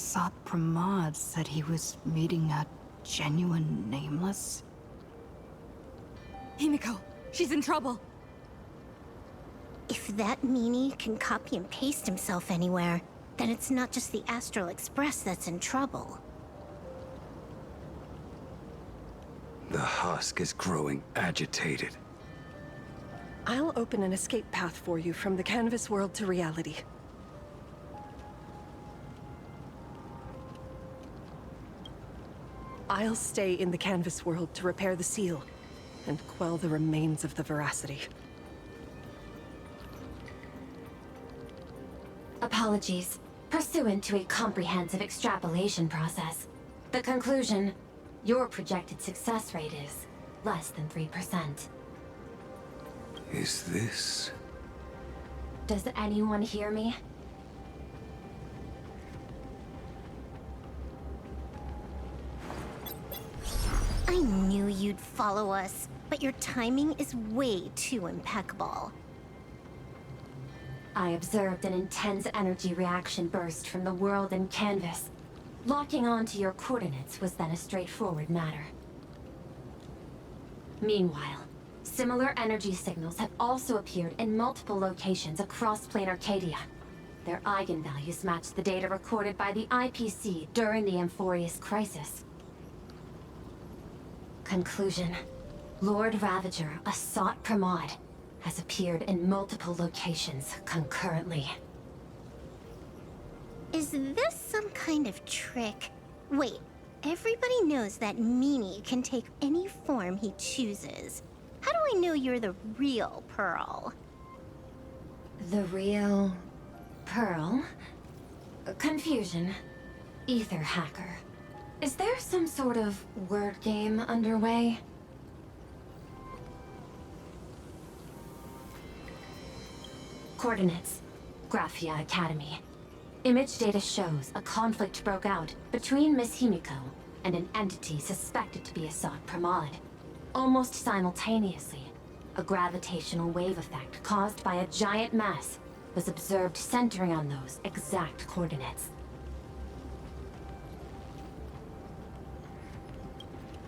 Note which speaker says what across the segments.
Speaker 1: Sat Pramod said he was meeting a genuine nameless.
Speaker 2: Himiko, she's in trouble.
Speaker 3: If that meanie can copy and paste himself anywhere, then it's not just the Astral Express that's in trouble.
Speaker 4: The husk is growing agitated.
Speaker 5: I'll open an escape path for you from the canvas world to reality. I'll stay in the canvas world to repair the seal and quell the remains of the veracity.
Speaker 6: Apologies. Pursuant to a comprehensive extrapolation process, the conclusion, your projected success rate is less than 3%.
Speaker 4: Is this...
Speaker 6: Does anyone hear me?
Speaker 3: I knew you'd follow us, but your timing is way too impeccable.
Speaker 6: I observed an intense energy reaction burst from the world in canvas. Locking onto your coordinates was then a straightforward matter. Meanwhile, similar energy signals have also appeared in multiple locations across Plane Arcadia. Their eigenvalues match the data recorded by the IPC during the Amphorius crisis. Conclusion. Lord Ravager, Asat Pramod, has appeared in multiple locations concurrently.
Speaker 3: Is this some kind of trick? Wait, everybody knows that meanie can take any form he chooses. How do I know you're the real Pearl?
Speaker 6: The real... Pearl? Confusion. Ether hacker. Is there some sort of word game underway? Coordinates. Graphia Academy. Image data shows a conflict broke out between Miss Himiko and an entity suspected to be Asat Pramod. Almost simultaneously, a gravitational wave effect caused by a giant mass was observed centering on those exact coordinates.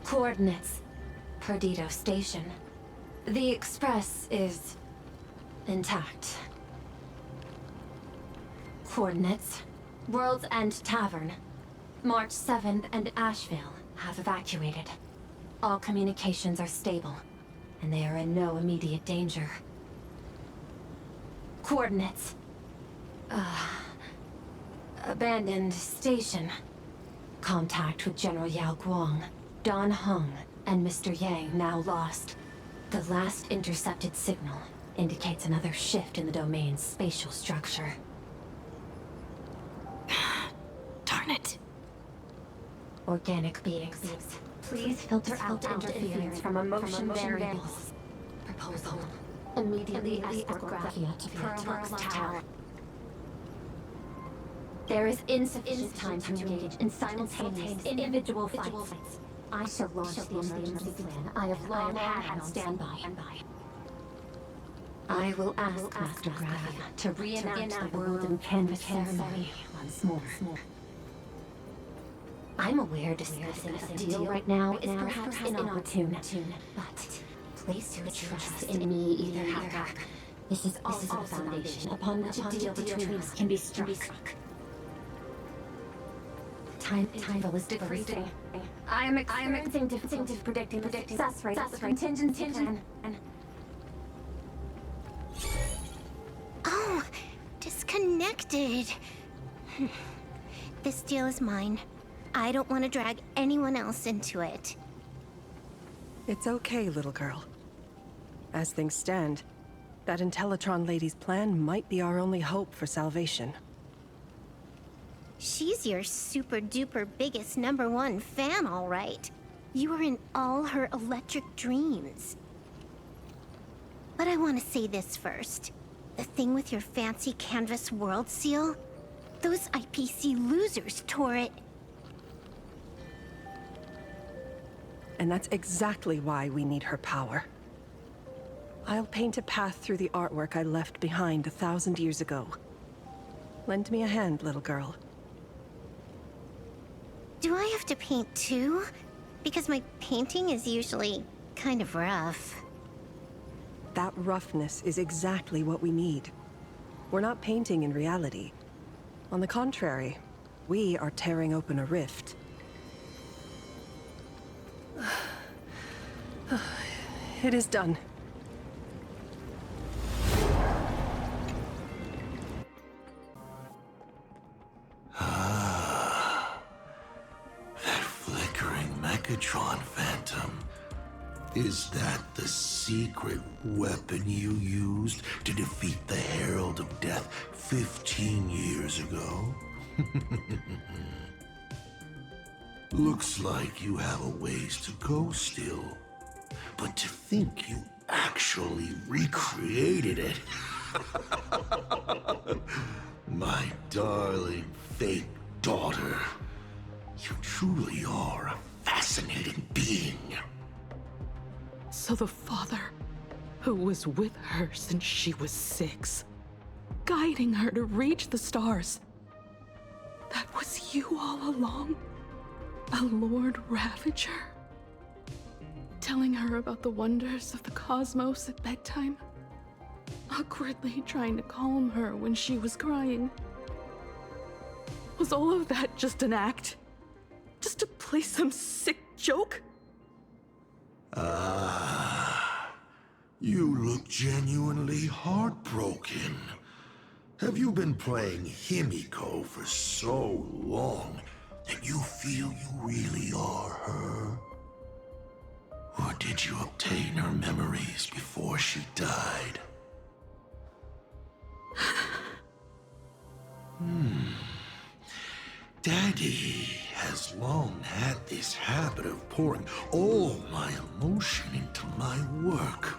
Speaker 6: Coordinates. Perdido Station. The Express is... intact. Coordinates. World's End Tavern. March 7th and Asheville have evacuated. All communications are stable, and they are in no immediate danger. Coordinates. Abandoned station. Contact with General Yao Guang, Don Hung, and Mr. Yang now lost. The last intercepted signal indicates another shift in the domain's spatial structure.
Speaker 1: Darn it.
Speaker 6: Organic beings. Please filter out interference from emotion variables. Proposal. Immediately escort Graphia to Pearl's Tower. There is insufficient time to engage in simultaneous individual fights. I shall launch the emergency plan I have long had on standby. I will ask Master Graphia to reenact the world in canvas ceremony once more. I'm aware discussing a deal right now is perhaps inopportune, but place your trust in me, Ether Hacker. This is also the foundation upon which a deal between us can be struck. Time is decreasing. I am experiencing difficulty predicting success rate of the contingency plan.
Speaker 3: Oh, disconnected. This deal is mine. I don't want to drag anyone else into it.
Speaker 5: It's okay, little girl. As things stand, that Intellitron lady's plan might be our only hope for salvation.
Speaker 3: She's your super-duper biggest #1 fan, all right. You are in all her electric dreams. But I want to say this first. The thing with your fancy canvas world seal? Those IPC losers tore it.
Speaker 5: And that's exactly why we need her power. I'll paint a path through the artwork I left behind 1,000 years ago. Lend me a hand, little girl.
Speaker 3: Do I have to paint too? Because my painting is usually kind of rough.
Speaker 5: That roughness is exactly what we need. We're not painting in reality. On the contrary, we are tearing open a rift. It is done.
Speaker 2: That flickering Megatron phantom. Is that the secret weapon you used to defeat the Herald of Death 15 years ago? Looks like you have a ways to go still. But to think you actually recreated it. My darling fake daughter. You truly are a fascinating being.
Speaker 7: So the father, who was with her since she was 6, guiding her to reach the stars, that was you all along? A Lord Ravager? Telling her about the wonders of the cosmos at bedtime? Awkwardly trying to calm her when she was crying? Was all of that just an act? Just to play some sick joke?
Speaker 2: You look genuinely heartbroken. Have you been playing Himiko for so long that you feel you really are her? Or did you obtain her memories before she died? Daddy has long had this habit of pouring all my emotion into my work.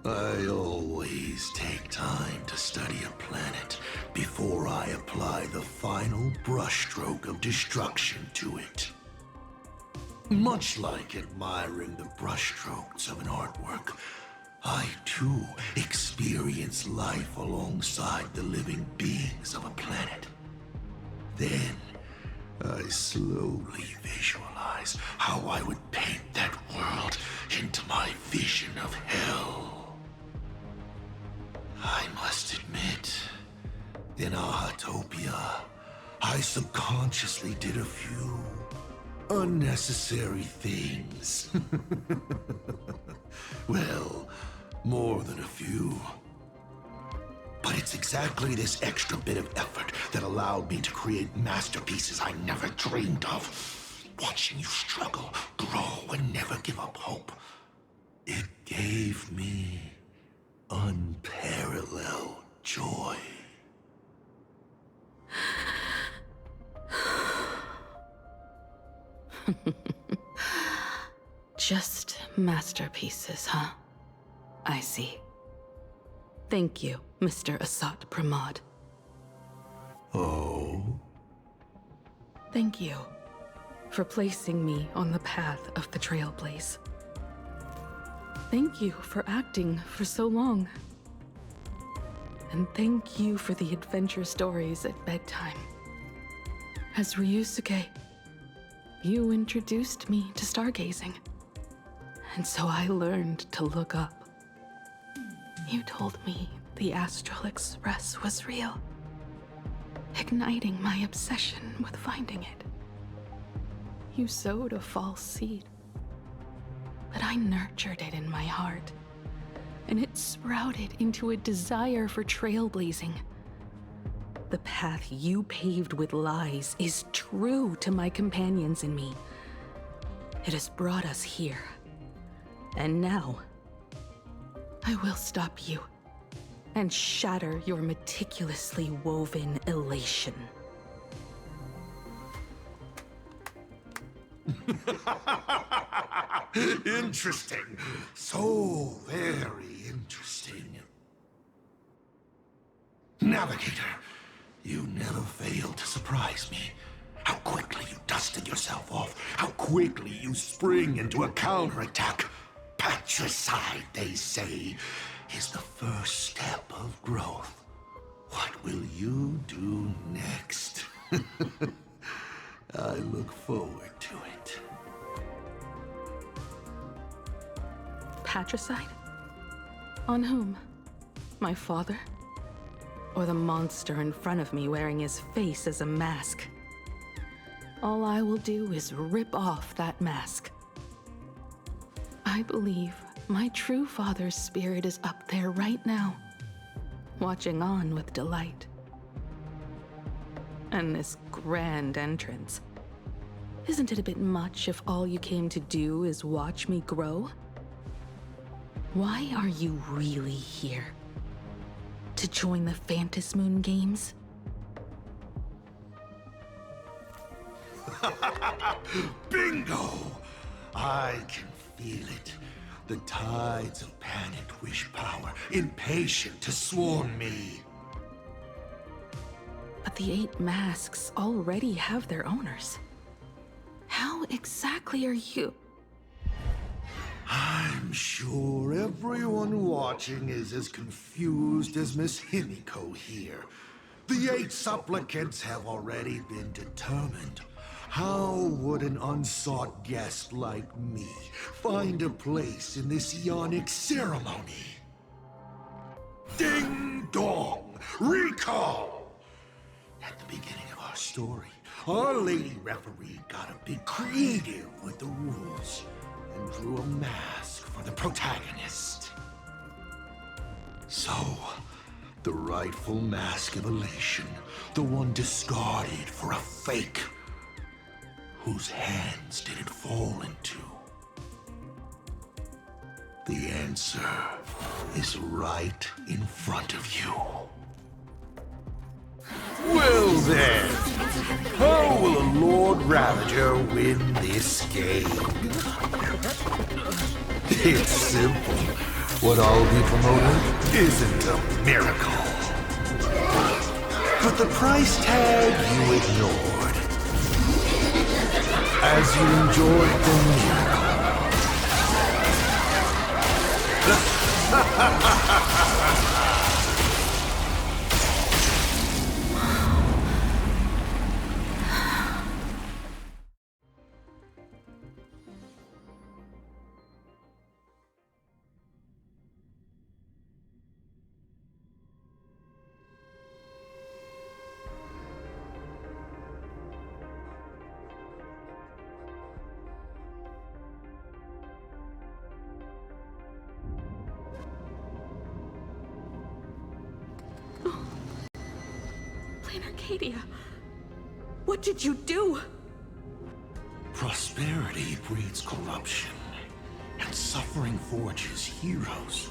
Speaker 2: I always take time to study a planet before I apply the final brushstroke of destruction to it. Much like admiring the brushstrokes of an artwork, I too experience life alongside the living beings of a planet. Then, I slowly visualize how I would paint that world into my vision of hell. I must admit, in Ahatopia, I subconsciously did a few unnecessary things. Well, more than a few. But it's exactly this extra bit of effort that allowed me to create masterpieces I never dreamed of. Watching you struggle, grow, and never give up hope. It gave me unparalleled joy.
Speaker 7: Just masterpieces, huh? I see. Thank you, Mr. Asat Pramod.
Speaker 2: Oh?
Speaker 7: Thank you for placing me on the path of the Trailblaze. Thank you for acting for so long. And thank you for the adventure stories at bedtime. As Ryusuke, you introduced me to stargazing. And so I learned to look up. You told me the Astral Express was real, igniting my obsession with finding it. You sowed a false seed, but I nurtured it in my heart, and it sprouted into a desire for trailblazing. The path you paved with lies is true to my companions and me. It has brought us here, and now I will stop you and shatter your meticulously woven elation.
Speaker 2: Interesting. So very interesting. Navigator, you never fail to surprise me. How quickly you dusted yourself off. How quickly you spring into a counterattack. Patricide, they say, is the first step of growth. What will you do next? I look forward to it.
Speaker 7: Patricide? On whom? My father? Or the monster in front of me wearing his face as a mask? All I will do is rip off that mask. I believe my true father's spirit is up there right now, watching on with delight. And this grand entrance. Isn't it a bit much if all you came to do is watch me grow? Why are you really here? To join the Phantasmoon games?
Speaker 2: Bingo! I can feel it. The tides of panicked wish power, impatient to swarm me.
Speaker 7: But the 8 masks already have their owners. How exactly are you?
Speaker 2: I'm sure everyone watching is as confused as Miss Himiko here. The 8 supplicants have already been determined. How would an unsought guest like me find a place in this Ionic ceremony? Ding dong! Recall! At the beginning of our story, our lady referee got a bit creative with the rules and drew a mask for the protagonist. So, the rightful mask of elation, the one discarded for a fake. Whose hands did it fall into? The answer is right in front of you. Well then, how will a Lord Ravager win this game? It's simple. What I'll be promoting isn't a miracle. But the price tag you ignored. As you enjoyed the miracle.
Speaker 7: Arcadia, what did you do?
Speaker 2: Prosperity breeds corruption, and suffering forges heroes.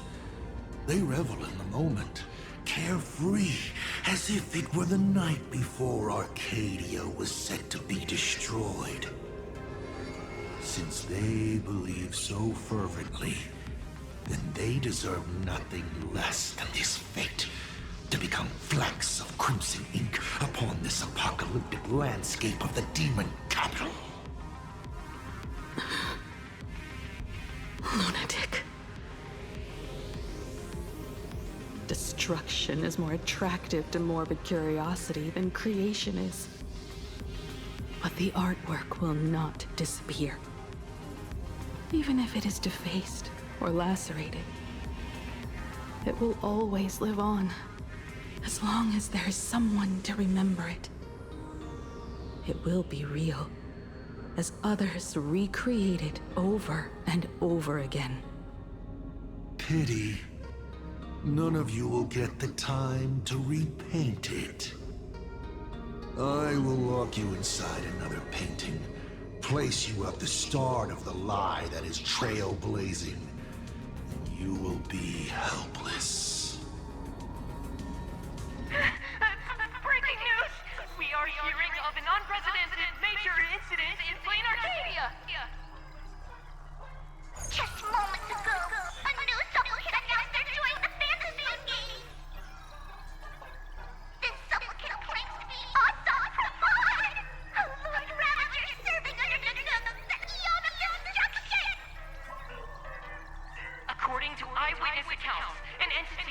Speaker 2: They revel in the moment, carefree, as if it were the night before Arcadia was set to be destroyed. Since they believe so fervently, then they deserve nothing less than this fate. To become flecks of crimson ink upon this apocalyptic landscape of the demon capital.
Speaker 7: Lunatic. Destruction is more attractive to morbid curiosity than creation is. But the artwork will not disappear. Even if it is defaced or lacerated, it will always live on. As long as there is someone to remember it. It will be real, as others recreate it over and over again.
Speaker 2: Pity. None of you will get the time to repaint it. I will lock you inside another painting, place you at the start of the lie that is trailblazing, and you will be helpless.
Speaker 8: Breaking news! We are hearing of an unprecedented major incident in Plain Arcadia!
Speaker 3: Just moments ago, a new supplicant announced they're joining the Phantasmoon game. This supplicant claims to be Assault Pramod, a Lord Ravager serving under the Ionic instruction.
Speaker 8: According to eyewitness accounts, an entity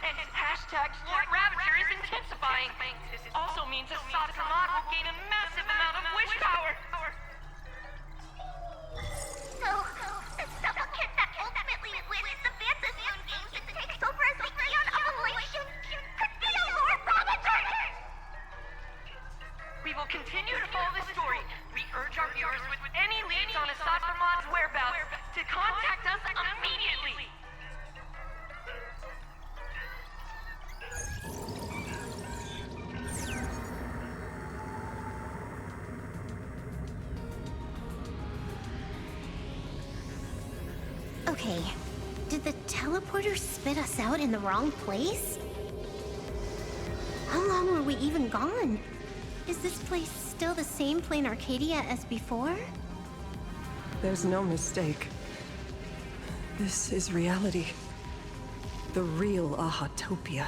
Speaker 8: and hashtag Lord Ravager is intensifying. This also means Assad Samad will gain a massive amount of wish power.
Speaker 3: So, the supplicant that ultimately wins the Vanta's Moon Games and takes over as the Leon Appellation could be a Lord Ravager!
Speaker 8: We will continue to follow this story. We urge our viewers with any leads on Assad Samad's whereabouts to contact us immediately.
Speaker 3: Okay, did the teleporter spit us out in the wrong place? How long were we even gone? Is this place still the same plain Arcadia as before?
Speaker 5: There's no mistake. This is reality. The real Ahatopia.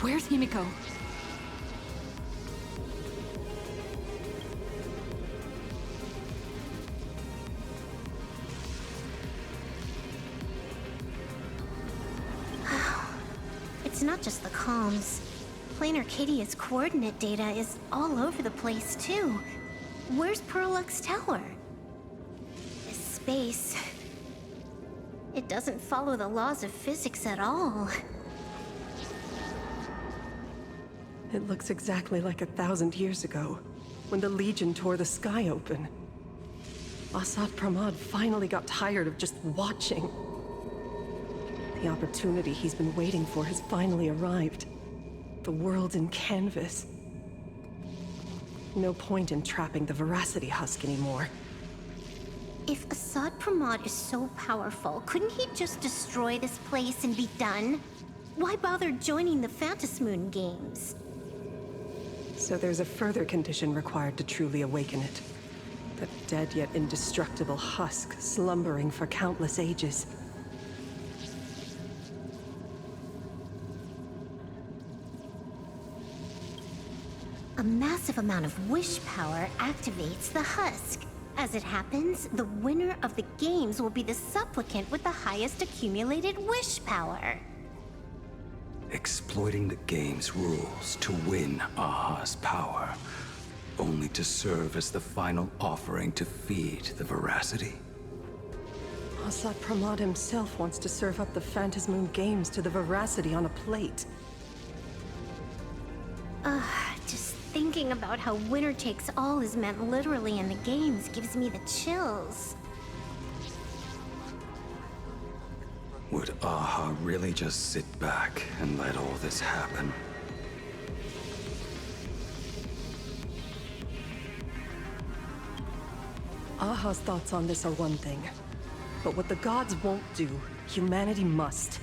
Speaker 1: Where's Himiko?
Speaker 3: It's not just the comms. Plain Arcadia's coordinate data is all over the place, too. Where's Perlux Tower? This space... it doesn't follow the laws of physics at all.
Speaker 5: It looks exactly like 1,000 years ago, when the Legion tore the sky open. Assad Pramad finally got tired of just watching. The opportunity he's been waiting for has finally arrived. The world in canvas. No point in trapping the Veracity Husk anymore.
Speaker 3: If Assad Pramad is so powerful, couldn't he just destroy this place and be done? Why bother joining the Phantasmoon Games?
Speaker 5: So there's a further condition required to truly awaken it. The dead yet indestructible husk slumbering for countless ages.
Speaker 3: A massive amount of wish power activates the husk. As it happens, the winner of the games will be the supplicant with the highest accumulated wish power.
Speaker 4: Exploiting the game's rules to win Aha's power, only to serve as the final offering to feed the Veracity.
Speaker 5: Assad Pramad himself wants to serve up the Phantasmoon Games to the Veracity on a plate.
Speaker 3: Just thinking about how winner takes all is meant literally in the games gives me the chills.
Speaker 4: Would Aha really just sit back and let all this happen?
Speaker 5: Aha's thoughts on this are one thing. But what the gods won't do, humanity must.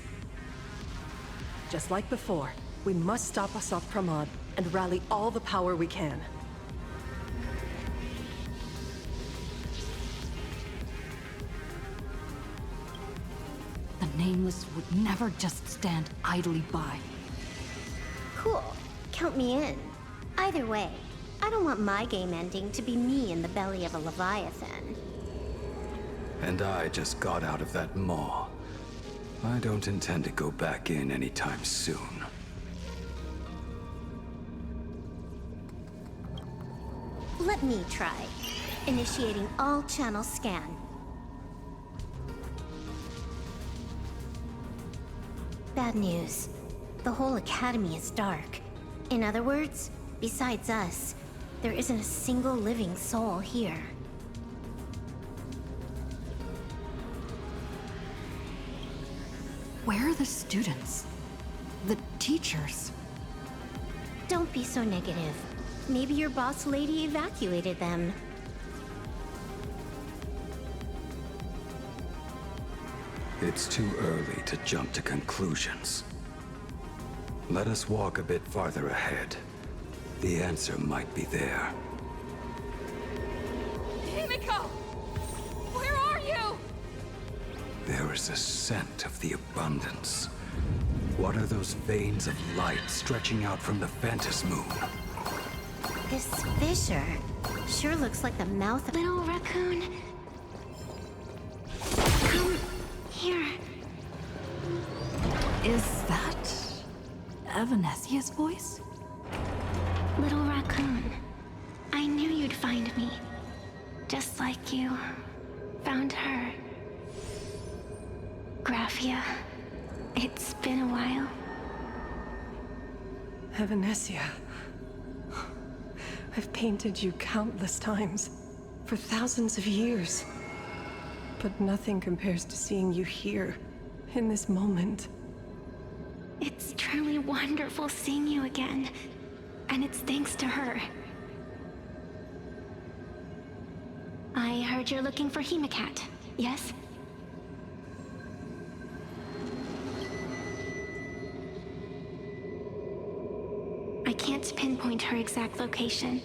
Speaker 5: Just like before, we must stop Assad Pramad and rally all the power we can.
Speaker 1: The Nameless would never just stand idly by.
Speaker 3: Cool. Count me in. Either way, I don't want my game ending to be me in the belly of a Leviathan.
Speaker 4: And I just got out of that maw. I don't intend to go back in anytime soon.
Speaker 3: Let me try. Initiating all channel scan. Bad news. The whole academy is dark. In other words, besides us, there isn't a single living soul here.
Speaker 1: Where are the students? The teachers?
Speaker 3: Don't be so negative. Maybe your boss lady evacuated them.
Speaker 4: It's too early to jump to conclusions. Let us walk a bit farther ahead. The answer might be there.
Speaker 8: Himiko! Where are you?
Speaker 4: There is a scent of the abundance. What are those veins of light stretching out from the Phantasmoon?
Speaker 3: This fissure sure looks like the mouth of a little raccoon. Come here.
Speaker 1: Is that Evanesia's voice?
Speaker 3: Little raccoon, I knew you'd find me. Just like you found her. Graphia, it's been a while.
Speaker 5: Evanesia. I've painted you countless times, for thousands of years. But nothing compares to seeing you here, in this moment.
Speaker 3: It's truly wonderful seeing you again. And it's thanks to her. I heard you're looking for Hemacat, yes? I can't pinpoint her exact location,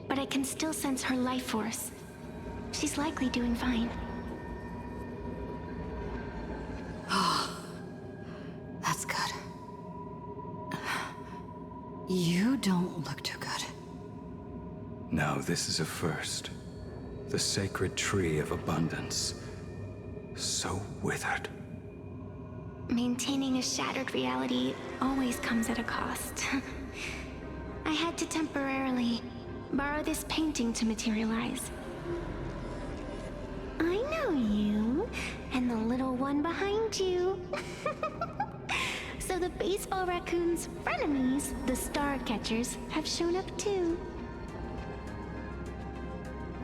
Speaker 3: but I can still sense her life force. She's likely doing fine.
Speaker 1: That's good. You don't look too good.
Speaker 4: Now this is a first. The sacred tree of abundance. So withered.
Speaker 3: Maintaining a shattered reality always comes at a cost. I had to temporarily borrow this painting to materialize. I know you, and the little one behind you. So the baseball raccoon's frenemies, the star catchers, have shown up too.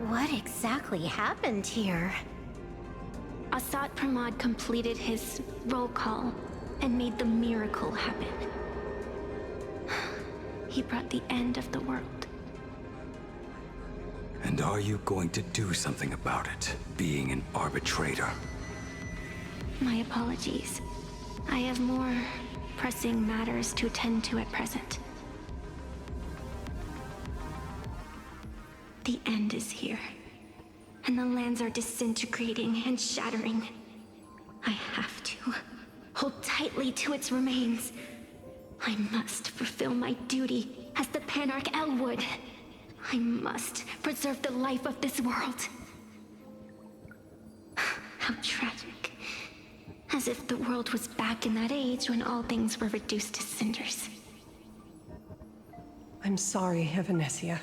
Speaker 3: What exactly happened here? Asad Pramod completed his roll call and made the miracle happen. He brought the end of the world.
Speaker 4: And are you going to do something about it, being an arbitrator?
Speaker 3: My apologies. I have more pressing matters to attend to at present. The end is here, and the lands are disintegrating and shattering. I have to hold tightly to its remains. I must fulfill my duty as the Panarch Elwood. I must preserve the life of this world. How tragic. As if the world was back in that age when all things were reduced to cinders.
Speaker 5: I'm sorry, Evanesia.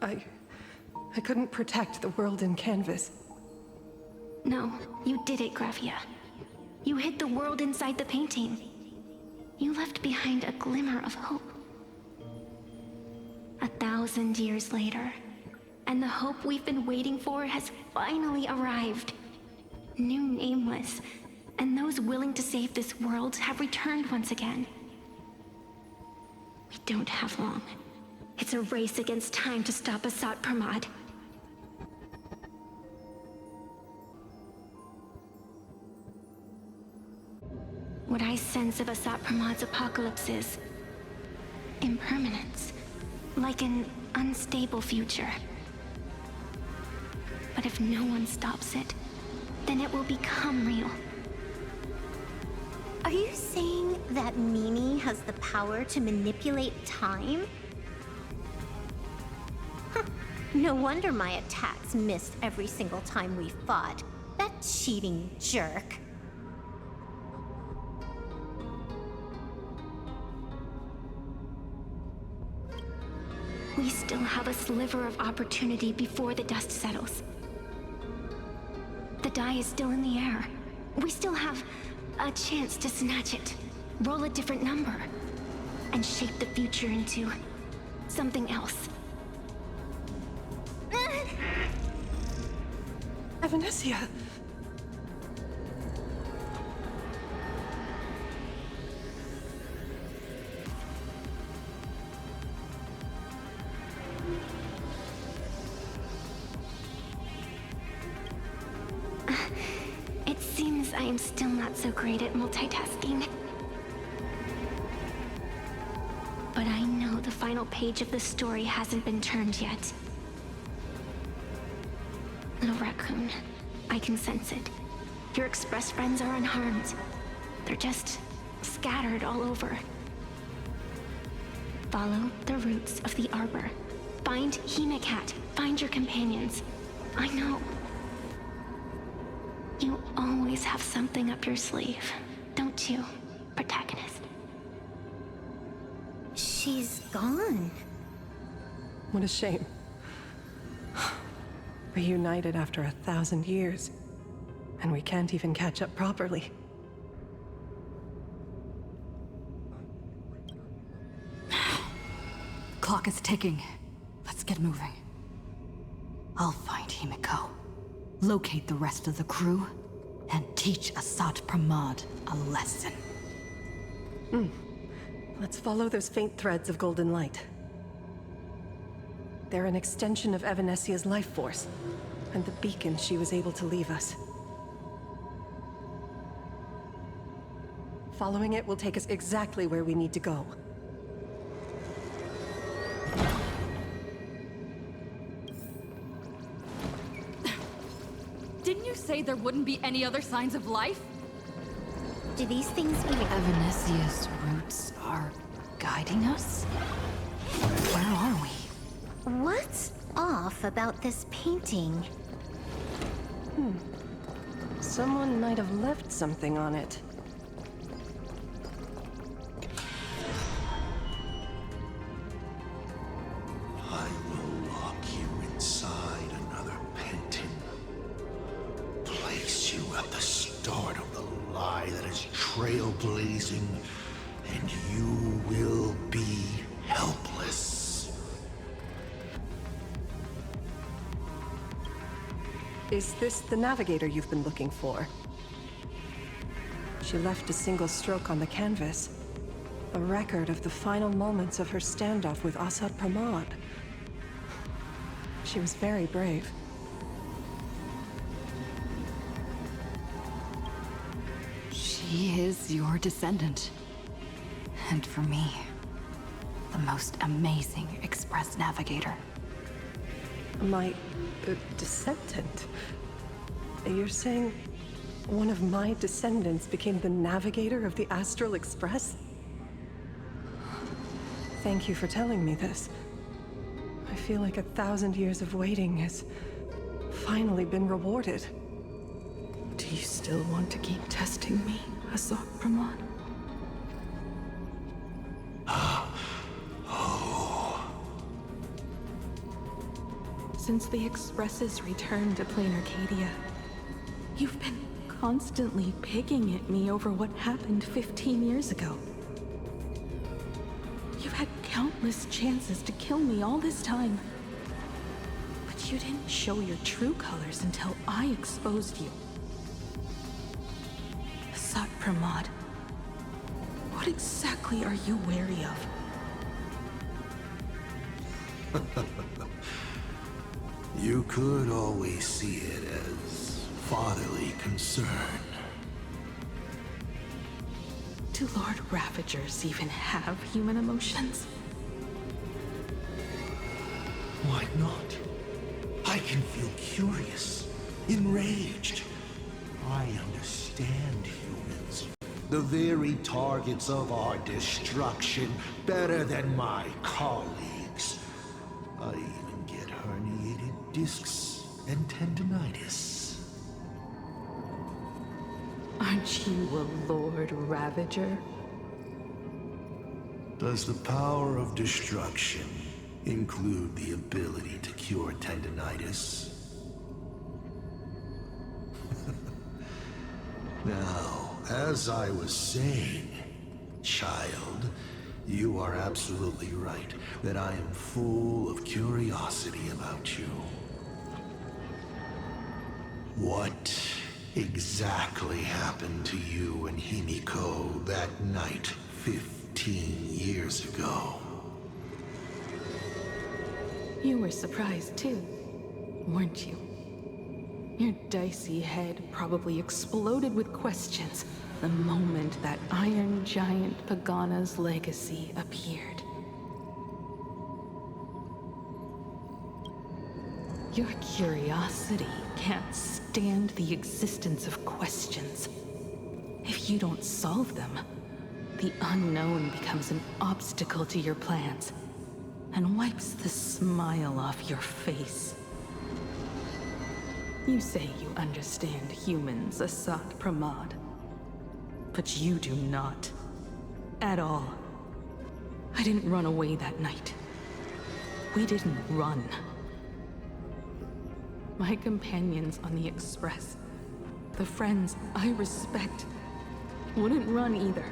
Speaker 5: I couldn't protect the world in canvas.
Speaker 3: No, you did it, Graphia. You hid the world inside the painting. You left behind a glimmer of hope. 1,000 years later, and the hope we've been waiting for has finally arrived. New Nameless, and those willing to save this world have returned once again. We don't have long. It's a race against time to stop Asad Pramod. What I sense of Asad Pramod's apocalypse is impermanence, like an unstable future. But if no one stops it, then it will become real. Are you saying that Mimi has the power to manipulate time? Huh. No wonder my attacks missed every single time we fought. That cheating jerk. We still have a sliver of opportunity before the dust settles. The die is still in the air. We still have a chance to snatch it, roll a different number, and shape the future into something else.
Speaker 5: Evanesia!
Speaker 3: It seems I am still not so great at multitasking. But I know the final page of the story hasn't been turned yet. Little raccoon, I can sense it. Your express friends are unharmed. They're just scattered all over. Follow the roots of the arbor. Find Hemacat. Find your companions. I know. You always have something up your sleeve, don't you?
Speaker 6: protagonist.
Speaker 3: She's gone.
Speaker 5: What a shame. Reunited after 1,000 years, and we can't even catch up properly.
Speaker 1: Clock is ticking. Let's get moving. I'll find Himiko, locate the rest of the crew, and teach Asad Pramod a lesson.
Speaker 5: Let's follow those faint threads of golden light. They're an extension of Evanesia's life force, and the beacon she was able to leave us. Following it will take us exactly where we need to go.
Speaker 7: Didn't you say there wouldn't be any other signs of life?
Speaker 3: Do these things even...
Speaker 1: Evanesia's roots are guiding us? Where are we?
Speaker 3: What's off about this painting?
Speaker 5: Someone might have left something on it.
Speaker 2: I will lock you inside another painting. Place you at the start of the lie that is trailblazing, and you will be helpless.
Speaker 5: Is this the navigator you've been looking for? She left a single stroke on the canvas. A record of the final moments of her standoff with Asad Pramod. She was very brave.
Speaker 1: She is your descendant. And for me, the most amazing Express navigator.
Speaker 5: My descendant? You're saying one of my descendants became the navigator of the Astral Express? Thank you for telling me this. I feel like 1,000 years of waiting has finally been rewarded.
Speaker 7: Do you still want to keep testing me, Asad Pramod? Since the Express's return to Plain Arcadia, you've been constantly picking at me over what happened 15 years ago. You've had countless chances to kill me all this time. But you didn't show your true colors until I exposed you. Asad Pramod, what exactly are you wary of?
Speaker 2: You could always see it as fatherly concern.
Speaker 7: Do Lord Ravagers even have human emotions?
Speaker 2: Why not? I can feel curious, enraged. I understand humans, the very targets of our destruction, better than my colleagues. I even get herniated discs and tendinitis.
Speaker 7: Aren't you a Lord Ravager?
Speaker 2: Does the power of destruction include the ability to cure tendinitis? Now, as I was saying, child, you are absolutely right that I am full of curiosity about you. What exactly happened to you and Himiko that night 15 years ago?
Speaker 7: You were surprised too, weren't you? Your dicey head probably exploded with questions the moment that Iron Giant Pagana's legacy appeared. Your curiosity can't stand the existence of questions. If you don't solve them, the unknown becomes an obstacle to your plans and wipes the smile off your face. You say you understand humans, Asad Pramod, but you do not. at all. I didn't run away that night. We didn't run. My companions on the Express, the friends I respect, wouldn't run either.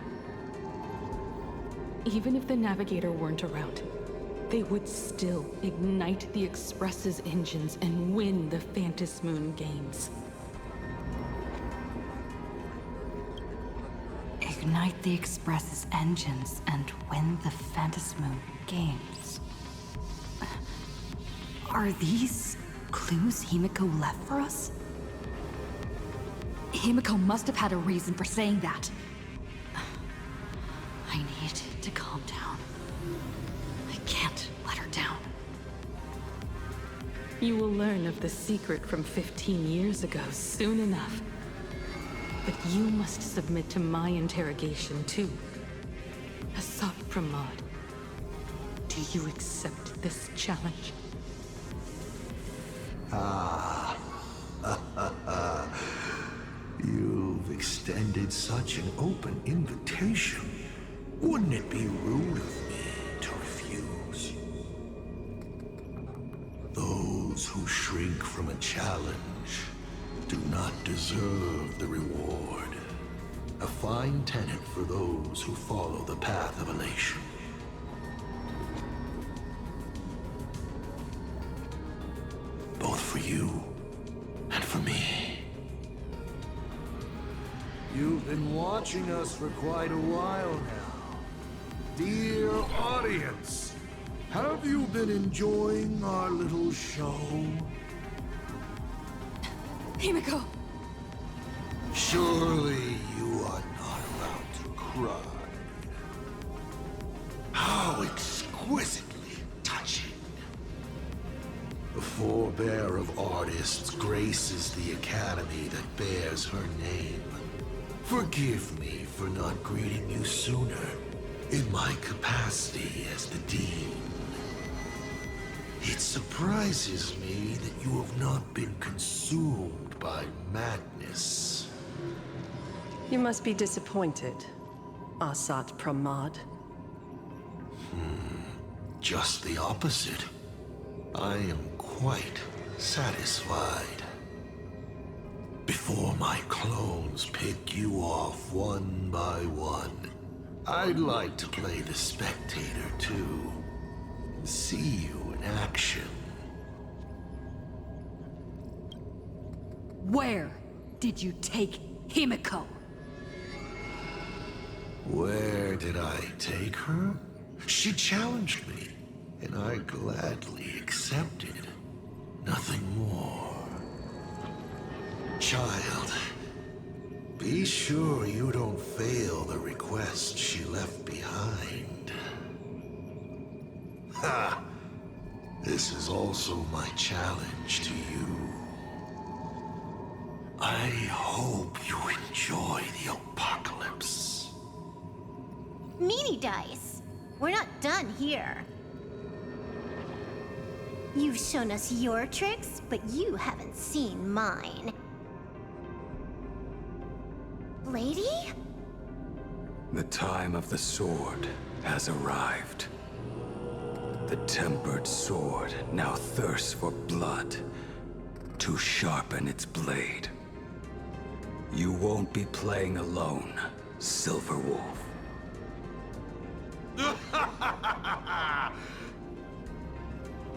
Speaker 7: Even if the Navigator weren't around, they would still ignite the Express's engines and win the Phantom Moon games.
Speaker 1: Ignite the Express's engines and win the Phantom Moon games. Are these clues Himiko left for us? Himiko must have had a reason for saying that. I need to calm down. I can't let her down.
Speaker 7: You will learn of the secret from 15 years ago soon enough. But you must submit to my interrogation too. Asad Pramod, do you accept this challenge?
Speaker 2: You've extended such an open invitation. Wouldn't it be rude of me to refuse? Those who shrink from a challenge do not deserve the reward. A fine tenet for those who follow the path of elation. Both for you and for me. You've been watching us for quite a while now. Dear audience, have you been enjoying our little show?
Speaker 1: Himiko!
Speaker 2: Surely you are not about to cry. How exquisitely touching. The forebear of artists graces the academy that bears her name. Forgive me for not greeting you sooner in my capacity as the Dean. It surprises me that you have not been consumed by madness.
Speaker 5: You must be disappointed, Asad Pramod.
Speaker 2: Just the opposite. I am quite satisfied. Before my clones pick you off one by one, I'd like to play the spectator too. See you in action.
Speaker 1: Where did you take Himiko?
Speaker 2: Where did I take her? She challenged me, and I gladly accepted. Nothing more. Child, be sure you don't fail the request she left behind. Ha! This is also my challenge to you. I hope you enjoy the apocalypse.
Speaker 3: Meanie dice! We're not done here. You've shown us your tricks, but you haven't seen mine. Lady?
Speaker 4: The time of the sword has arrived. The tempered sword now thirsts for blood to sharpen its blade. You won't be playing alone, Silver Wolf.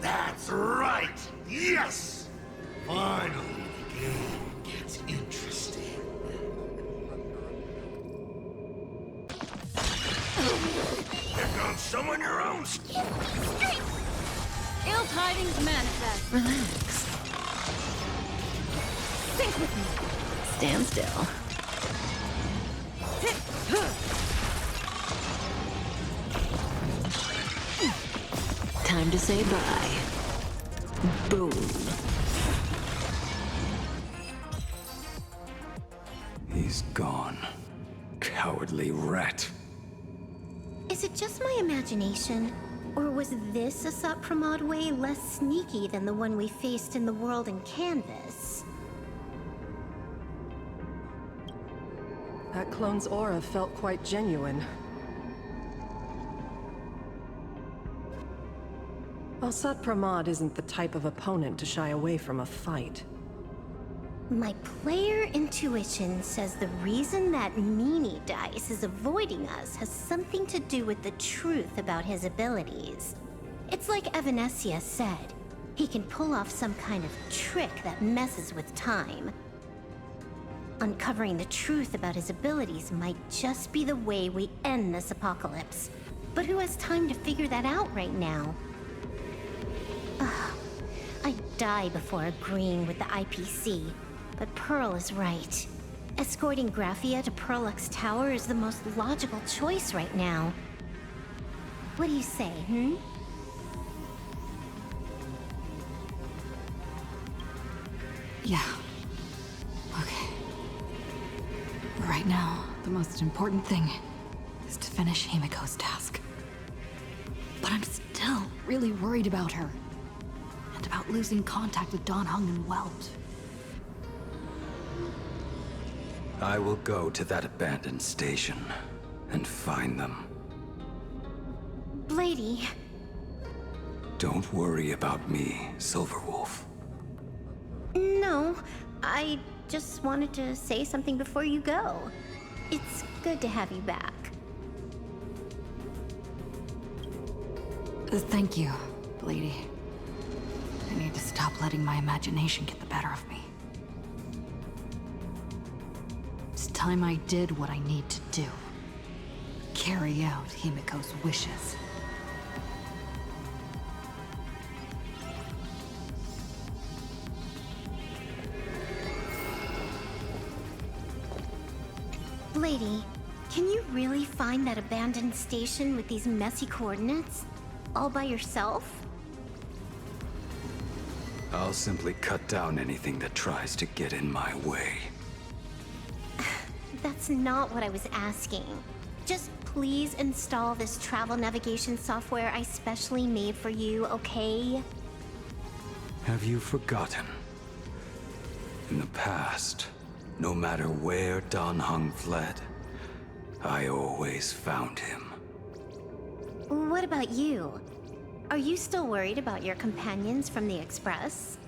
Speaker 2: That's right! Yes! Finally, the game gets interesting. Pick on someone your own skin.
Speaker 1: Ill tidings manifest.
Speaker 9: Relax.
Speaker 1: Think with me.
Speaker 9: Stand still. Time to say bye. Boom.
Speaker 4: He's gone. Cowardly rat.
Speaker 3: Is it just my imagination? Or was this Asad Pramod way less sneaky than the one we faced in the world in Canvas?
Speaker 5: That clone's aura felt quite genuine. Asad Pramod isn't the type of opponent to shy away from a fight.
Speaker 3: My player intuition says the reason that meanie dice is avoiding us has something to do with the truth about his abilities. It's like Evanesia said, he can pull off some kind of trick that messes with time. Uncovering the truth about his abilities might just be the way we end this apocalypse. But who has time to figure that out right now? I'd die before agreeing with the IPC, but Pearl is right. Escorting Graphia to Perlux Tower is the most logical choice right now. What do you say,
Speaker 1: Yeah. Okay. Right now, the most important thing is to finish Himiko's task. But I'm still really worried about her. And about losing contact with Dan Heng and Welt.
Speaker 4: I will go to that abandoned station and find them.
Speaker 3: Lady.
Speaker 4: Don't worry about me, Silverwolf.
Speaker 3: No, I just wanted to say something before you go. It's good to have you back.
Speaker 1: Thank you, lady. I need to stop letting my imagination get the better of me. It's time I did what I need to do. Carry out Himiko's wishes.
Speaker 3: Lady, can you really find that abandoned station with these messy coordinates? All by yourself?
Speaker 4: I'll simply cut down anything that tries to get in my way.
Speaker 3: That's not what I was asking. Just please install this travel navigation software I specially made for you, okay?
Speaker 4: Have you forgotten? In the past, no matter where Dan Heng fled, I always found him.
Speaker 3: What about you? Are you still worried about your companions from the Express?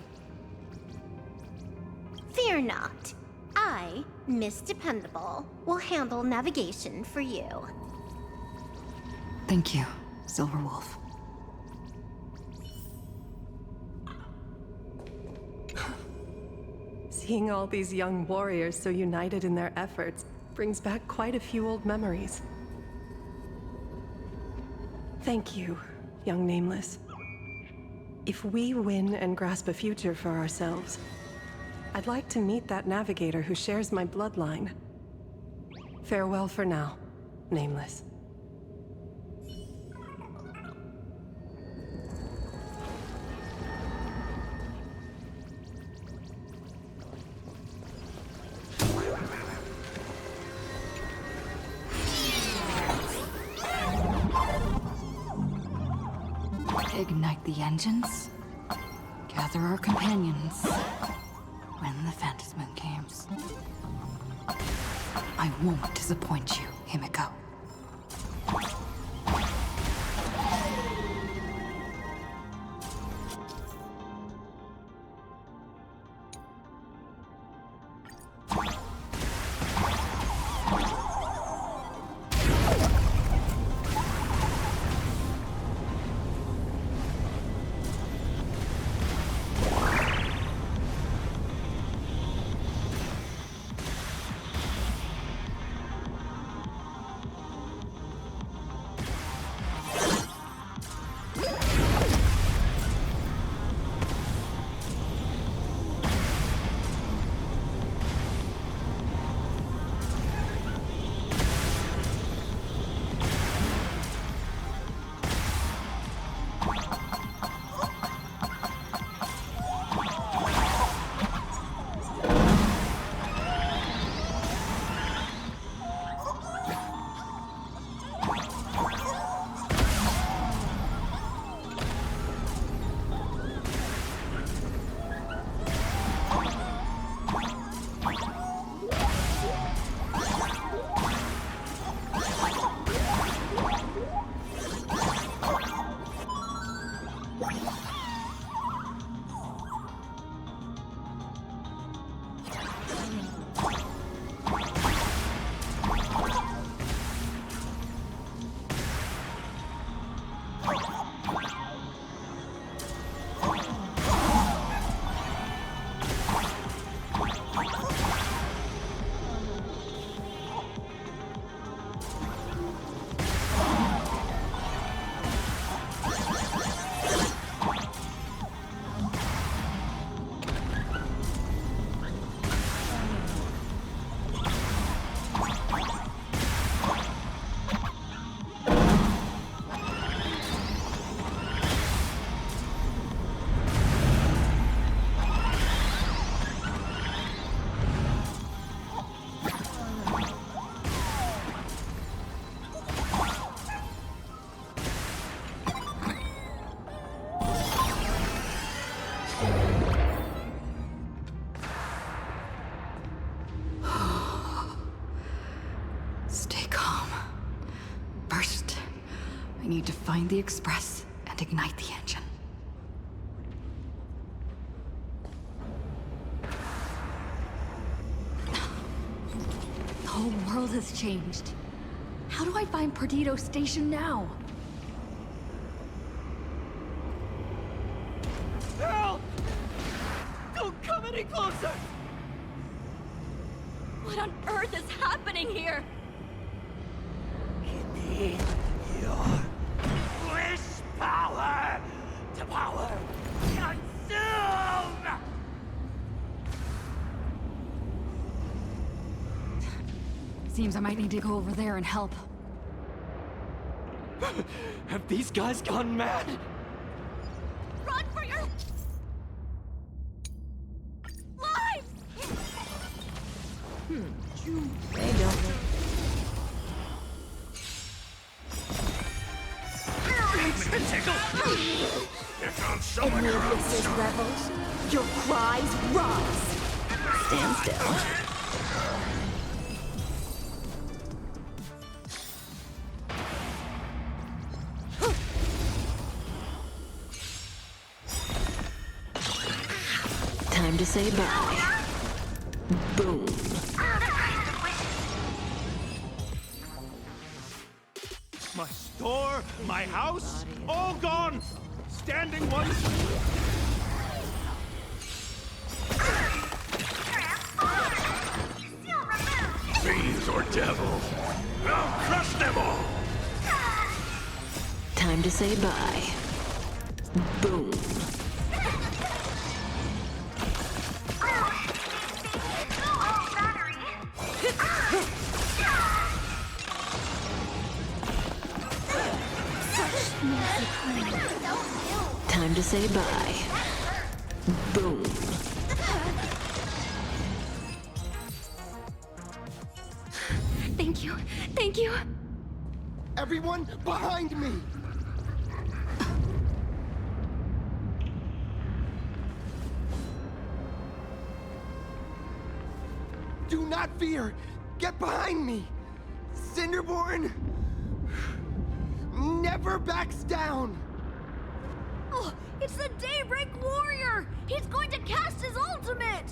Speaker 3: Fear not. I, Miss Dependable, will handle navigation for you.
Speaker 1: Thank you, Silverwolf.
Speaker 5: Seeing all these young warriors so united in their efforts brings back quite a few old memories. Thank you, young Nameless. If we win and grasp a future for ourselves, I'd like to meet that navigator who shares my bloodline. Farewell for now, Nameless.
Speaker 1: Ignite the engines. Gather our companions. When the Phantasm comes. I won't disappoint you, Himiko. need to find the express and ignite the engine. The whole world has changed. How do I find Perdido Station now?
Speaker 8: Help! Don't come any closer!
Speaker 1: What on earth is happening here?
Speaker 8: Need your wish power to power consume!
Speaker 1: Seems I might need to go over there and help.
Speaker 8: Have these guys gone mad?
Speaker 1: Run for your lives!
Speaker 9: They don't look.
Speaker 2: Here comes someone who
Speaker 3: This rebels, your cries rise.
Speaker 9: Stand still. Time to say bye. Boom.
Speaker 10: My store, my house, all gone! Standing once.
Speaker 2: Fiends or devils. I'll crush them all!
Speaker 9: Time to say bye. Boom. Time to say bye. Boom.
Speaker 1: Thank you. Thank you.
Speaker 10: Everyone behind me! Do not fear! Get behind me! Cinderborn never backs down!
Speaker 1: Oh, it's the Daybreak Warrior! He's going to cast his ultimate!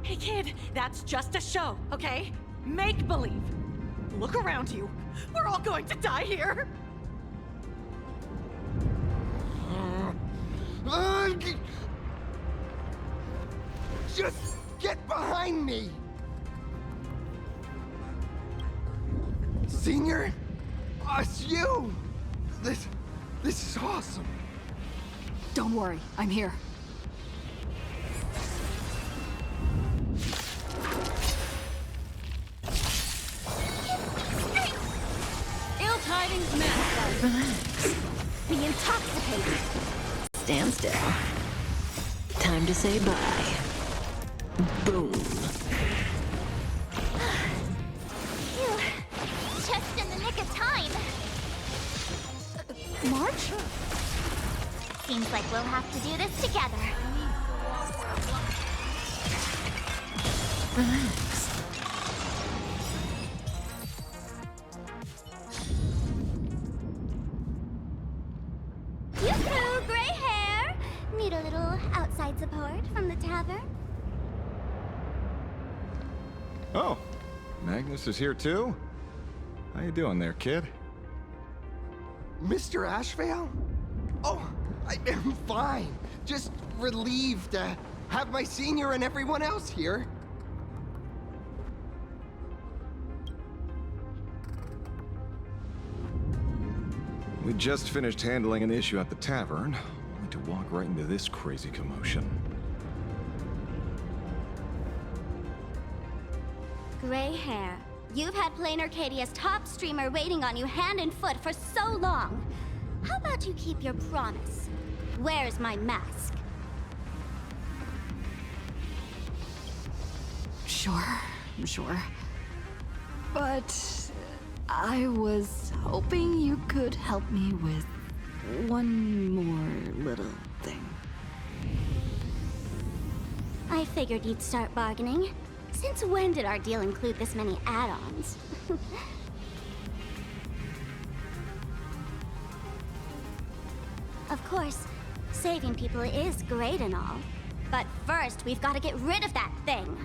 Speaker 11: Hey kid, that's just a show, okay? Make believe. Look around you. We're all going to die here.
Speaker 10: Just get behind me! Senior? It's you! This is awesome.
Speaker 1: Don't worry, I'm here.
Speaker 11: Ill tidings manifest.
Speaker 9: Relax.
Speaker 3: Be intoxicated.
Speaker 9: Stand still. Time to say bye. Boom.
Speaker 3: Phew. Just in the nick of time.
Speaker 1: March?
Speaker 3: Seems like we'll have to do this together.
Speaker 9: Relax.
Speaker 3: Yoo-hoo, gray hair! Need a little outside support from the tavern?
Speaker 12: Oh, Magnus is here too? How you doing there, kid?
Speaker 10: Mr. Ashvale? Oh, I'm fine. Just relieved to have my senior and everyone else here.
Speaker 12: We just finished handling an issue at the tavern, only to walk right into this crazy commotion.
Speaker 3: Gray hair. You've had Plain Arcadia's top streamer waiting on you hand and foot for so long. How about you keep your promise? Where's my mask?
Speaker 1: Sure. But I was hoping you could help me with one more little thing.
Speaker 3: I figured you'd start bargaining. Since when did our deal include this many add-ons?
Speaker 13: course, saving people is great and all. But first, we've got to get rid of that thing.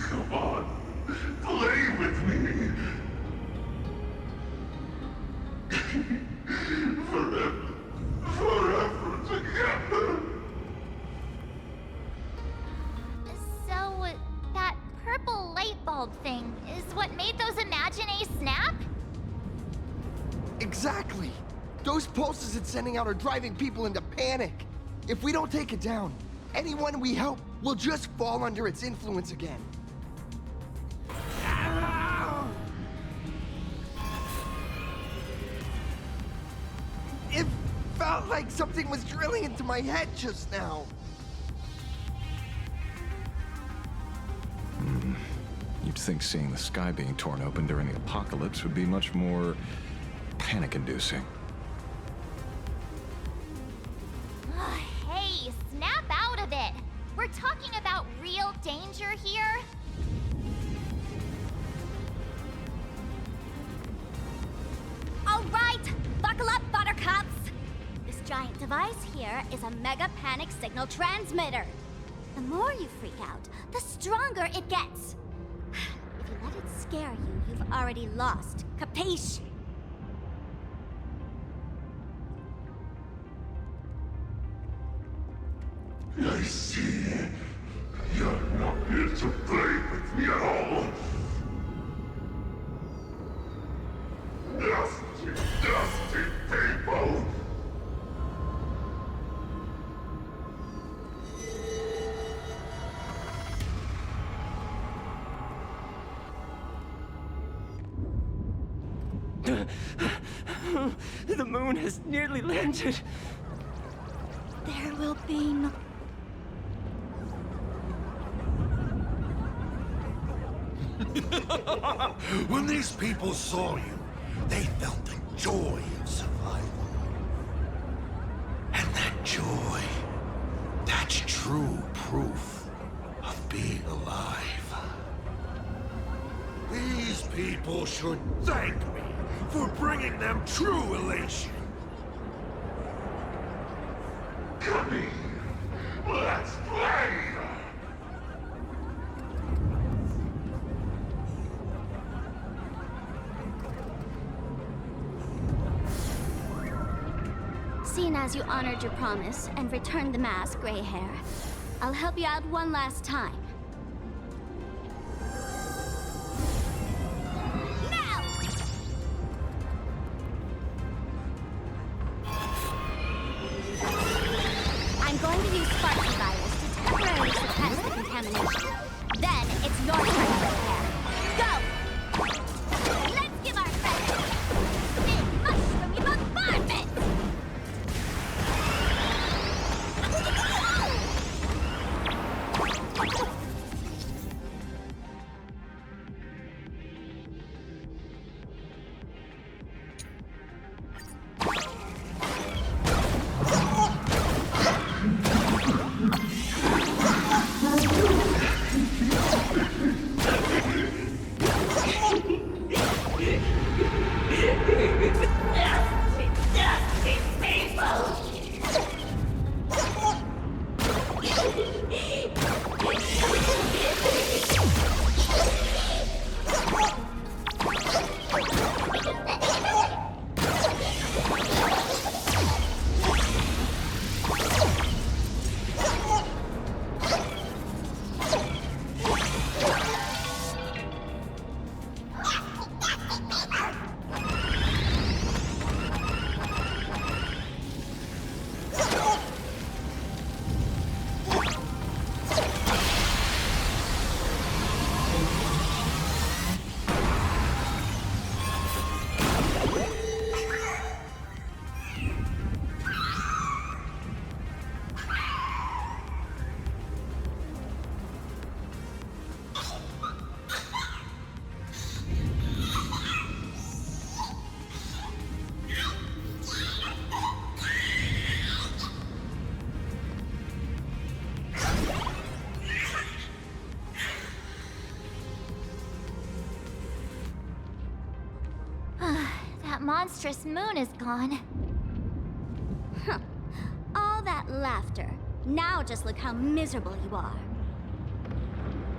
Speaker 2: Come on, play with me. Forever together.
Speaker 13: So, that purple light bulb thing is what made those imaginae snap?
Speaker 10: Exactly. Those pulses it's sending out are driving people into panic. If we don't take it down, anyone we help will just fall under its influence again. It felt like something was drilling into my head just now.
Speaker 12: You'd think seeing the sky being torn open during the apocalypse would be much more panic-inducing.
Speaker 13: Hey, snap out of it! We're talking about real danger here. All right, buckle up, buttercups! This giant device here is a mega panic signal transmitter. The more you freak out, the stronger it gets. If you let it scare you, you've already lost. Capiche?
Speaker 2: I see. You're not here to play with me at all. Dusty, dusty people!
Speaker 5: The moon has nearly landed.
Speaker 13: There will be no...
Speaker 2: When these people saw you, they felt the joy of survival. And that joy, that's true proof of being alive. These people should thank me for bringing them true elation. Come in, let's play!
Speaker 13: Seeing as you honored your promise and returned the mask, Gray Hair, I'll help you out one last time. Now! I'm going to use Sparky Virus to temporarily suppress the contamination. Then it's your turn, Gray Hair. Go! Let's give our friends a big mushroomy bombardment! monstrous moon is gone. Huh. All that laughter. Now just look how miserable you are.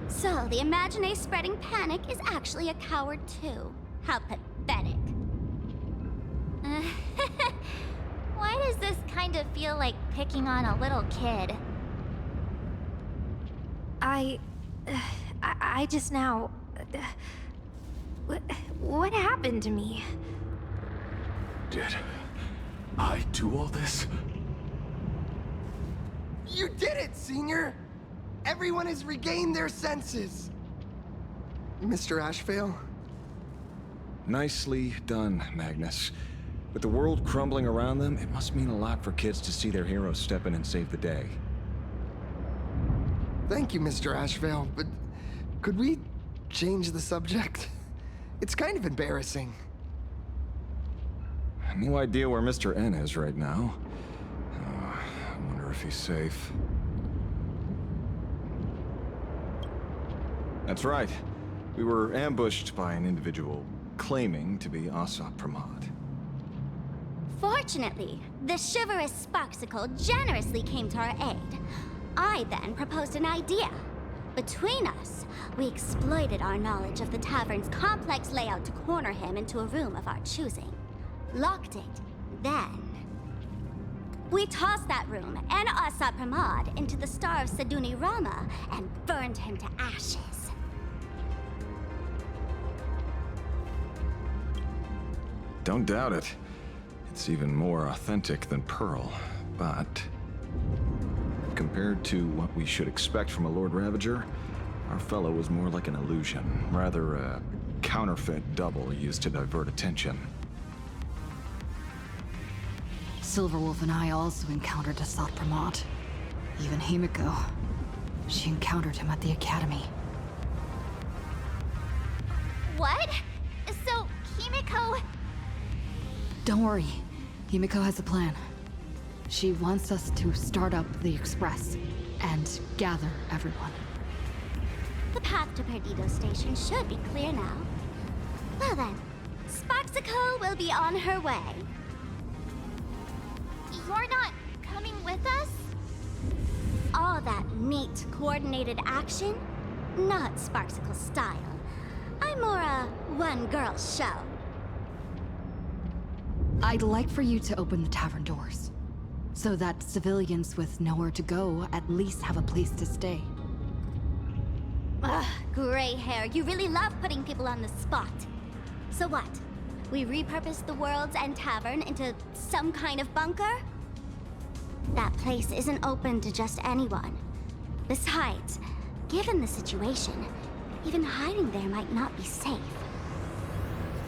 Speaker 13: So, the Imagine spreading panic is actually a coward too. How pathetic. Why does this kind of feel like picking on a little kid?
Speaker 14: I just now... What happened to me?
Speaker 4: Did I do all this?
Speaker 10: You did it, Senior! Everyone has regained their senses. Mr. Ashvale?
Speaker 12: Nicely done, Magnus. With the world crumbling around them, it must mean a lot for kids to see their heroes step in and save the day.
Speaker 10: Thank you, Mr. Ashvale, but could we change the subject? It's kind of embarrassing.
Speaker 12: No idea where Mr. N is right now. I wonder if he's safe. That's right. We were ambushed by an individual claiming to be Asad Pramod.
Speaker 13: Fortunately, the chivalrous Sparksicle generously came to our aid. I then proposed an idea. Between us, we exploited our knowledge of the tavern's complex layout to corner him into a room of our choosing. Locked it. Then we tossed that room and Asad Pramod into the Star of Seduni Rama and burned him to ashes.
Speaker 12: Don't doubt it. It's even more authentic than Pearl, but... compared to what we should expect from a Lord Ravager, our fellow was more like an illusion, rather a counterfeit double used to divert attention.
Speaker 1: Silverwolf and I also encountered Asad Pramod. Even Himiko. She encountered him at the academy.
Speaker 13: What? So, Himiko...
Speaker 1: Don't worry. Himiko has a plan. She wants us to start up the Express and gather everyone.
Speaker 13: The path to Perdido Station should be clear now. Well then, Sparksicle will be on her way. You're not coming with us? All that neat, coordinated action? Not Sparksicle style. I'm more a one-girl show.
Speaker 1: I'd like for you to open the tavern doors, so that civilians with nowhere to go at least have a place to stay.
Speaker 13: Ugh, gray hair, you really love putting people on the spot. So what? We repurposed the world's end tavern into some kind of bunker? That place isn't open to just anyone. Besides, given the situation, even hiding there might not be safe.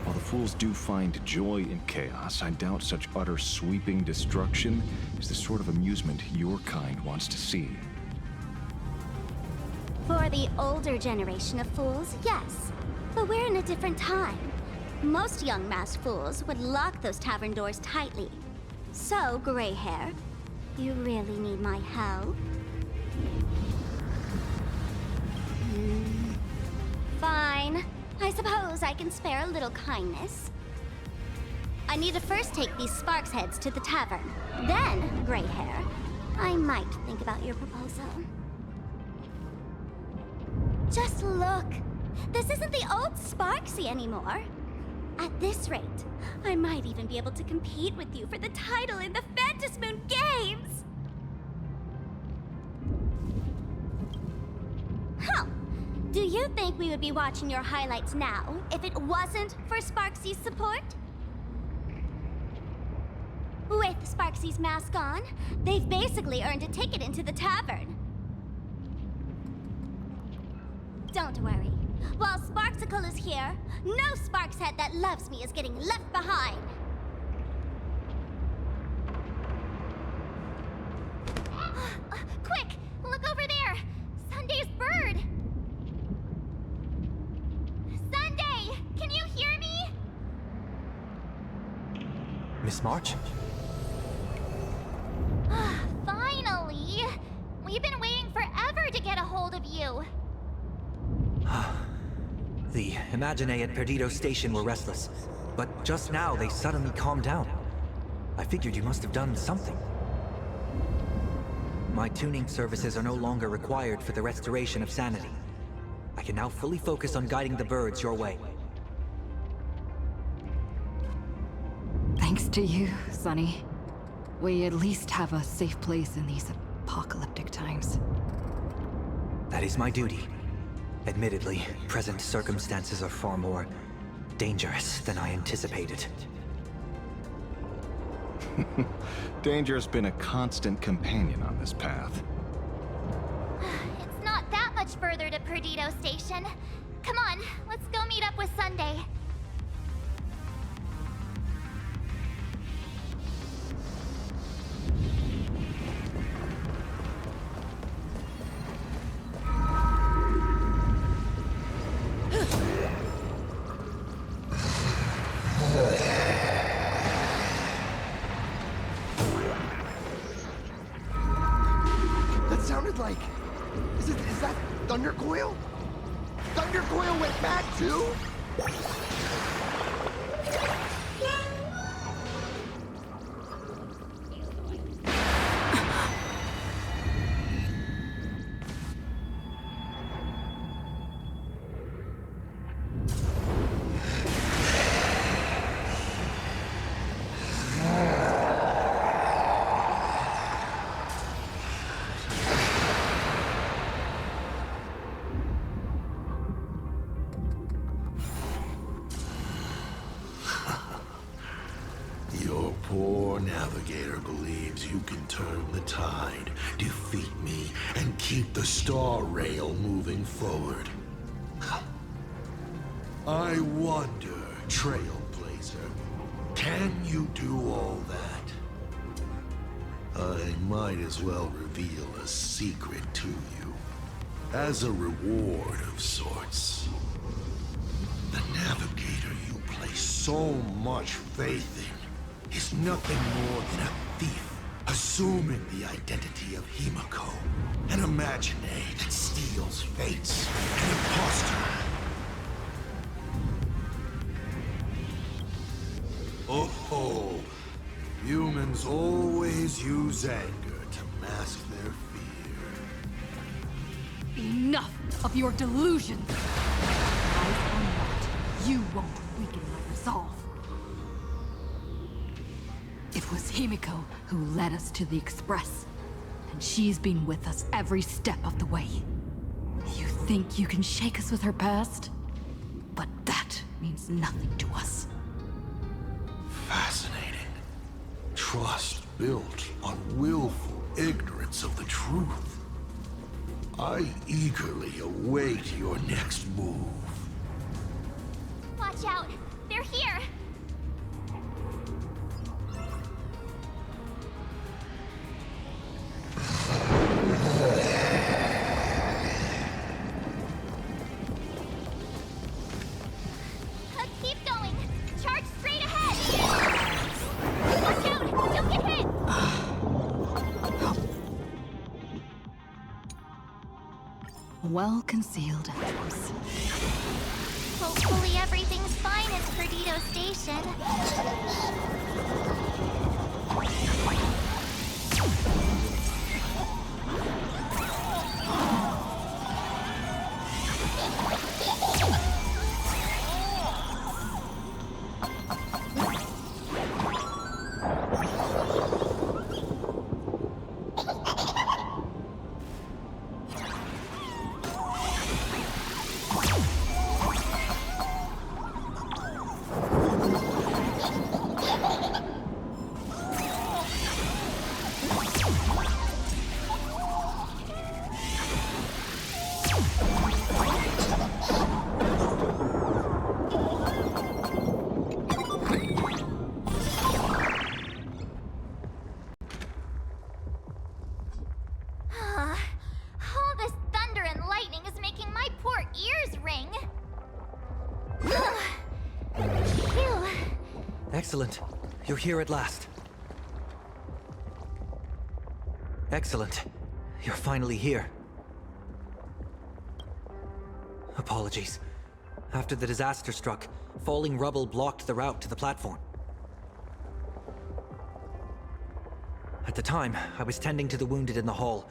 Speaker 12: While the fools do find joy in chaos, I doubt such utter sweeping destruction is the sort of amusement your kind wants to see.
Speaker 13: For the older generation of fools, yes. But we're in a different time. Most young masked fools would lock those tavern doors tightly. So, gray hair, you really need my help? Fine. I suppose I can spare a little kindness. I need to first take these Sparks heads to the tavern. Then, gray hair, I might think about your proposal. Just look. This isn't the old Sparksy anymore. At this rate, I might even be able to compete with you for the title in the Phantasmoon Games! Huh. Do you think we would be watching your highlights now if it wasn't for Sparksy's support? With Sparksy's mask on, they've basically earned a ticket into the tavern. Don't worry. While Sparksicle is here, no Sparks head that loves me is getting left behind. Quick! Look over there! Sunday's bird! Sunday! Can you hear me?
Speaker 15: Miss March?
Speaker 13: Finally! We've been waiting forever to get a hold of you.
Speaker 15: The Imagine at Perdido Station were restless. but just now they suddenly calmed down. I figured you must have done something. My tuning services are no longer required for the restoration of sanity. I can now fully focus on guiding the birds your way.
Speaker 1: Thanks to you, Sonny. We at least have a safe place in these apocalyptic times.
Speaker 15: That is my duty. Admittedly, present circumstances are far more dangerous than I anticipated.
Speaker 12: Danger's been a constant companion on this path.
Speaker 13: It's not that much further to Perdido Station. Come on, let's go meet up with Sunday.
Speaker 10: That sounded like... Is that Thundercoil? Thundercoil went back too?
Speaker 2: Your poor navigator believes you can turn the tide, defeat me, and keep the star rail moving forward. I wonder, Trailblazer, can you do all that? I might as well reveal a secret to you, as a reward of sorts. The navigator you place so much faith in is nothing more than a thief, assuming the identity of Himiko, an imaginary that steals fates, an imposter. Oh, humans always use anger to mask their fear.
Speaker 1: Enough of your delusions! Eyes on that, you won't weaken my resolve. It was Himiko who led us to the Express, and she's been with us every step of the way. You think you can shake us with her past? But that means nothing to us.
Speaker 2: Fascinating. Trust built on willful ignorance of the truth. I eagerly await your next move.
Speaker 13: Watch out! They're here! Keep going! Charge straight ahead! Watch out! You'll get hit!
Speaker 1: Well-concealed entrance.
Speaker 13: Hopefully everything's fine at Perdido Station. All this thunder and lightning is making my poor ears ring. Phew.
Speaker 15: Excellent. You're here at last. Excellent. You're finally here. Apologies. After the disaster struck, falling rubble blocked the route to the platform. At the time, I was tending to the wounded in the hall.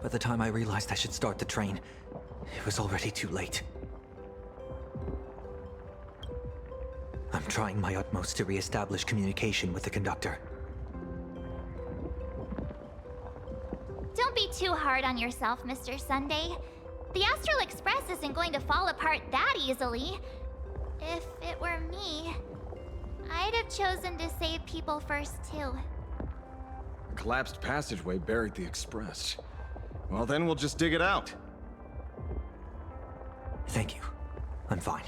Speaker 15: By the time I realized I should start the train, it was already too late. I'm trying my utmost to re-establish communication with the conductor.
Speaker 13: Don't be too hard on yourself, Mr. Sunday. The Astral Express isn't going to fall apart that easily. If it were me, I'd have chosen to save people first, too.
Speaker 12: A collapsed passageway buried the express. Well, then we'll just dig it out.
Speaker 15: Thank you. I'm fine.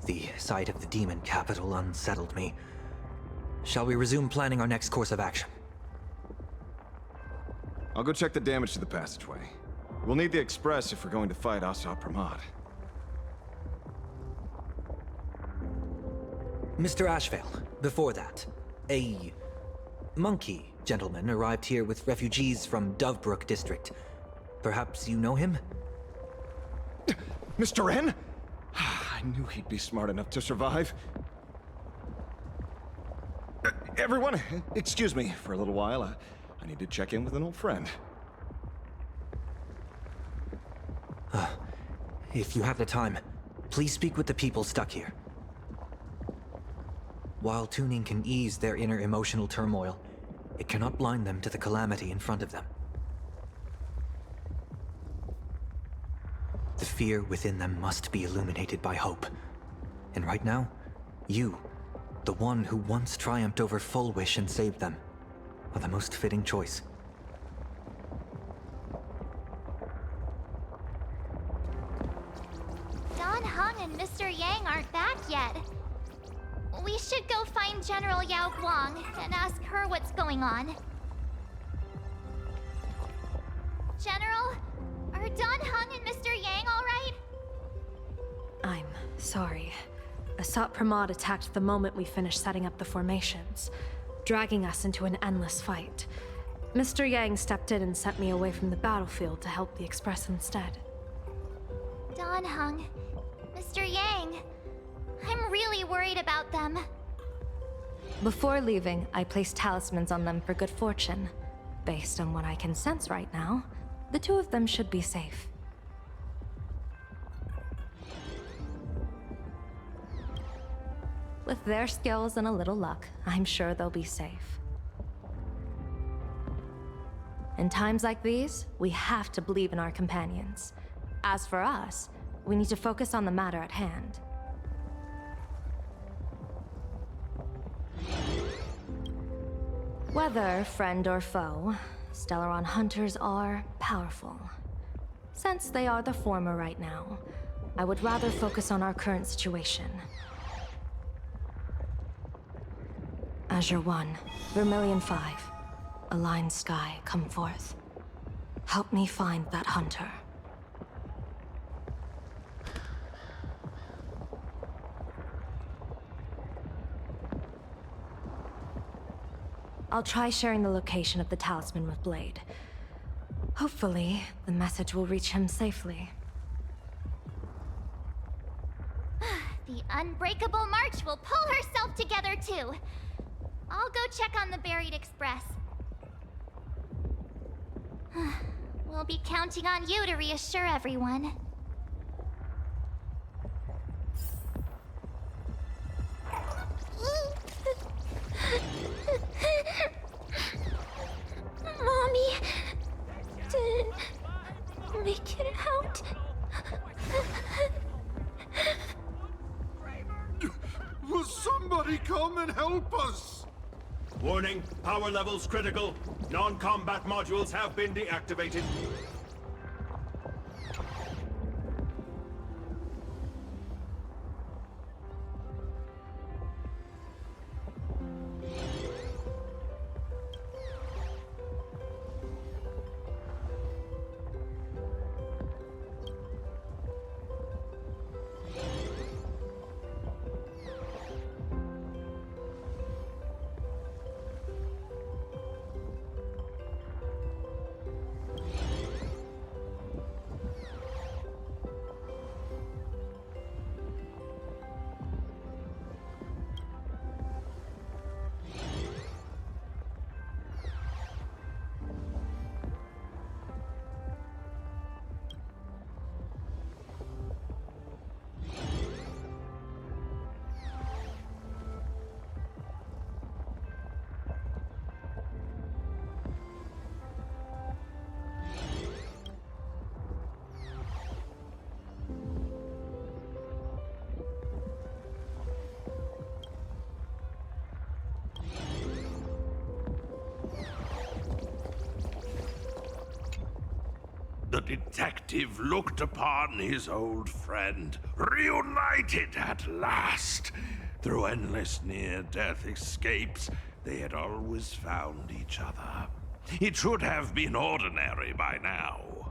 Speaker 15: The sight of the demon capital unsettled me. Shall we resume planning our next course of action?
Speaker 12: I'll go check the damage to the passageway. We'll need the express if we're going to fight Asad Pramad.
Speaker 15: Mr. Ashvale, before that, a monkey gentleman arrived here with refugees from Dovebrook district. Perhaps you know him?
Speaker 12: Mr. N? I knew he'd be smart enough to survive. Everyone, excuse me for a little while. I need to check in with an old friend.
Speaker 15: If you have the time, please speak with the people stuck here. While tuning can ease their inner emotional turmoil, it cannot blind them to the calamity in front of them. The fear within them must be illuminated by hope. And right now, you, the one who once triumphed over Full Wish and saved them, are the most fitting choice.
Speaker 13: Don Hung and Mr. Yang aren't back yet. We should go find General Yao Guang and ask her what's going on. General, are Don Hung and Mr. Yang all right?
Speaker 14: I'm sorry. Asat Pramad attacked the moment we finished setting up the formations, dragging us into an endless fight. Mr. Yang stepped in and sent me away from the battlefield to help the Express instead.
Speaker 13: Don Hung, Mr. Yang, I'm really worried about them.
Speaker 14: Before leaving, I placed talismans on them for good fortune. Based on what I can sense right now, the two of them should be safe. With their skills and a little luck, I'm sure they'll be safe. In times like these, we have to believe in our companions. As for us, we need to focus on the matter at hand. Whether friend or foe, Stellaron hunters are powerful. Since they are the former right now, I would rather focus on our current situation. Azure 1, Vermilion 5, Aligned Sky, come forth. Help me find that hunter. I'll try sharing the location of the talisman with Blade. Hopefully, the message will reach him safely.
Speaker 13: The Unbreakable March will pull herself together too. I'll go check on the buried express. We'll be counting on you to reassure everyone. Mommy didn't make it out.
Speaker 2: Will somebody come and help us?
Speaker 16: Warning, power levels critical. Non-combat modules have been deactivated.
Speaker 17: The detective looked upon his old friend, reunited at last. Through endless near-death escapes, they had always found each other. It should have been ordinary by now.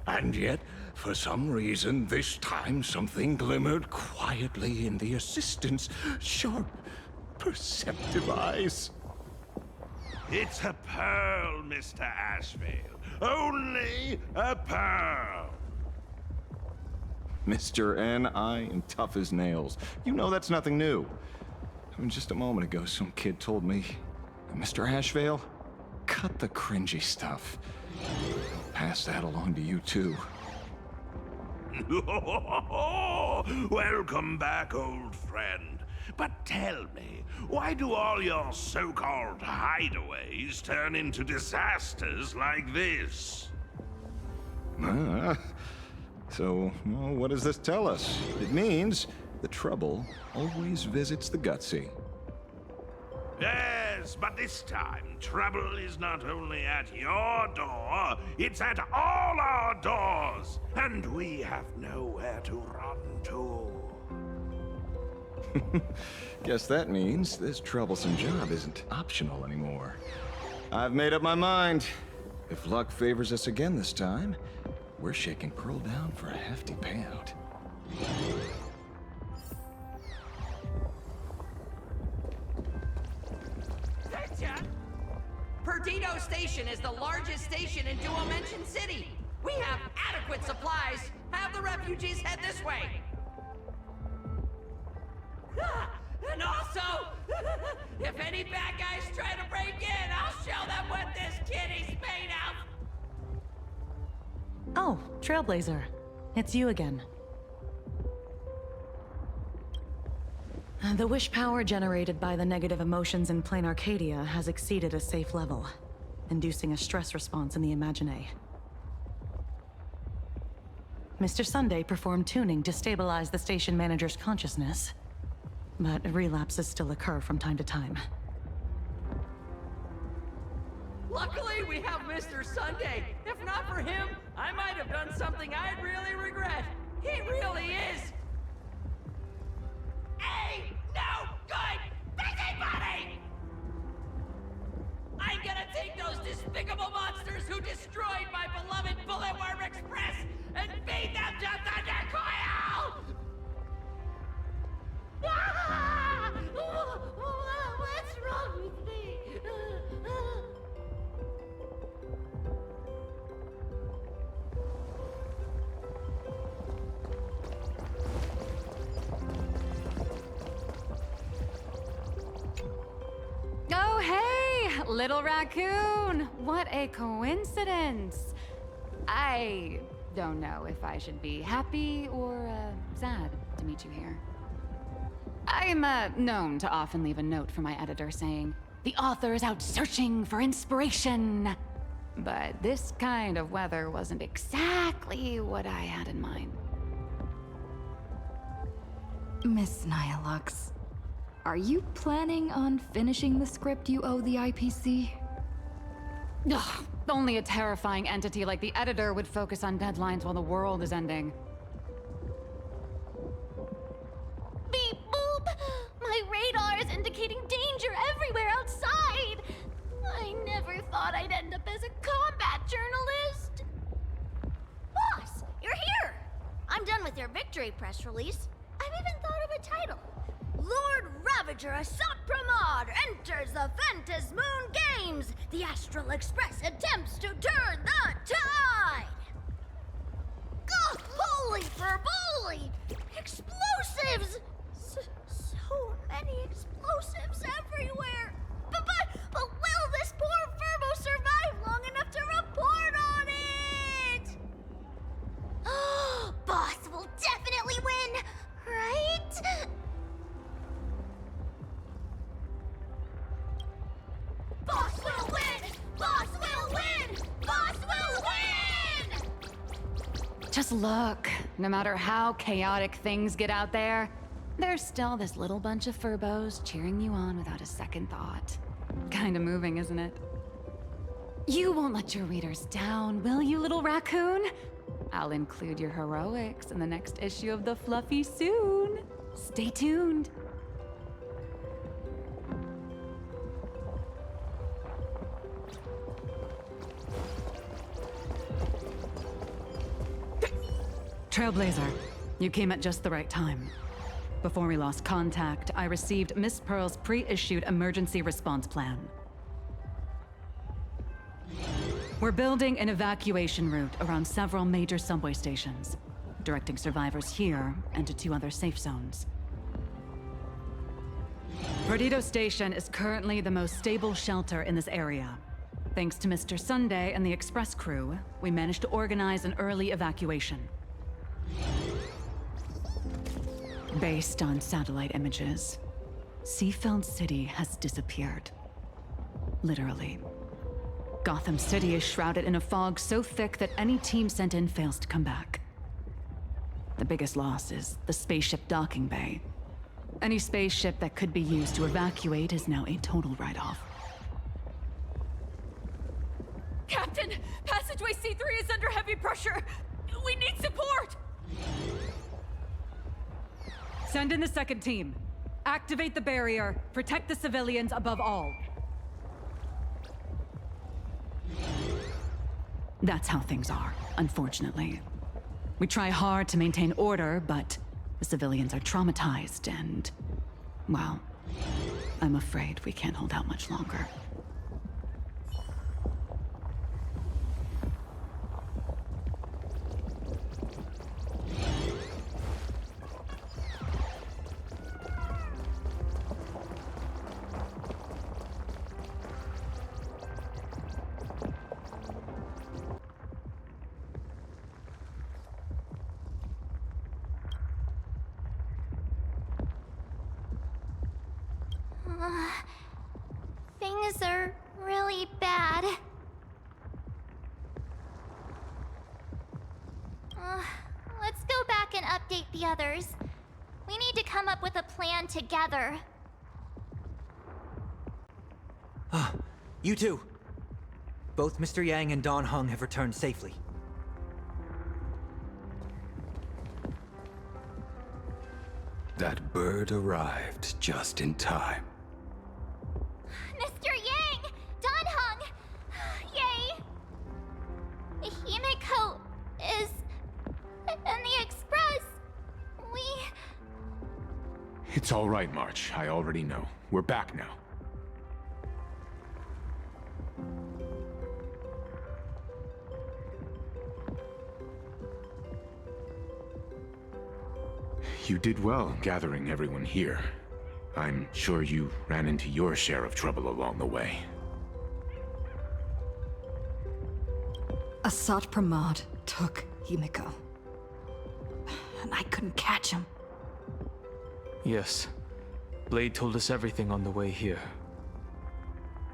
Speaker 17: And yet, for some reason, this time something glimmered quietly in the assistant's sharp, perceptive eyes. It's a pearl, Mr. Ashvale. Only a pearl.
Speaker 12: Mr. N, I am tough as nails. You know that's nothing new. I mean, just a moment ago, some kid told me, Mr. Ashvale, cut the cringy stuff. I'll pass that along to you, too.
Speaker 17: Welcome back, old friend. But tell me, why do all your so-called hideaways turn into disasters like this?
Speaker 12: So, well, what does this tell us? It means the trouble always visits the gutsy.
Speaker 17: Yes, but this time, trouble is not only at your door, it's at all our doors, and we have nowhere to run to.
Speaker 12: Guess that means this troublesome job isn't optional anymore. I've made up my mind. If luck favors us again this time, we're shaking Pearl down for a hefty payout.
Speaker 8: Perdido Station is the largest station in Dual Mention City. We have adequate supplies. Have the refugees head this way. And also, if any bad guys try to break in, I'll show them what this kitty's made of.
Speaker 11: Oh, Trailblazer. It's you again. The wish power generated by the negative emotions in Plain Arcadia has exceeded a safe level, inducing a stress response in the Imagine. Mr. Sunday performed tuning to stabilize the station manager's consciousness, but relapses still occur from time to time.
Speaker 8: Luckily, we have Mr. Sunday. If not for him, I might have done something I'd really regret. He really is a no good busybody! I'm gonna take those despicable monsters who destroyed my beloved Bulletworm Express and feed them to Thundercoil! Ah! What's wrong with me?
Speaker 1: Oh, hey! Little raccoon! What a coincidence! I don't know if I should be happy or sad to meet you here. I'm known to often leave a note for my editor saying, "The author is out searching for inspiration." But this kind of weather wasn't exactly what I had in mind. Miss Nyalux, are you planning on finishing the script you owe the IPC? Ugh, only a terrifying entity like the editor would focus on deadlines while the world is ending.
Speaker 13: Beep boop! My radar is indicating danger everywhere outside! I never thought I'd end up as a combat journalist! Boss, you're here! I'm done with your victory press release. I've even thought of a title. Lord Ravager Asat Pramod enters the Phantasmoon Games! The Astral Express attempts to turn the tide! Ugh, holy for bully! Explosives! So many explosives everywhere! But will this poor Furbo survive long enough to report on it? Boss will definitely win, right? Boss will win! Boss will win! Boss will win!
Speaker 1: Just look, no matter how chaotic things get out there, there's still this little bunch of Furbos cheering you on without a second thought. Kinda moving, isn't it? You won't let your readers down, will you, little raccoon? I'll include your heroics in the next issue of the Fluffy soon. Stay tuned. Trailblazer, you came at just the right time. Before we lost contact, I received Miss Pearl's pre-issued emergency response plan. We're building an evacuation route around several major subway stations, directing survivors here and to 2 other safe zones. Perdido Station is currently the most stable shelter in this area. Thanks to Mr. Sunday and the express crew, we managed to organize an early evacuation. Based on satellite images, Seafeld City has disappeared. Literally. Gotham City is shrouded in a fog so thick that any team sent in fails to come back. The biggest loss is the spaceship docking bay. Any spaceship that could be used to evacuate is now a total write-off.
Speaker 18: Captain, passageway C3 is under heavy pressure. We need support!
Speaker 1: Send in the second team. Activate the barrier. Protect the civilians above all. That's how things are, unfortunately. We try hard to maintain order, but the civilians are traumatized and, well, I'm afraid we can't hold out much longer.
Speaker 13: Things are really bad. Let's go back and update the others. We need to come up with a plan together.
Speaker 15: You two! Both Mr. Yang and Don Hung have returned safely.
Speaker 4: That bird arrived just in time.
Speaker 13: Mr. Yang! Don Hung! Yay! Himiko is... in the express.
Speaker 19: It's all right, March. I already know. We're back now. You did well gathering everyone here. I'm sure you ran into your share of trouble along the way.
Speaker 1: Asat Pramod took Himiko. And I couldn't catch him.
Speaker 20: Yes. Blade told us everything on the way here.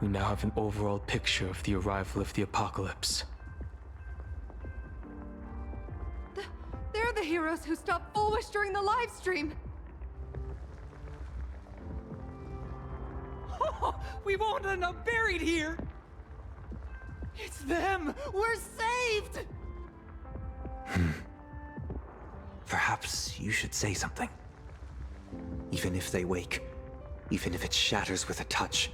Speaker 20: We now have an overall picture of the arrival of the apocalypse.
Speaker 18: They're the heroes who stopped Fullwish during the live stream.
Speaker 8: We won't end up buried here! It's them! We're saved!
Speaker 15: Perhaps you should say something. Even if they wake, even if it shatters with a touch,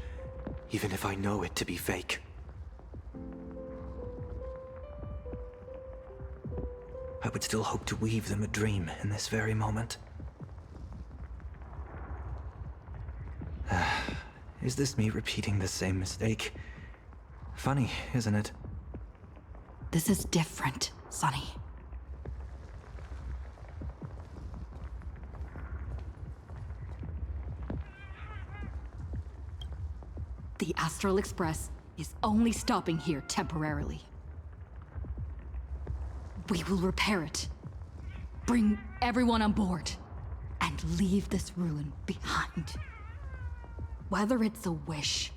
Speaker 15: even if I know it to be fake. I would still hope to weave them a dream in this very moment. Is this me repeating the same mistake? Funny, isn't it?
Speaker 1: This is different, Sonny. The Astral Express is only stopping here temporarily. We will repair it, bring everyone on board, and leave this ruin behind. Whether it's a wish,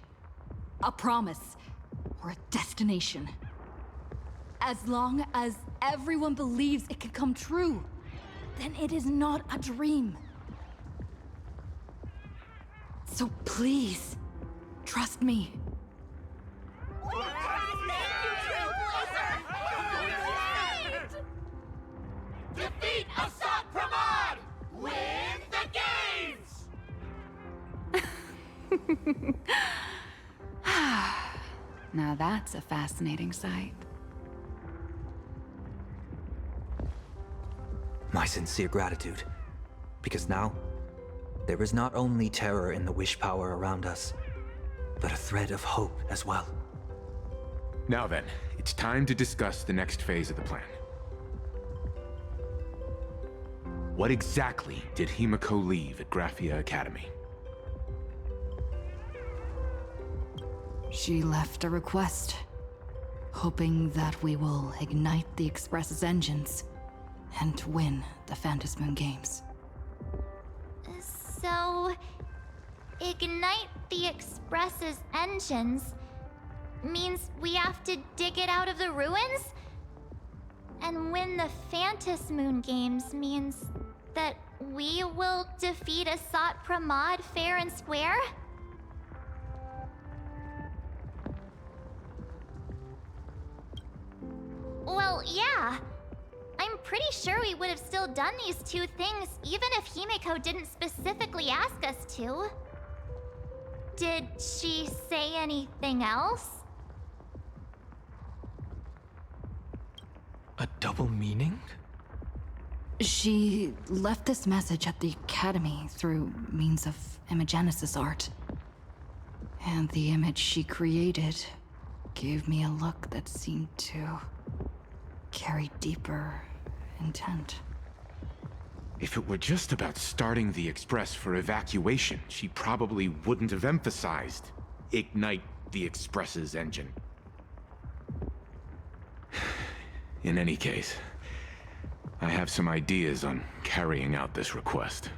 Speaker 1: a promise, or a destination, as long as everyone believes it can come true, then it is not a dream. So please, trust me.
Speaker 8: We're
Speaker 1: Now that's a fascinating sight.
Speaker 15: My sincere gratitude. Because now, there is not only terror in the wish power around us, but a thread of hope as well.
Speaker 19: Now then, it's time to discuss the next phase of the plan. What exactly did Himiko leave at Graphia Academy?
Speaker 1: She left a request, hoping that we will ignite the Express's engines and win the Phantasmoon Games.
Speaker 13: So, ignite the Express's engines means we have to dig it out of the ruins? And win the Phantasmoon Games means that we will defeat Asat Pramod fair and square? Well, yeah. I'm pretty sure we would have still done these two things even if Himiko didn't specifically ask us to. Did she say anything else?
Speaker 20: A double meaning?
Speaker 1: She left this message at the Academy through means of imagenesis art. And the image she created gave me a look that seemed to carry deeper intent.
Speaker 19: If it were just about starting the Express for evacuation, she probably wouldn't have emphasized ignite the Express's engine. In any case, I have some ideas on carrying out this request.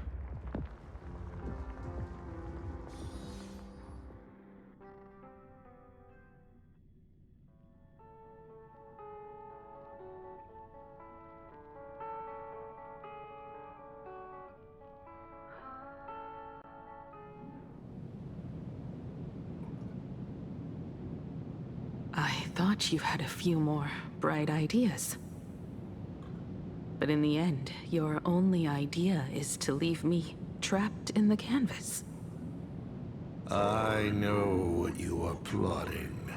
Speaker 7: I thought you had a few more bright ideas. But in the end, your only idea is to leave me trapped in the canvas.
Speaker 2: I know what you are plotting.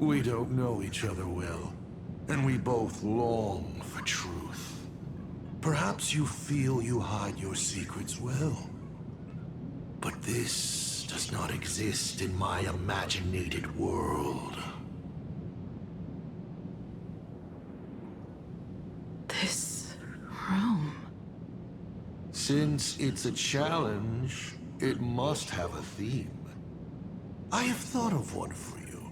Speaker 2: We don't know each other well, and we both long for truth. Perhaps you feel you hide your secrets well. But this does not exist in my imaginated world.
Speaker 7: This room...
Speaker 2: Since it's a challenge, it must have a theme. I have thought of one for you.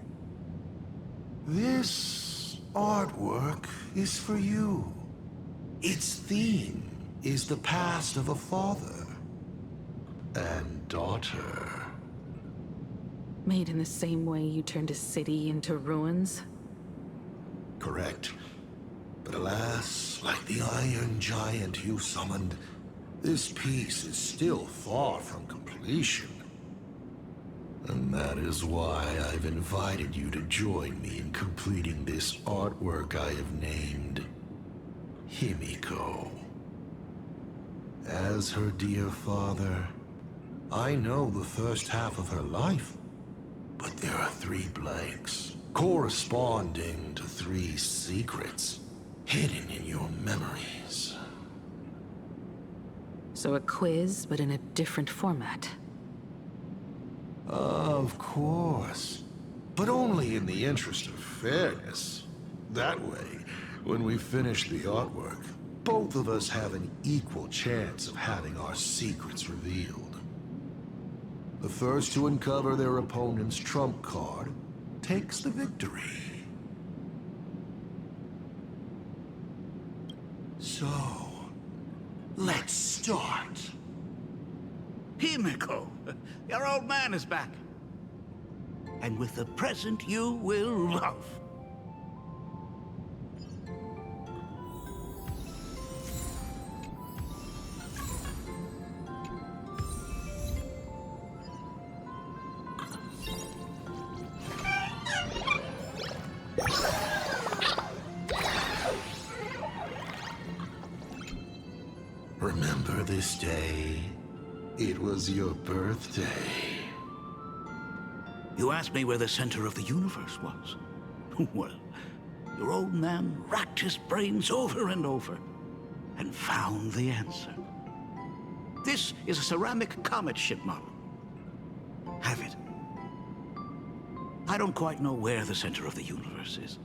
Speaker 2: This artwork is for you. Its theme is the past of a father and daughter.
Speaker 7: Made in the same way you turned a city into ruins?
Speaker 2: Correct. But alas, like the Iron Giant you summoned, this piece is still far from completion. And that is why I've invited you to join me in completing this artwork I have named Himiko. As her dear father, I know the first half of her life, but there are 3 blanks, corresponding to 3 secrets, hidden in your memories.
Speaker 7: So a quiz, but in a different format.
Speaker 2: Of course, but only in the interest of fairness. That way, when we finish the artwork, both of us have an equal chance of having our secrets revealed. The first to uncover their opponent's trump card takes the victory. So, let's start.
Speaker 21: Himiko, your old man is back. And with a present you will love.
Speaker 2: Remember this day? It was your birthday.
Speaker 21: You asked me where the center of the universe was. Well, your old man racked his brains over and over and found the answer. This is a ceramic comet ship model. Have it. I don't quite know where the center of the universe is,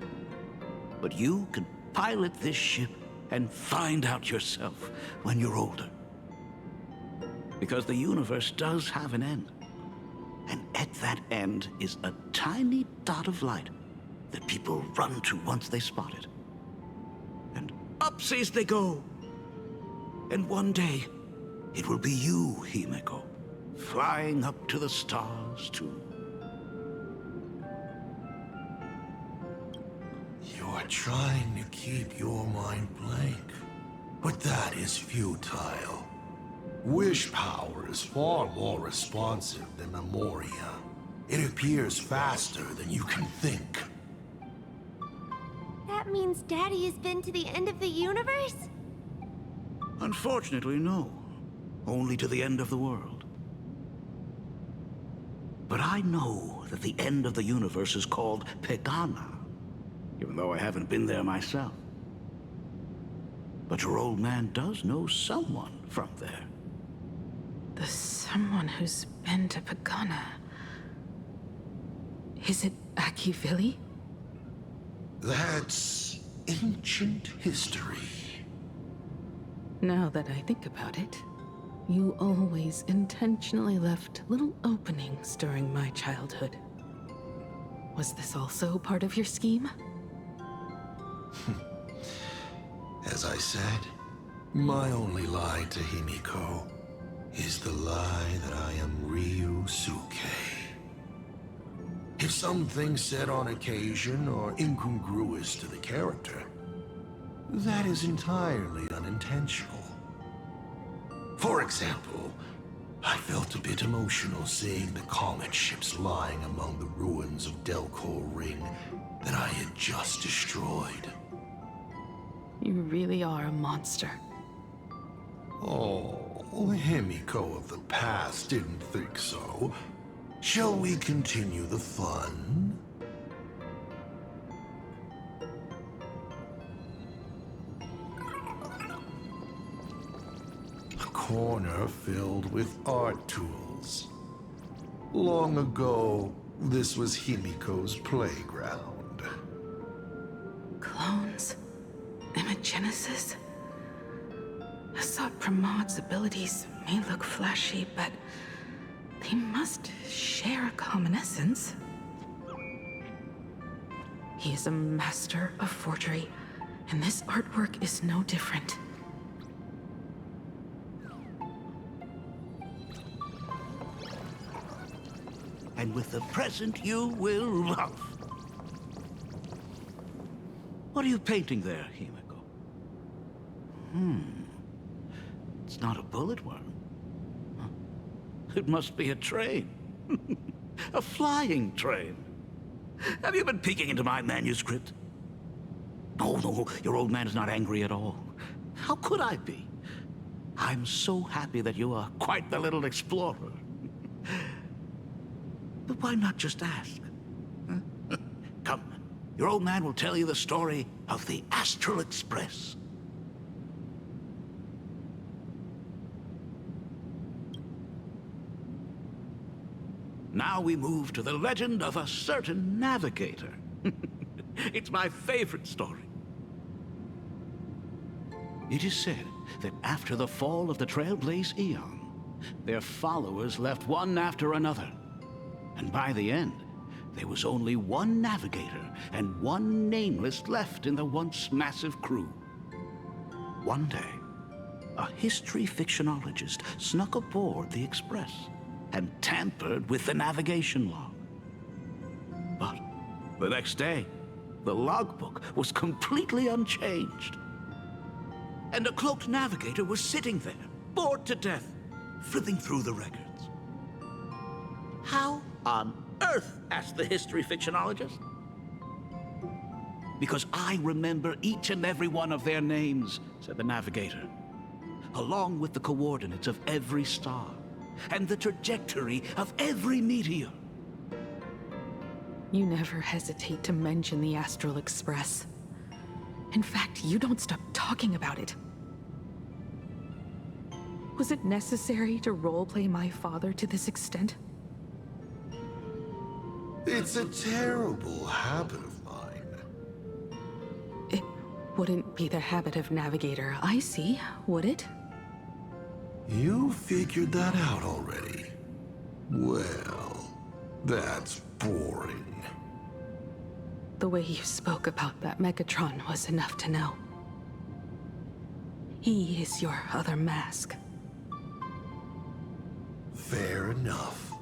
Speaker 21: but you can pilot this ship and find out yourself when you're older. Because the universe does have an end. And at that end is a tiny dot of light that people run to once they spot it. And upsies they go. And one day, it will be you, Himeko, flying up to the stars too.
Speaker 2: You're trying to keep your mind blank, but that is futile. Wish power is far more responsive than memoria. It appears faster than you can think.
Speaker 3: That means Daddy has been to the end of the universe?
Speaker 21: Unfortunately, no. Only to the end of the world. But I know that the end of the universe is called Pegana, even though I haven't been there myself. But your old man does know someone from there.
Speaker 7: The someone who's been to Pagana. Is it Akivili?
Speaker 2: That's ancient history.
Speaker 7: Now that I think about it, you always intentionally left little openings during my childhood. Was this also part of your scheme?
Speaker 2: As I said, my only lie to Himiko is the lie that I am Ryusuke. If something said on occasion are incongruous to the character, that is entirely unintentional. For example, I felt a bit emotional seeing the comet ships lying among the ruins of Delcor Ring that I had just destroyed.
Speaker 7: You really are a monster.
Speaker 2: Oh, Himiko of the past didn't think so. Shall we continue the fun? A corner filled with art tools. Long ago, this was Himiko's playground.
Speaker 7: Clones? Imagenesis? Asat Pramod's abilities may look flashy, but they must share a common essence. He is a master of forgery, and this artwork is no different.
Speaker 21: And with the present you will love. What are you painting there, Himeko? It's not a bullet worm. Huh? It must be a train. A flying train. Have you been peeking into my manuscript? No, your old man is not angry at all. How could I be? I'm so happy that you are quite the little explorer. But why not just ask? Huh? Come, your old man will tell you the story of the Astral Express. Now we move to the legend of a certain navigator. It's my favorite story. It is said that after the fall of the Trailblaze Eon, their followers left one after another. And by the end, there was only one navigator and one nameless left in the once massive crew. One day, a history fictionologist snuck aboard the Express and tampered with the navigation log. But the next day, the logbook was completely unchanged. And a cloaked navigator was sitting there, bored to death, flipping through the records. How on earth? Asked the history fictionologist. Because I remember each and every one of their names, said the navigator, along with the coordinates of every star and the trajectory of every meteor.
Speaker 7: You never hesitate to mention the Astral Express. In fact, you don't stop talking about it. Was it necessary to roleplay my father to this extent?
Speaker 2: It's a terrible habit of mine.
Speaker 7: It wouldn't be the habit of Navigator I see, would it?
Speaker 2: You figured that out already? Well, that's boring.
Speaker 7: The way you spoke about that Megatron was enough to know. He is your other mask.
Speaker 2: Fair enough.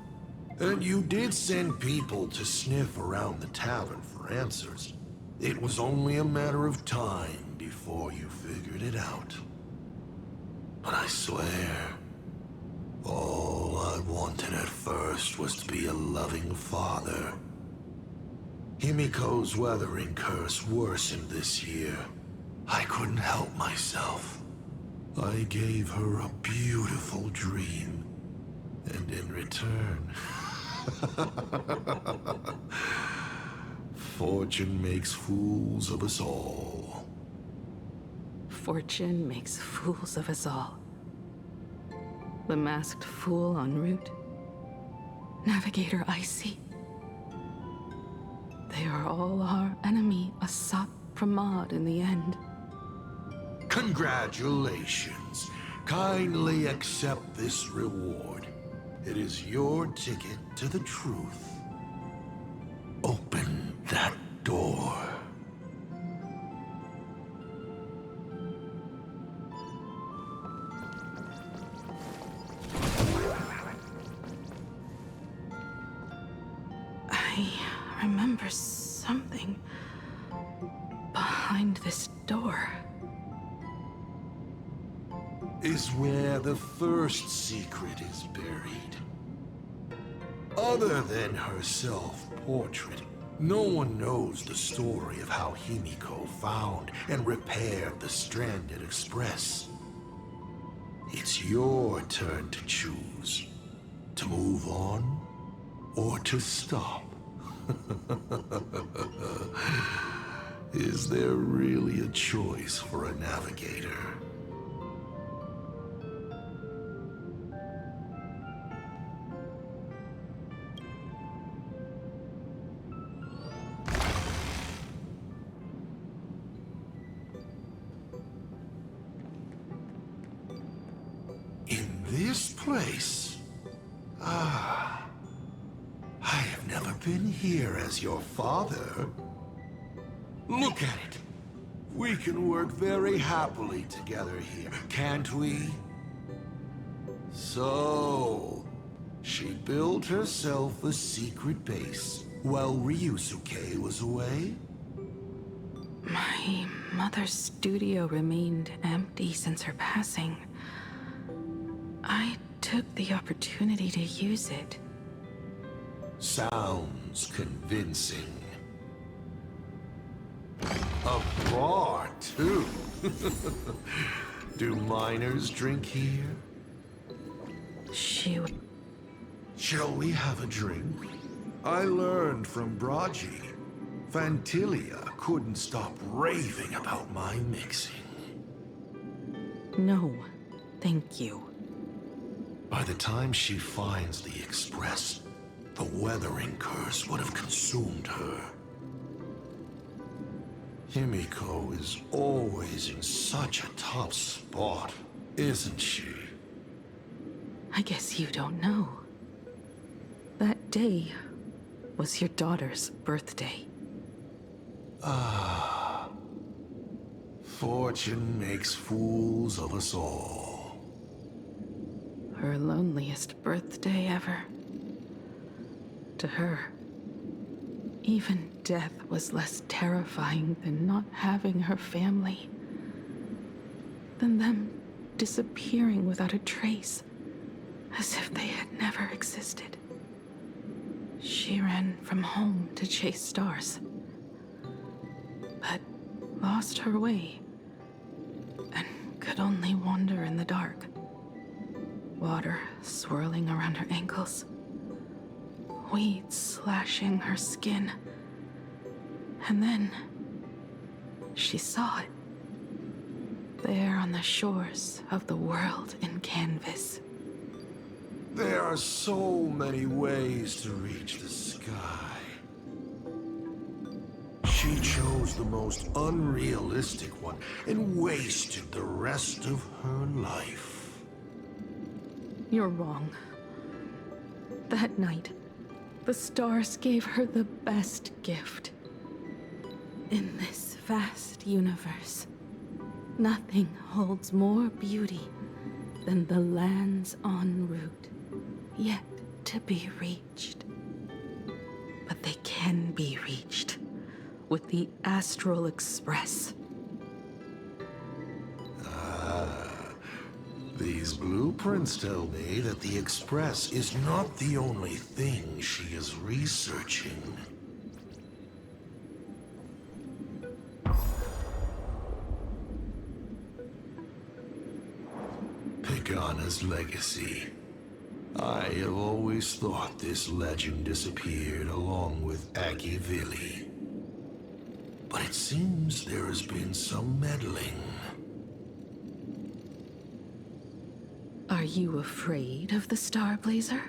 Speaker 2: And you did send people to sniff around the tavern for answers. It was only a matter of time before you figured it out. But I swear, all I wanted at first was to be a loving father. Himiko's weathering curse worsened this year. I couldn't help myself. I gave her a beautiful dream. And in return, fortune makes fools of us all.
Speaker 7: Fortune makes fools of us all. The masked fool en route. Navigator Icy. They are all our enemy, Asat Pramod, in the end.
Speaker 2: Congratulations. Kindly accept this reward. It is your ticket to the truth. Open that door.
Speaker 7: I remember something behind this door.
Speaker 2: Is where the first secret is buried. Other than her self-portrait, no one knows the story of how Himiko found and repaired the stranded Express. It's your turn to choose. To move on, or to stop. Is there really a choice for a navigator? In this place? Ah. I have never been here as your father. Look at it. We can work very happily together here, can't we? So, she built herself a secret base while Ryusuke was away?
Speaker 7: My mother's studio remained empty since her passing. I took the opportunity to use it.
Speaker 2: Sounds convincing. A bar, too. Do minors drink here? Shall we have a drink? I learned from Braji. Fantilia couldn't stop raving about my mixing.
Speaker 7: No, thank you.
Speaker 2: By the time she finds the Express, the weathering curse would have consumed her. Himiko is always in such a tough spot, isn't she?
Speaker 7: I guess you don't know. That day was your daughter's birthday.
Speaker 2: Ah. Fortune makes fools of us all.
Speaker 7: Her loneliest birthday ever. To her, even death was less terrifying than not having her family. Than them disappearing without a trace, as if they had never existed. She ran from home to chase stars, but lost her way, and could only wander in the dark. Water swirling around her ankles. weeds slashing her skin. And then she saw it. There on the shores of the world in canvas.
Speaker 2: There are so many ways to reach the sky. She chose the most unrealistic one and wasted the rest of her life.
Speaker 7: You're wrong. That night, the stars gave her the best gift. In this vast universe, nothing holds more beauty than the lands en route, yet to be reached. But they can be reached with the Astral Express.
Speaker 2: These blueprints tell me that the Express is not the only thing she is researching. Pagana's legacy. I have always thought this legend disappeared along with Akivili. But it seems there has been some meddling.
Speaker 7: Are you afraid of the Starblazer?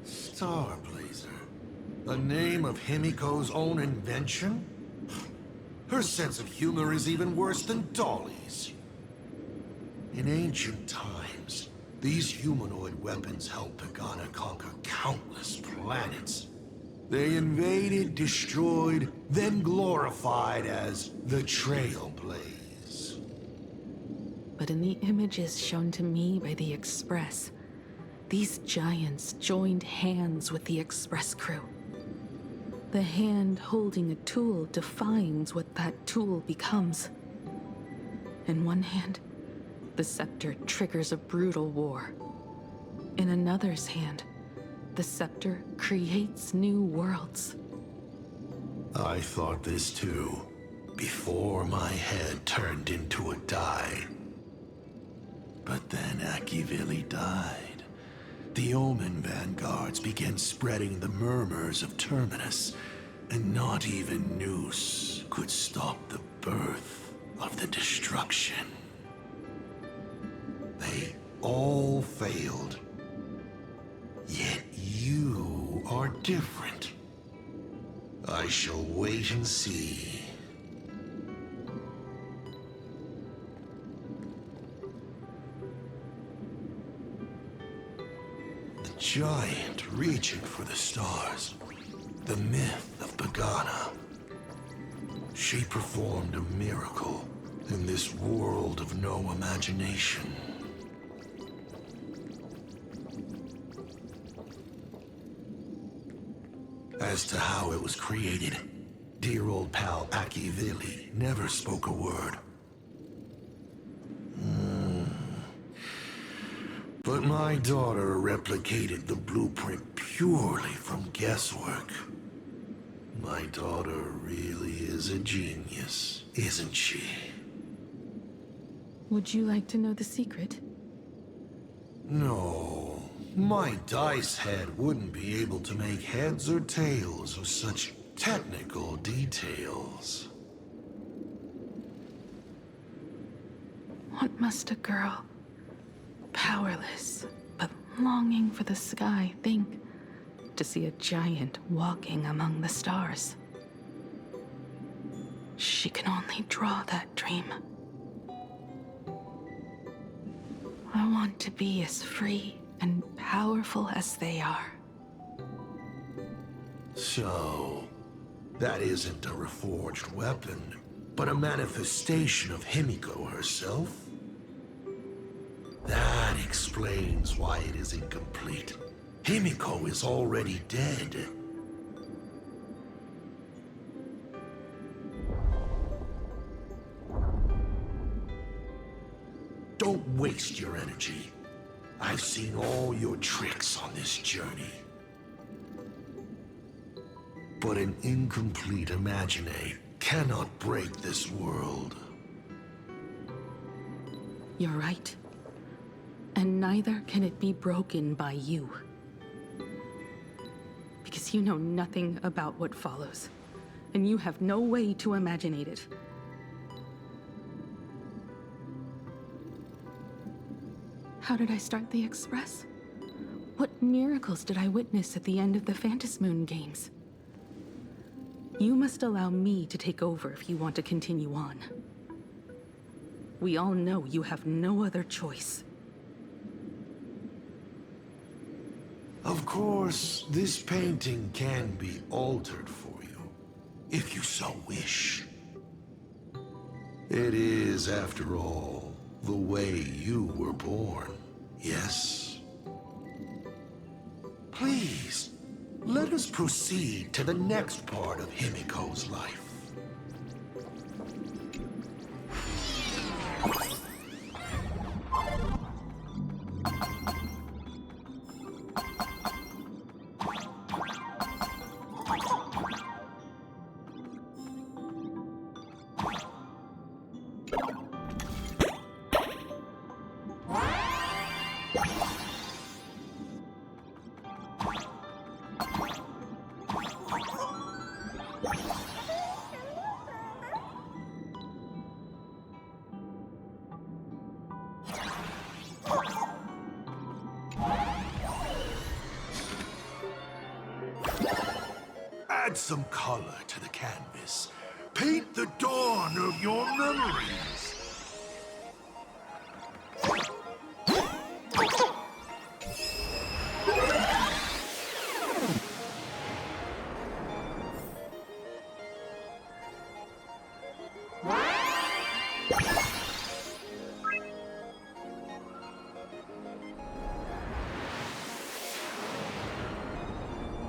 Speaker 2: Starblazer? A name of Himiko's own invention? Her sense of humor is even worse than Dolly's. In ancient times, these humanoid weapons helped Pagana conquer countless planets. They invaded, destroyed, then glorified as the Trailblaze.
Speaker 7: But in the images shown to me by the Express, these giants joined hands with the Express crew. The hand holding a tool defines what that tool becomes. In one hand, the scepter triggers a brutal war. In another's hand, the scepter creates new worlds.
Speaker 2: I thought this too, before my head turned into a die. But then Akivili died. The Omen vanguards began spreading the murmurs of Terminus, and not even Noose could stop the birth of the destruction. They all failed. Yet you are different. I shall wait and see. The giant reaching for the stars. The myth of Pagana. She performed a miracle in this world of no imagination. As to how it was created, dear old pal Akivili never spoke a word. But my daughter replicated the blueprint purely from guesswork. My daughter really is a genius, isn't she?
Speaker 7: Would you like to know the secret?
Speaker 2: No. My dice head wouldn't be able to make heads or tails of such technical details.
Speaker 7: What must a girl, powerless but longing for the sky, think to see a giant walking among the stars? She can only draw that dream. I want to be as free and powerful as they are.
Speaker 2: So, that isn't a reforged weapon, but a manifestation of Himiko herself? That explains why it is incomplete. Himiko is already dead. Don't waste your energy. I've seen all your tricks on this journey. But an incomplete imagine cannot break this world.
Speaker 7: You're right. And neither can it be broken by you. Because you know nothing about what follows, and you have no way to imaginate it. How did I start the Express? What miracles did I witness at the end of the Phantasmoon games? You must allow me to take over if you want to continue on. We all know you have no other choice.
Speaker 2: Of course, this painting can be altered for you, if you so wish. It is, after all, the way you were born, yes? Please, let us proceed to the next part of Himiko's life. Add some color to the canvas. Paint the dawn of your memories.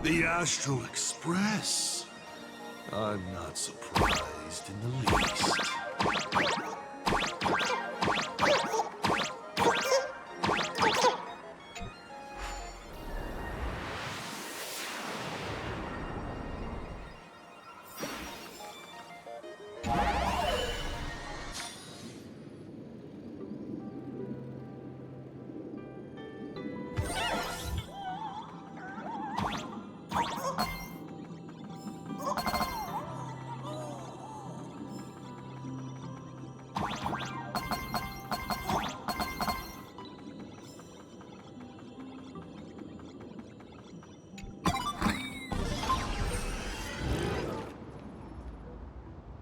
Speaker 2: The Astral Express. I'm not surprised in the least.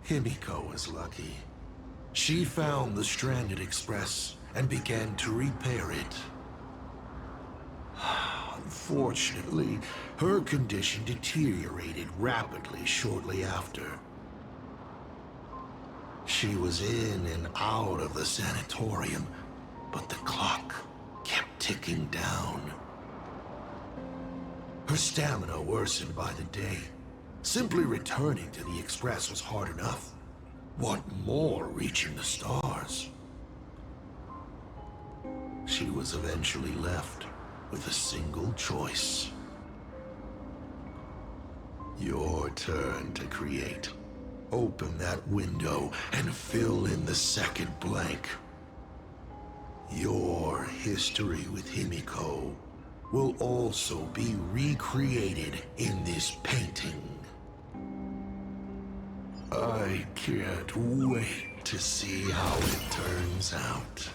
Speaker 2: Himiko was lucky. She found the stranded express and began to repair it. Unfortunately, her condition deteriorated rapidly shortly after. She was in and out of the sanatorium, but the clock kept ticking down. Her stamina worsened by the day. Simply returning to the Express was hard enough. What more reaching the stars? She was eventually left with a single choice. Your turn to create. Open that window and fill in the second blank. Your history with Himiko will also be recreated in this painting. I can't wait to see how it turns out.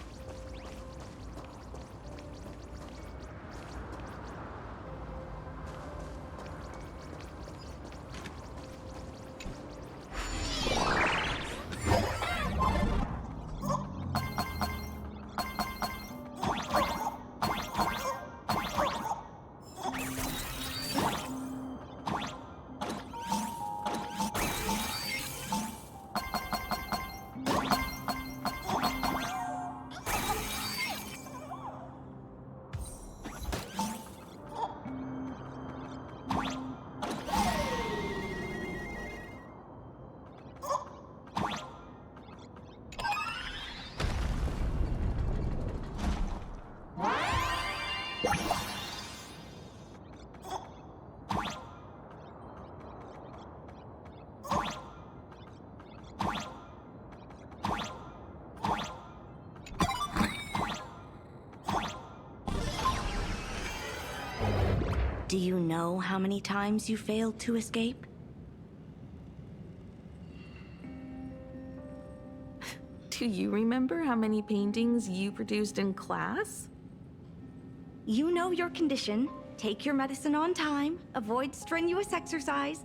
Speaker 6: Do you know how many times you failed to escape?
Speaker 7: Do you remember how many paintings you produced in class?
Speaker 6: You know your condition. Take your medicine on time. Avoid strenuous exercise.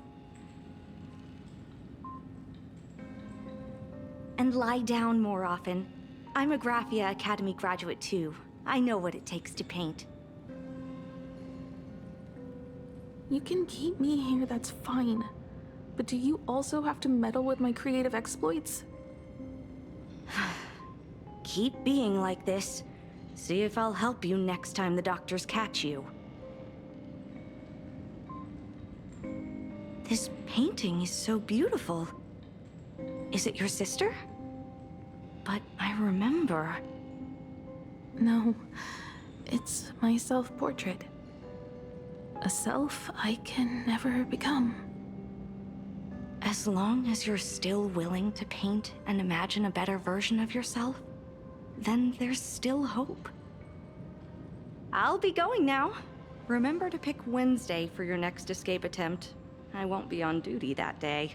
Speaker 6: And lie down more often. I'm a Graphia Academy graduate too. I know what it takes to paint.
Speaker 7: You can keep me here, that's fine. But do you also have to meddle with my creative exploits?
Speaker 6: Keep being like this. See if I'll help you next time the doctors catch you. This painting is so beautiful. Is it your sister? But I remember...
Speaker 7: No, it's my self-portrait. A self I can never become.
Speaker 6: As long as you're still willing to paint and imagine a better version of yourself, then there's still hope. I'll be going now. Remember to pick Wednesday for your next escape attempt. I won't be on duty that day.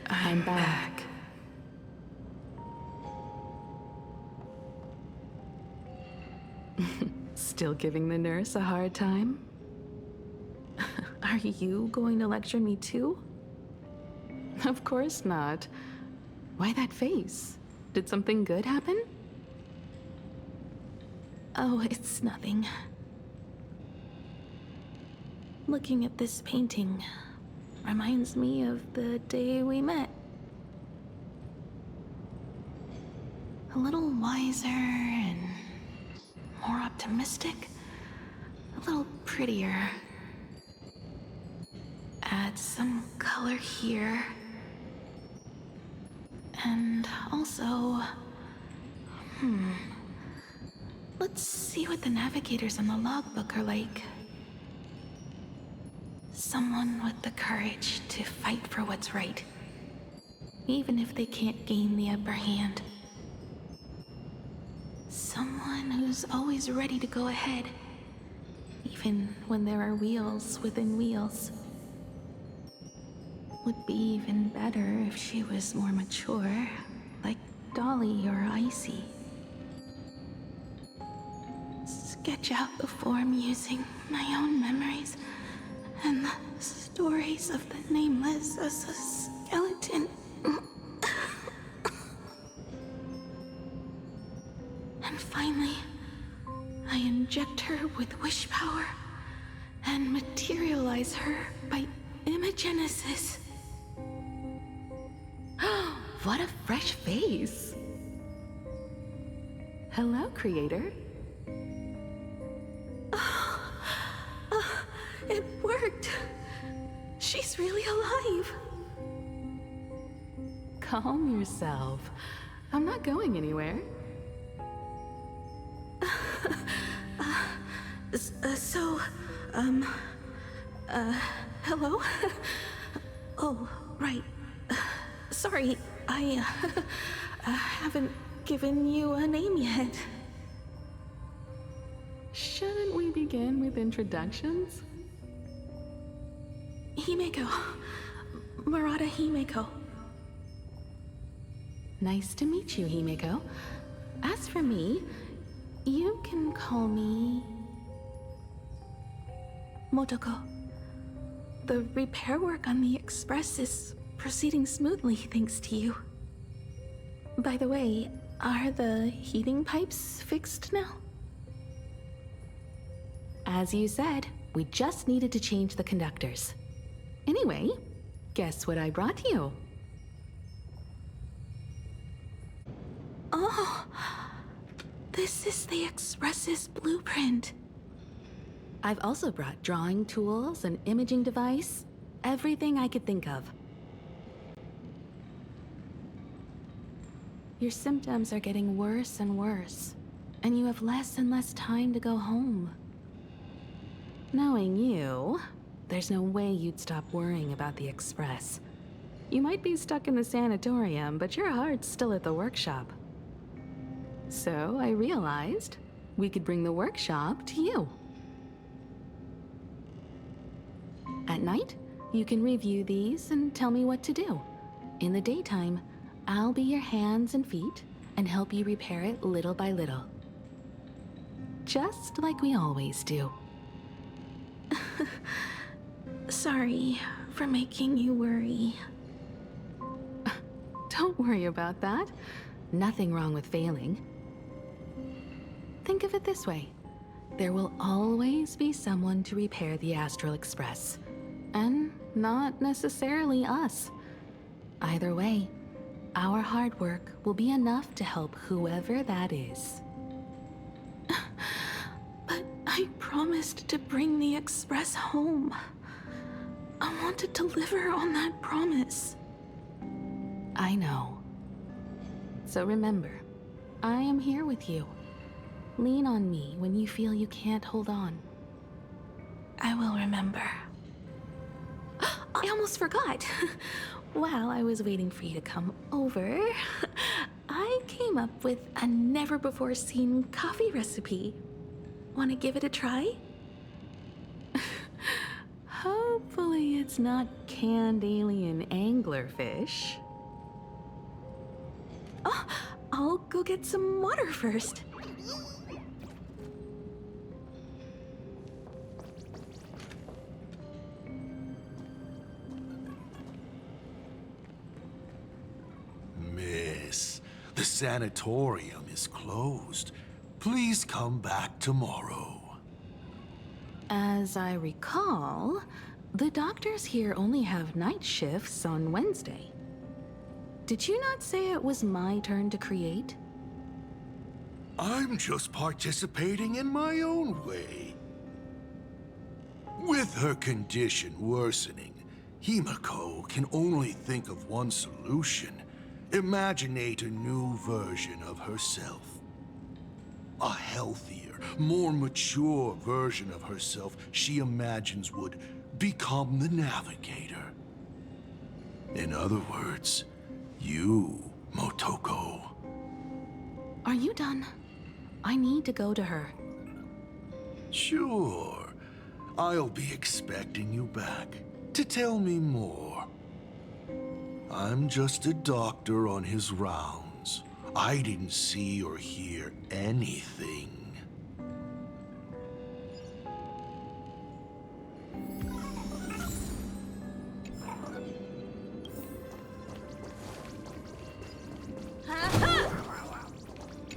Speaker 7: I'm back. Still giving the nurse a hard time? Are you going to lecture me too? Of course not. Why that face? Did something good happen? Oh, it's nothing. Looking at this painting reminds me of the day we met. A little wiser and more optimistic. A little prettier. Add some color here. And also... Let's see what the navigators on the logbook are like. Someone with the courage to fight for what's right, even if they can't gain the upper hand. Someone who's always ready to go ahead, even when there are wheels within wheels. Would be even better if she was more mature, like Dolly or Icy. Sketch out the form using my own memories and the stories of the nameless as a skeleton. And finally, I inject her with wish power and materialize her by imagenesis. What a fresh face! Hello, creator. It worked! She's really alive! Calm yourself. I'm not going anywhere. Hello? Oh, right. Sorry, I haven't given you a name yet. Shouldn't we begin with introductions? Himeko. Murata Himeko. Nice to meet you, Himeko. As for me, you can call me... Motoko. The repair work on the Express is proceeding smoothly thanks to you. By the way, are the heating pipes fixed now? As you said, we just needed to change the conductors. Anyway, guess what I brought you? Oh, this is the Express's blueprint. I've also brought drawing tools, an imaging device, everything I could think of. Your symptoms are getting worse and worse, and you have less and less time to go home. Knowing you, there's no way you'd stop worrying about the Express. You might be stuck in the sanatorium, but your heart's still at the workshop. So I realized we could bring the workshop to you. At night, you can review these and tell me what to do. In the daytime, I'll be your hands and feet and help you repair it little by little. Just like we always do.
Speaker 9: Sorry for making you worry.
Speaker 7: Don't worry about that. Nothing wrong with failing. Think of it this way. There will always be someone to repair the Astral Express. And not necessarily us. Either way, our hard work will be enough to help whoever that is.
Speaker 9: But I promised to bring the Express home. I want to deliver on that promise.
Speaker 7: I know. So remember, I am here with you. Lean on me when you feel you can't hold on.
Speaker 9: I will remember. I almost forgot.
Speaker 7: While I was waiting for you to come over, I came up with a never-before-seen coffee recipe.
Speaker 9: Want to give it a try?
Speaker 7: Hopefully it's not canned alien anglerfish.
Speaker 9: Oh, I'll go get some water first.
Speaker 2: Miss, the sanatorium is closed. Please come back tomorrow.
Speaker 7: As I recall, the doctors here only have night shifts on Wednesday. Did you not say it was my turn to create?
Speaker 2: I'm just participating in my own way. With her condition worsening, Himiko can only think of one solution. Imaginate a new version of herself. A healthier, more mature version of herself she imagines would become the Navigator. In other words, you, Motoko.
Speaker 7: Are you done? I need to go to her.
Speaker 2: Sure. I'll be expecting you back to tell me more. I'm just a doctor on his rounds. I didn't see or hear anything.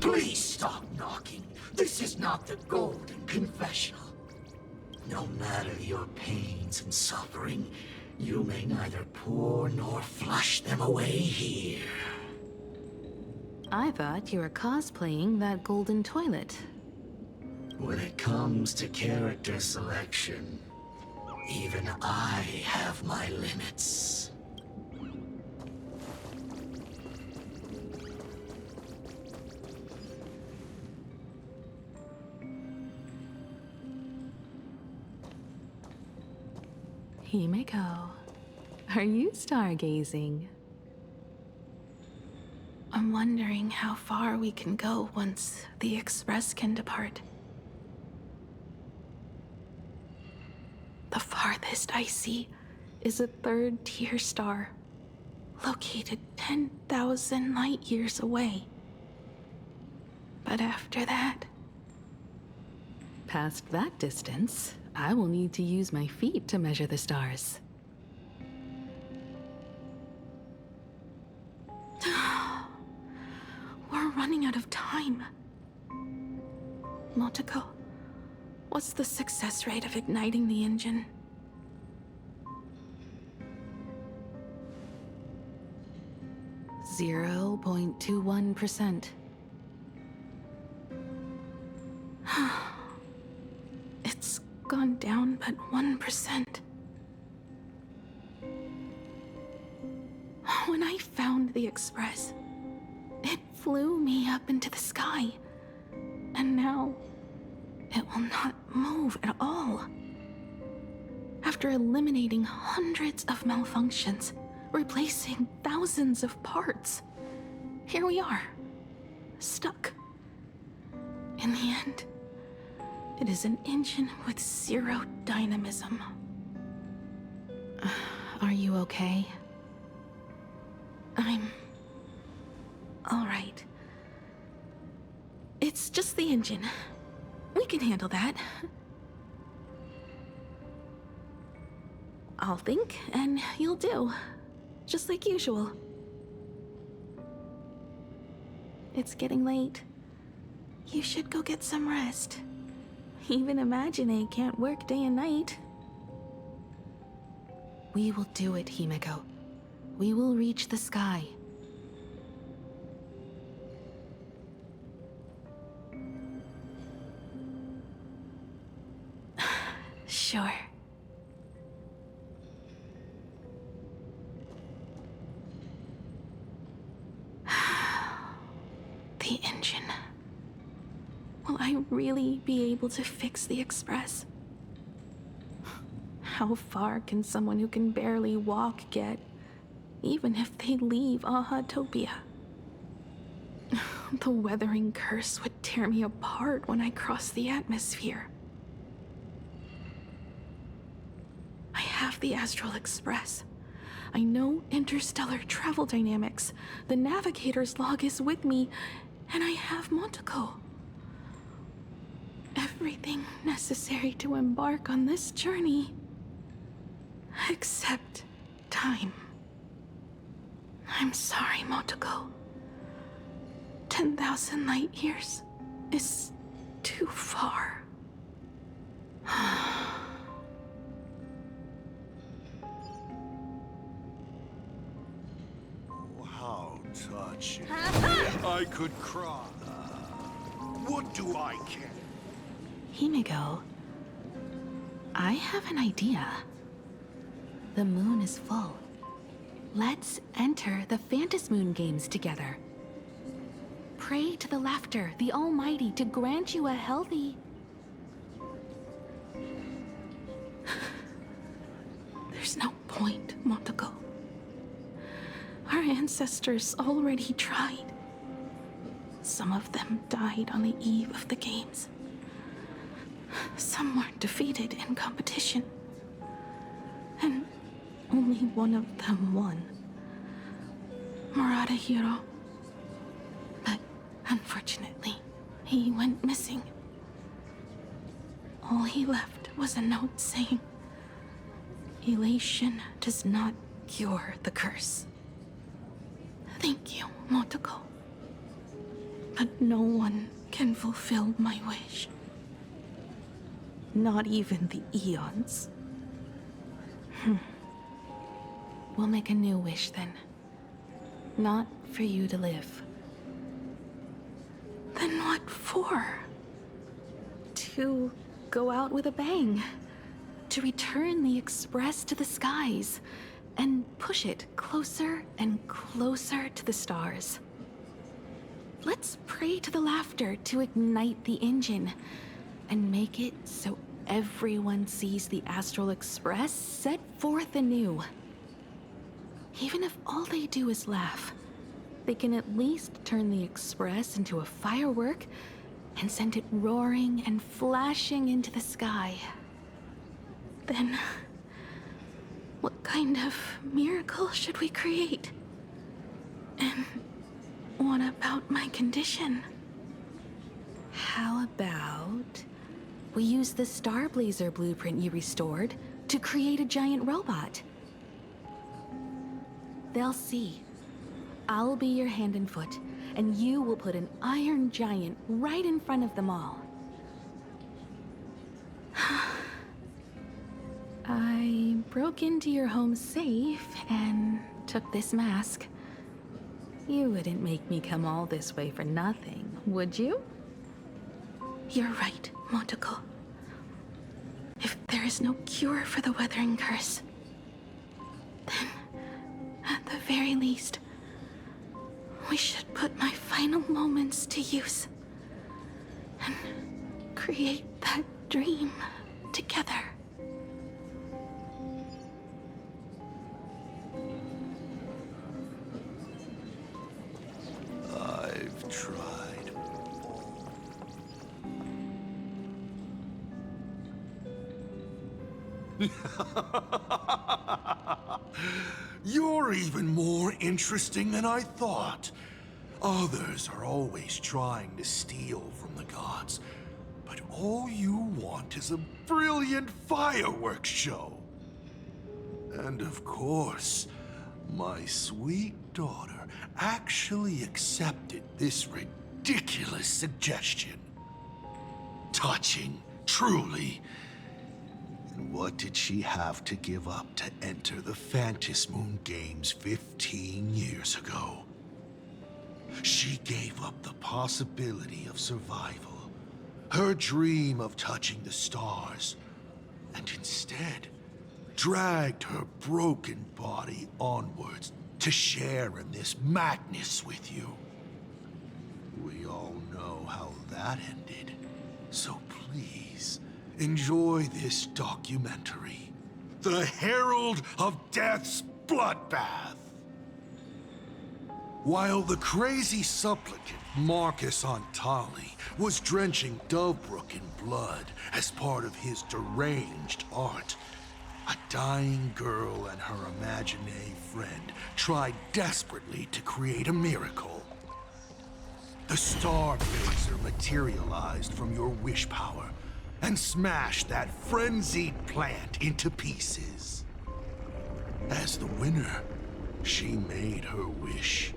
Speaker 22: Please stop knocking. This is not the Golden Confessional. No matter your pains and suffering, you may neither pour nor flush them away here.
Speaker 7: I thought you were cosplaying that golden toilet.
Speaker 22: When it comes to character selection, even I have my limits.
Speaker 7: Himiko, are you stargazing?
Speaker 9: I'm wondering how far we can go once the Express can depart. The farthest I see is a third-tier star, located 10,000 light years away. But after that...
Speaker 7: Past that distance, I will need to use my feet to measure the stars.
Speaker 9: We're running out of time. Motoko, what's the success rate of igniting the engine?
Speaker 7: .21%.
Speaker 9: It's gone down but 1%. When I found the Express, it flew me up into the sky. And now, it will not move at all. After eliminating hundreds of malfunctions, replacing thousands of parts. Here we are, stuck. In the end, it is an engine with zero dynamism.
Speaker 7: Are you okay?
Speaker 9: I'm all right. It's just the engine. We can handle that. I'll think, and you'll do. Just like usual. It's getting late. You should go get some rest. Even Imagine can't work day and night.
Speaker 7: We will do it, Himeko. We will reach the sky.
Speaker 9: Sure. The engine. Will I really be able to fix the Express? How far can someone who can barely walk get, even if they leave Aha-topia? The weathering curse would tear me apart when I cross the atmosphere. I have the Astral Express. I know interstellar travel dynamics. The navigator's log is with me, and I have Montoko. Everything necessary to embark on this journey. Except time. I'm sorry, Montoko. 10,000 light years is too far.
Speaker 2: How touching. I could cry. What do I care?
Speaker 7: Himeko, I have an idea. The moon is full. Let's enter the Phantasmoon games together. Pray to the laughter, the Almighty, to grant you a healthy...
Speaker 9: There's no point, Montoko. Our ancestors already tried. Some of them died on the eve of the games. Some were defeated in competition. And only one of them won. Murata-hiro. But unfortunately, he went missing. All he left was a note saying, "Elation does not cure the curse." Thank you, Montoko. But no one can fulfill my wish. Not even the eons.
Speaker 7: We'll make a new wish then. Not for you to live.
Speaker 9: Then what for?
Speaker 7: To go out with a bang. To return the Express to the skies. And push it closer and closer to the stars. Let's pray to the laughter to ignite the engine. And make it so everyone sees the Astral Express set forth anew. Even if all they do is laugh, they can at least turn the Express into a firework and send it roaring and flashing into the sky.
Speaker 9: Then, what kind of miracle should we create? And what about my condition?
Speaker 7: How about we use the Starblazer blueprint you restored to create a giant robot? They'll see. I'll be your hand and foot, and you will put an iron giant right in front of them all. I broke into your home safe and took this mask. You wouldn't make me come all this way for nothing, would you?
Speaker 9: You're right, Montoko. If there is no cure for the weathering curse, then, at the very least, we should put my final moments to use and create that dream together.
Speaker 2: You're even more interesting than I thought. Others are always trying to steal from the gods, but all you want is a brilliant fireworks show. And of course, my sweet daughter actually accepted this ridiculous suggestion. Touching, truly. And what did she have to give up to enter the Phantasmoon Games 15 years ago? She gave up the possibility of survival, her dream of touching the stars, and instead dragged her broken body onwards to share in this madness with you. We all know how that ended, so please enjoy this documentary, The Herald of Death's Bloodbath. While the crazy supplicant Marcus Antali was drenching Dovebrook in blood as part of his deranged art, a dying girl and her imaginary friend tried desperately to create a miracle. The star blazer materialized from your wish power and smashed that frenzied plant into pieces. As the winner, she made her wish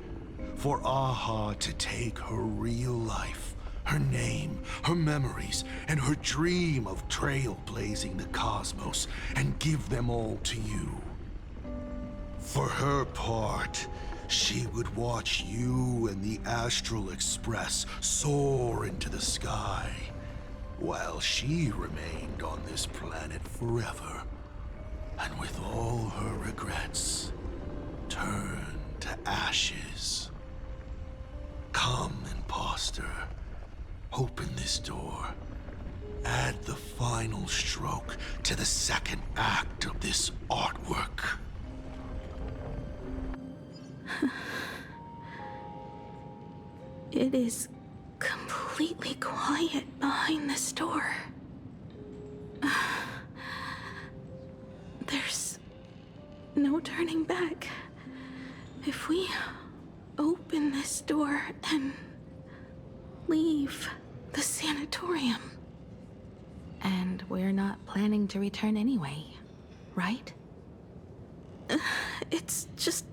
Speaker 2: for Aha to take her real life, her name, her memories, and her dream of trailblazing the cosmos and give them all to you. For her part, she would watch you and the Astral Express soar into the sky, while she remained on this planet forever, and with all her regrets, turned to ashes. Come, imposter. Open this door. Add the final stroke to the second act of this artwork.
Speaker 9: It is completely quiet behind this door. There's no turning back. If we open this door and leave the sanatorium.
Speaker 7: And we're not planning to return anyway, right?
Speaker 9: It's just...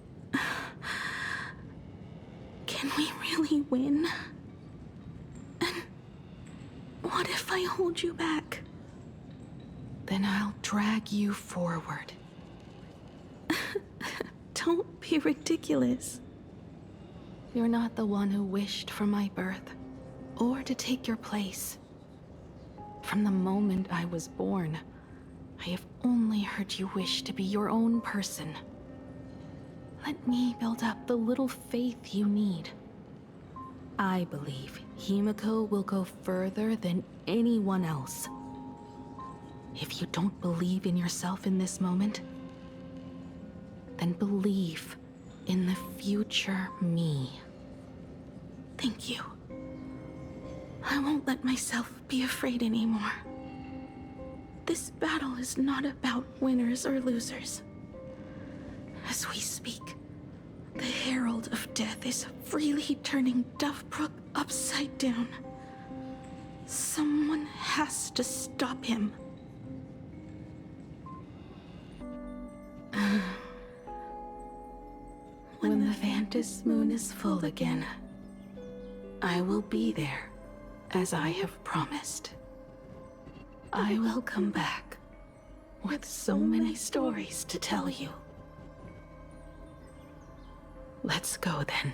Speaker 9: Can we really win? And what if I hold you back?
Speaker 7: Then I'll drag you forward.
Speaker 9: Don't be ridiculous.
Speaker 7: You're not the one who wished for my birth, or to take your place. From the moment I was born, I have only heard you wish to be your own person. Let me build up the little faith you need. I believe Himiko will go further than anyone else. If you don't believe in yourself in this moment, then believe in the future me.
Speaker 9: Thank you. I won't let myself be afraid anymore. This battle is not about winners or losers. As we speak, the Herald of Death is freely turning Dovebrook upside down. Someone has to stop him.
Speaker 7: When the Phantasmoon is full again, I will be there, as I have promised. I will come back with so many stories to tell you. Let's go then.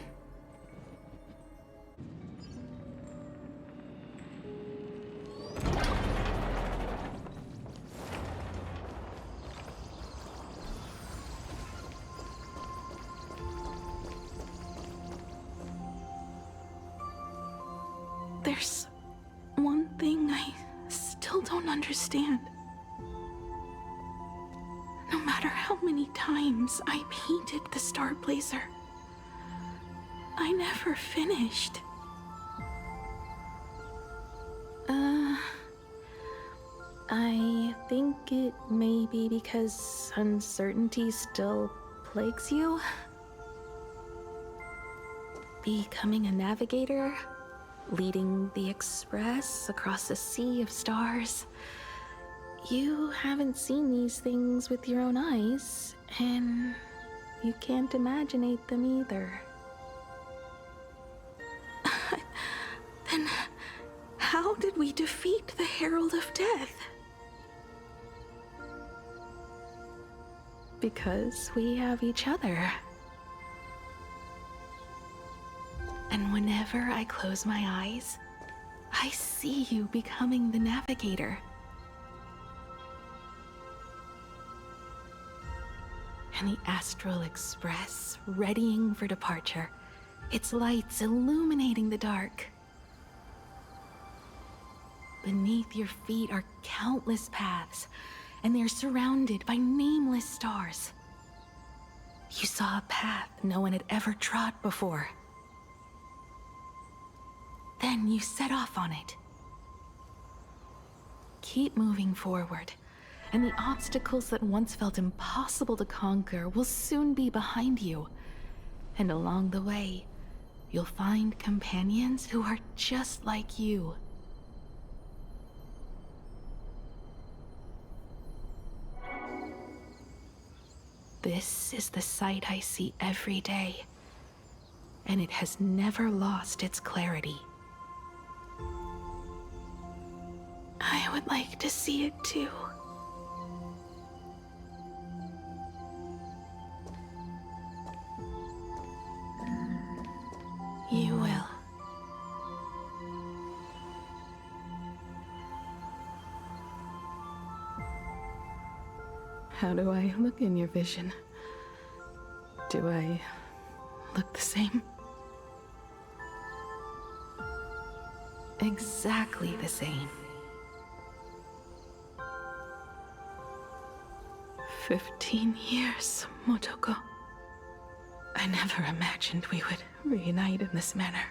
Speaker 9: There's one thing I still don't understand. No matter how many times I painted the Star Blazer, I never finished.
Speaker 7: I think it may be because uncertainty still plagues you? Becoming a navigator? Leading the Express across a sea of stars? You haven't seen these things with your own eyes, and you can't imaginate them either. Then how did we defeat the Herald of Death? Because we have each other. And whenever I close my eyes, I see you becoming the navigator. And the Astral Express readying for departure, its lights illuminating the dark. Beneath your feet are countless paths, and they're surrounded by nameless stars. You saw a path no one had ever trod before. Then you set off on it. Keep moving forward, and the obstacles that once felt impossible to conquer will soon be behind you. And along the way, you'll find companions who are just like you. This is the sight I see every day, and it has never lost its clarity. I would like to see it too. You will. How do I look in your vision? Do I look the same? Exactly the same. 15 years, Motoko. I never imagined we would reunite in this manner.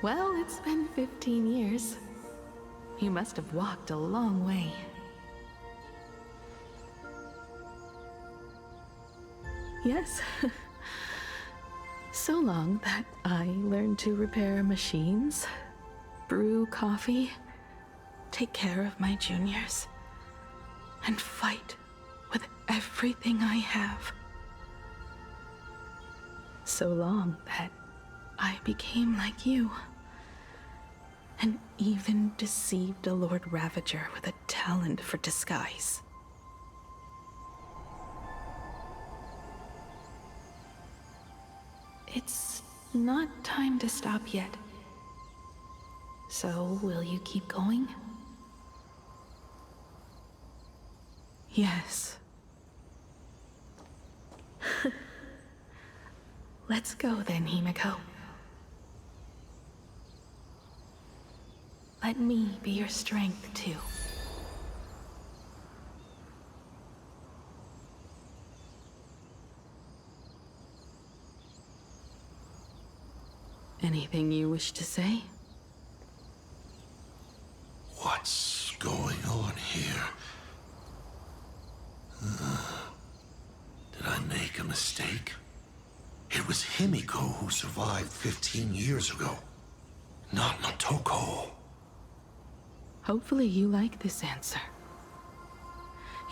Speaker 7: Well, it's been 15 years. You must have walked a long way. Yes. So long that I learned to repair machines, brew coffee, take care of my juniors, and fight with everything I have. So long that I became like you, and even deceived a Lord Ravager with a talent for disguise. It's not time to stop yet. So, will you keep going? Yes. Let's go then, Himiko. Let me be your strength, too. Anything you wish to say?
Speaker 2: What's going on here? Did I make a mistake? It was Himiko who survived 15 years ago, not Motoko.
Speaker 7: Hopefully you like this answer,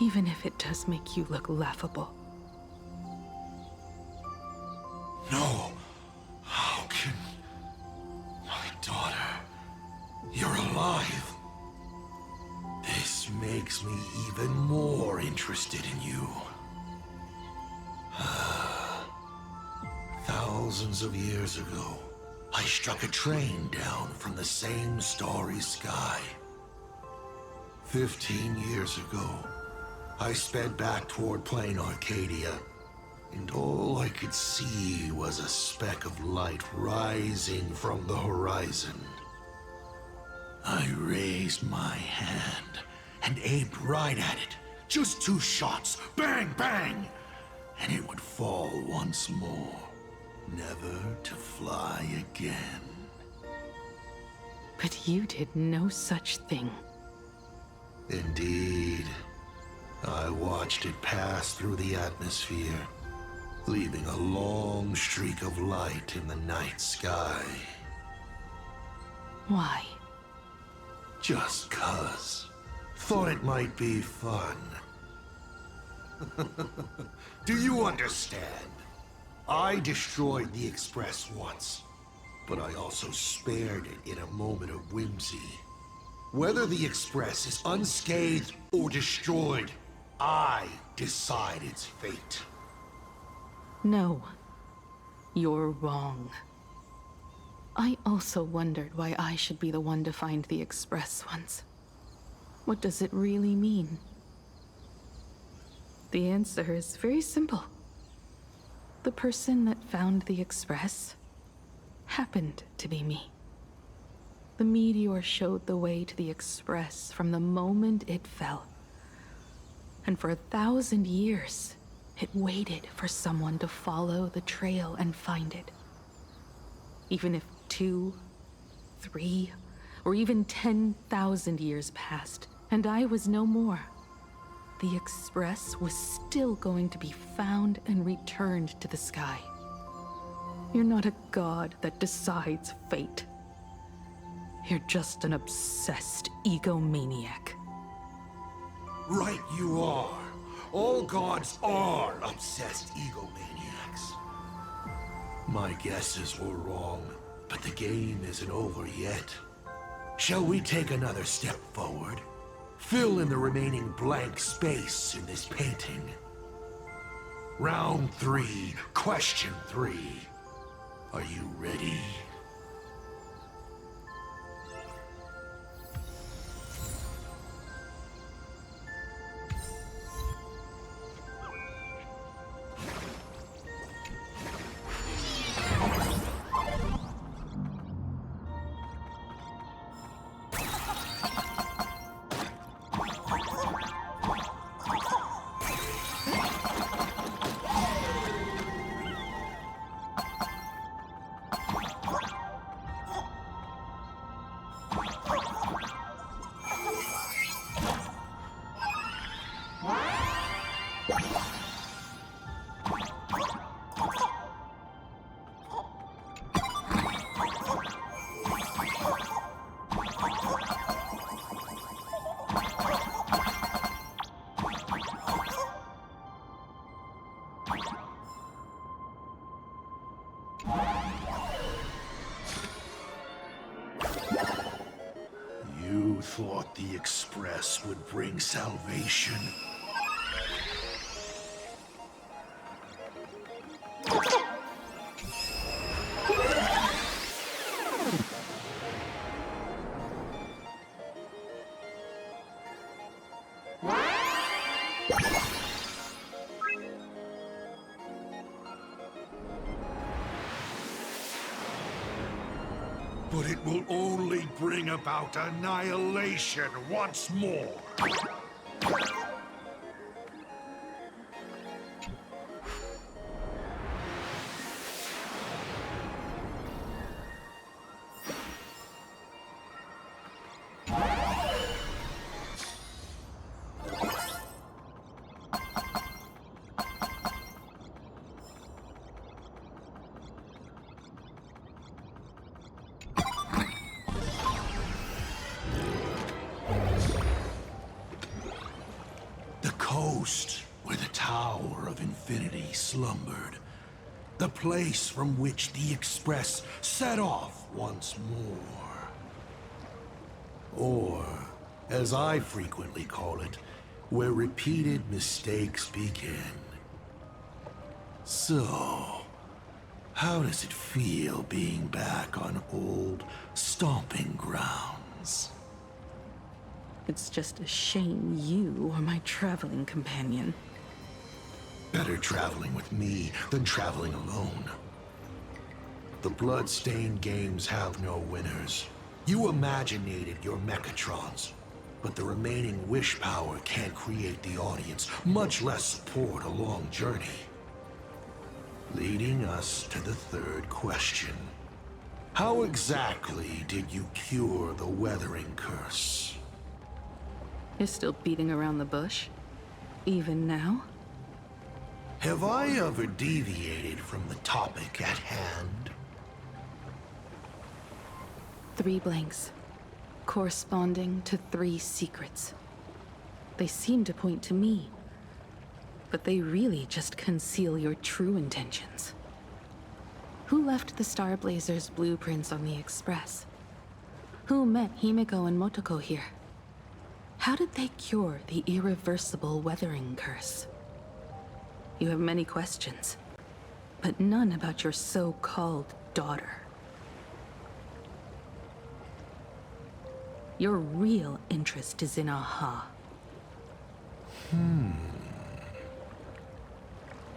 Speaker 7: even if it does make you look laughable.
Speaker 2: No. How can... My daughter... You're alive. This makes me even more interested in you. Thousands of years ago, I struck a train down from the same starry sky. 15 years ago, I sped back toward Plain Arcadia, and all I could see was a speck of light rising from the horizon. I raised my hand and aimed right at it. Just 2 shots, bang, bang, and it would fall once more, never to fly again.
Speaker 7: But you did no such thing.
Speaker 2: Indeed. I watched it pass through the atmosphere, leaving a long streak of light in the night sky.
Speaker 7: Why?
Speaker 2: Just 'cause. Thought it might be fun. Do you understand? I destroyed the Express once, but I also spared it in a moment of whimsy. Whether the Express is unscathed or destroyed, I decide its fate.
Speaker 7: No. You're wrong. I also wondered why I should be the one to find the Express once. What does it really mean? The answer is very simple. The person that found the Express happened to be me. The meteor showed the way to the Express from the moment it fell. And for 1,000 years, it waited for someone to follow the trail and find it. Even if 2, 3, or even 10,000 years passed, and I was no more, the Express was still going to be found and returned to the sky. You're not a god that decides fate. You're just an obsessed egomaniac.
Speaker 2: Right you are. All gods are obsessed egomaniacs. My guesses were wrong, but the game isn't over yet. Shall we take another step forward? Fill in the remaining blank space in this painting. Round 3, question 3. Are you ready? You thought the Express would bring salvation? But it will only bring about annihilation once more. Coast where the Tower of Infinity slumbered. The place from which the Express set off once more. Or, as I frequently call it, where repeated mistakes begin. So, how does it feel being back on old stomping grounds?
Speaker 7: It's just a shame you are my traveling companion.
Speaker 2: Better traveling with me than traveling alone. The blood-stained games have no winners. You imaginated your Mechatrons, but the remaining wish power can't create the audience, much less support a long journey. Leading us to the third question. How exactly did you cure the weathering curse?
Speaker 7: You're still beating around the bush? Even now?
Speaker 2: Have I ever deviated from the topic at hand?
Speaker 7: 3 blanks, corresponding to 3 secrets. They seem to point to me, but they really just conceal your true intentions. Who left the Star Blazers' blueprints on the Express? Who met Himeko and Motoko here? How did they cure the irreversible weathering curse? You have many questions, but none about your so-called daughter. Your real interest is in Aha.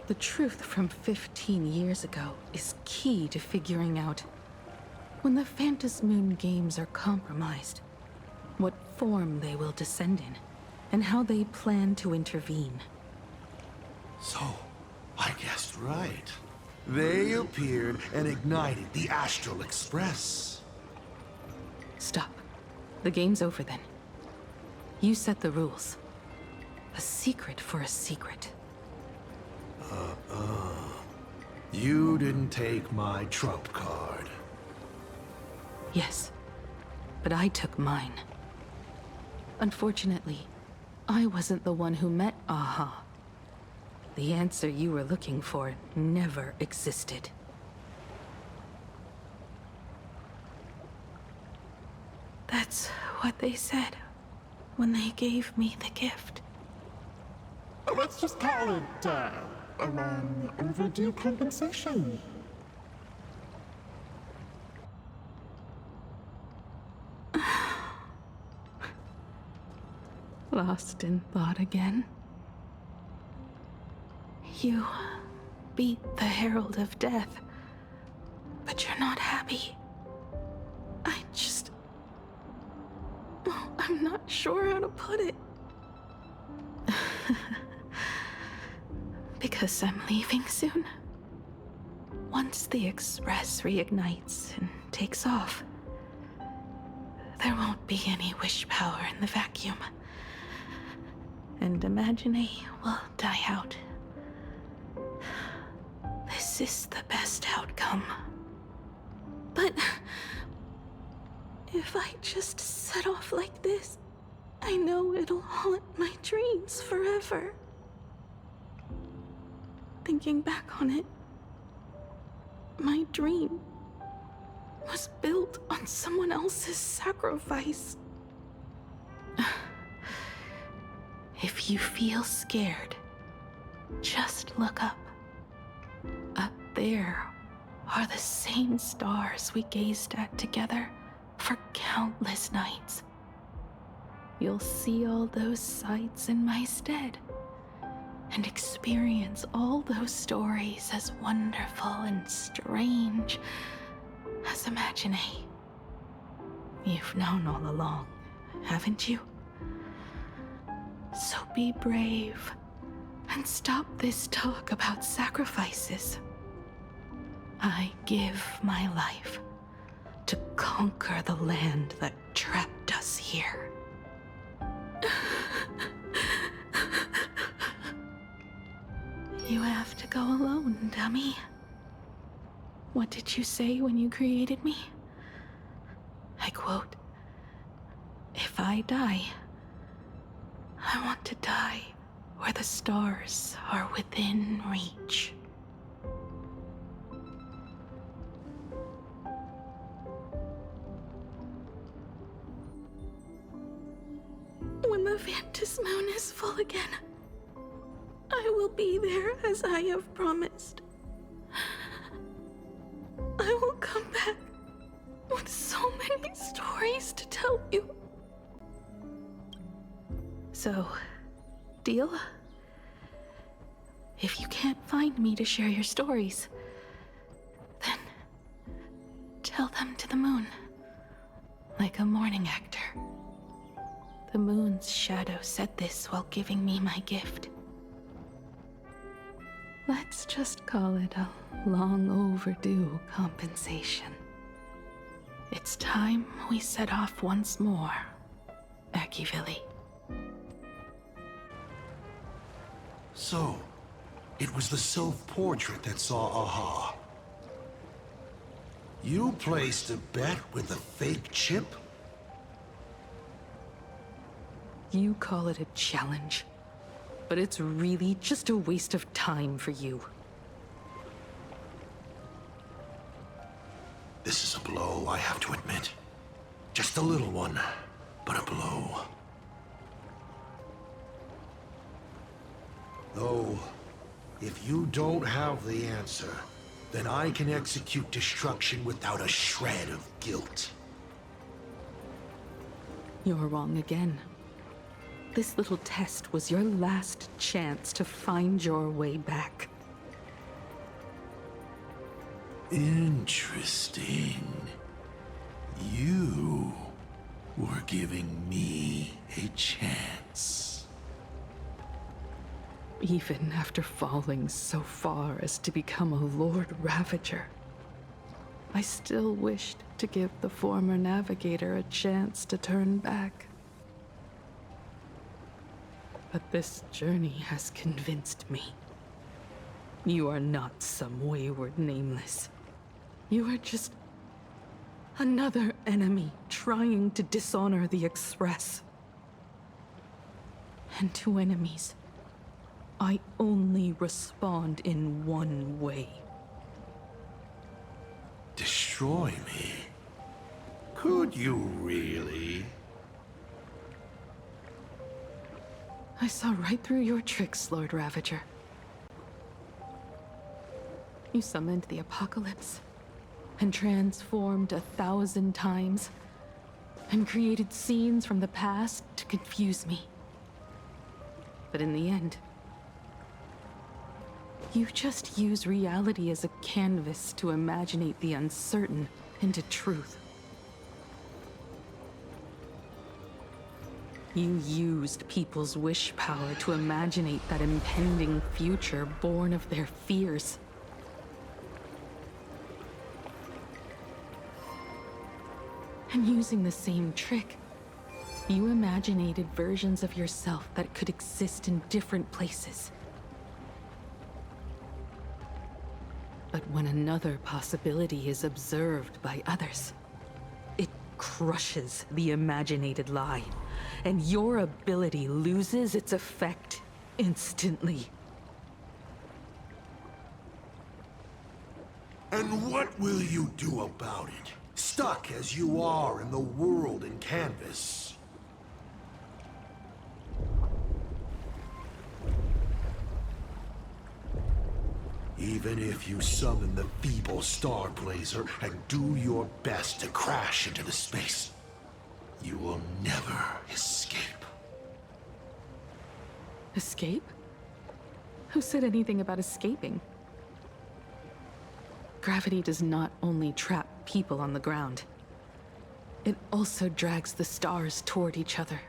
Speaker 7: The truth from 15 years ago is key to figuring out when the Phantasmoon games are compromised, what form they will descend in, and how they plan to intervene.
Speaker 2: So, I guessed right. They appeared and ignited the Astral Express.
Speaker 7: Stop. The game's over then. You set the rules. A secret for a secret.
Speaker 2: You didn't take my trump card.
Speaker 7: Yes, but I took mine. Unfortunately, I wasn't the one who met Aha. The answer you were looking for never existed.
Speaker 9: That's what they said when they gave me the gift.
Speaker 5: Let's just call it, a long overdue compensation.
Speaker 7: Lost in thought again?
Speaker 9: You beat the Herald of Death, but you're not happy. I'm not sure how to put it. Because I'm leaving soon. Once the Express reignites and takes off, there won't be any wish power in the vacuum. And Imagine will die out. This is the best outcome. But if I just set off like this, I know it'll haunt my dreams forever. Thinking back on it, my dream was built on someone else's sacrifice. If you feel scared, just look up. Up there are the same stars we gazed at together for countless nights. You'll see all those sights in my stead, and experience all those stories as wonderful and strange as Imagine. You've known all along, haven't you? So be brave and stop this talk about sacrifices. I give my life to conquer the land that trapped us here. You have to go alone, dummy. What did you say when you created me? I quote, "If I die, I want to die where the stars are within reach." When the Phantasmoon is full again, I will be there as I have promised. I will come back with so many stories to tell you. So, deal? If you can't find me to share your stories, then tell them to the moon, like a morning actor. The moon's shadow said this while giving me my gift. Let's just call it a long overdue compensation. It's time we set off once more, Akivili.
Speaker 2: So, it was the self-portrait that saw Aha. You placed a bet with a fake chip?
Speaker 7: You call it a challenge, but it's really just a waste of time for you.
Speaker 2: This is a blow, I have to admit. Just a little one, but a blow. Though, if you don't have the answer, then I can execute destruction without a shred of guilt.
Speaker 7: You're wrong again. This little test was your last chance to find your way back.
Speaker 2: Interesting. You were giving me a chance.
Speaker 7: Even after falling so far as to become a Lord Ravager, I still wished to give the former navigator a chance to turn back. But this journey has convinced me. You are not some wayward nameless. You are just another enemy trying to dishonor the Express. And to enemies, I only respond in one way.
Speaker 2: Destroy me? Could you really?
Speaker 7: I saw right through your tricks, Lord Ravager. You summoned the apocalypse, and transformed 1,000 times, and created scenes from the past to confuse me. But in the end, you just use reality as a canvas to imaginate the uncertain into truth. You used people's wish power to imaginate that impending future born of their fears. And using the same trick, you imaginated versions of yourself that could exist in different places. But when another possibility is observed by others, it crushes the imaginated lie, and your ability loses its effect instantly.
Speaker 2: And what will you do about it? Stuck as you are in the world in canvas. Even if you summon the feeble Star Blazer and do your best to crash into the space, you will never escape.
Speaker 7: Escape? Who said anything about escaping? Gravity does not only trap people on the ground, it also drags the stars toward each other.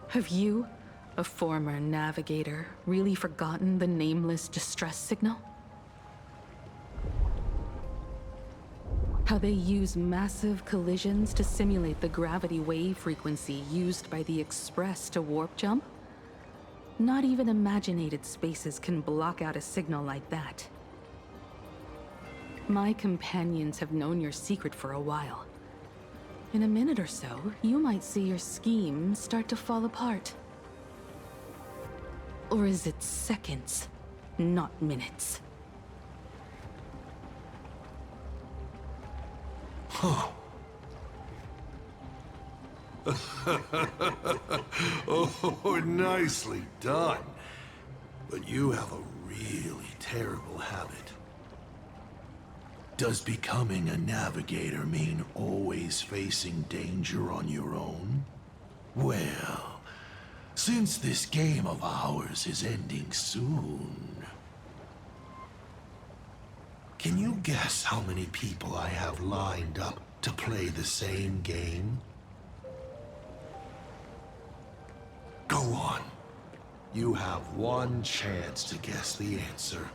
Speaker 7: Have you, a former navigator, really forgotten the nameless distress signal? How they use massive collisions to simulate the gravity wave frequency used by the Express to warp jump? Not even imaginated spaces can block out a signal like that. My companions have known your secret for a while. In a minute or so, you might see your scheme start to fall apart. Or is it seconds, not minutes?
Speaker 2: Huh. Oh, nicely done. But you have a really terrible habit. Does becoming a navigator mean always facing danger on your own? Well, since this game of ours is ending soon, can you guess how many people I have lined up to play the same game? Go on. You have one chance to guess the answer.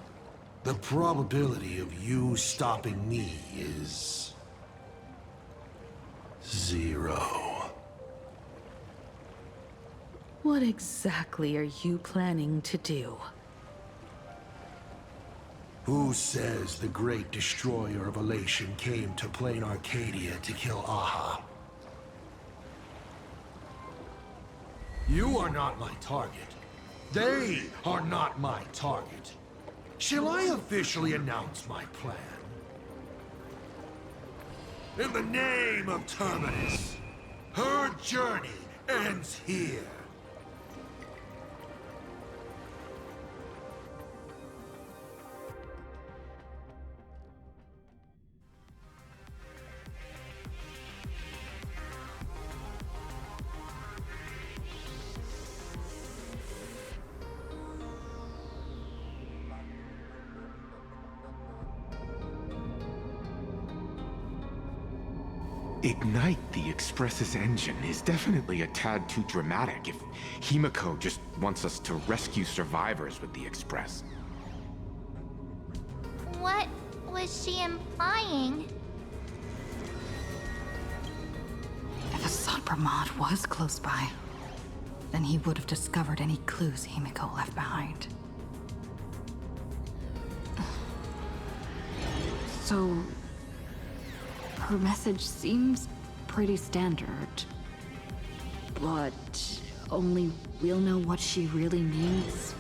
Speaker 2: The probability of you stopping me is 0.
Speaker 7: What exactly are you planning to do?
Speaker 2: Who says the great destroyer of Elation came to plain Arcadia to kill Aha? You are not my target. They are not my target. Shall I officially announce my plan? In the name of Terminus, her journey ends here.
Speaker 19: Ignite the Express's engine is definitely a tad too dramatic if Himiko just wants us to rescue survivors with the Express.
Speaker 13: What was she implying?
Speaker 1: If Assad Pramod was close by, then he would have discovered any clues Himiko left behind. So, her message seems pretty standard, but only we'll know what she really means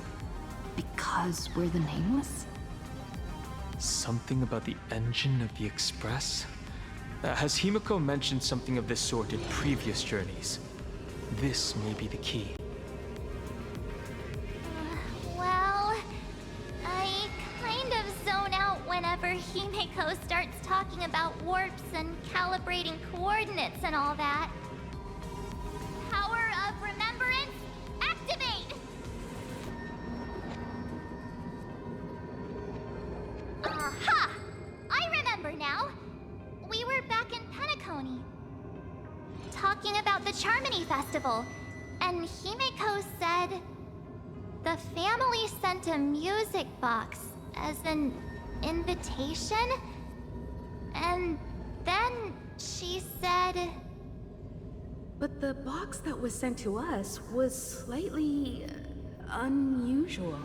Speaker 1: because we're the Nameless?
Speaker 20: Something about the engine of the Express? Has Himiko mentioned something of this sort in previous journeys? This may be the key.
Speaker 13: Well, I kind of zone out whenever Himiko starts talking about warps and calibrating coordinates and all that. Power of remembrance, activate! Aha! I remember now. We were back in Penacony, talking about the Charmony Festival, and Himiko said the family sent a music box as an invitation, and then she said...
Speaker 7: But the box that was sent to us was slightly unusual.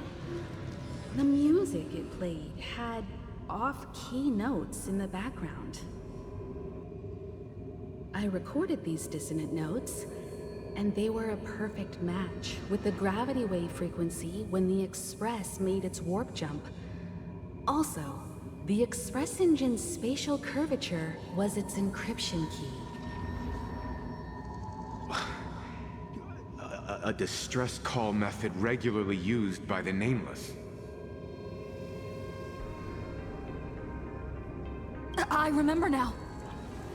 Speaker 7: The music it played had off-key notes in the background. I recorded these dissonant notes, and they were a perfect match with the gravity wave frequency when the Express made its warp jump. Also, the Express engine's spatial curvature was its encryption key.
Speaker 19: A distress call method regularly used by the Nameless.
Speaker 1: I remember now.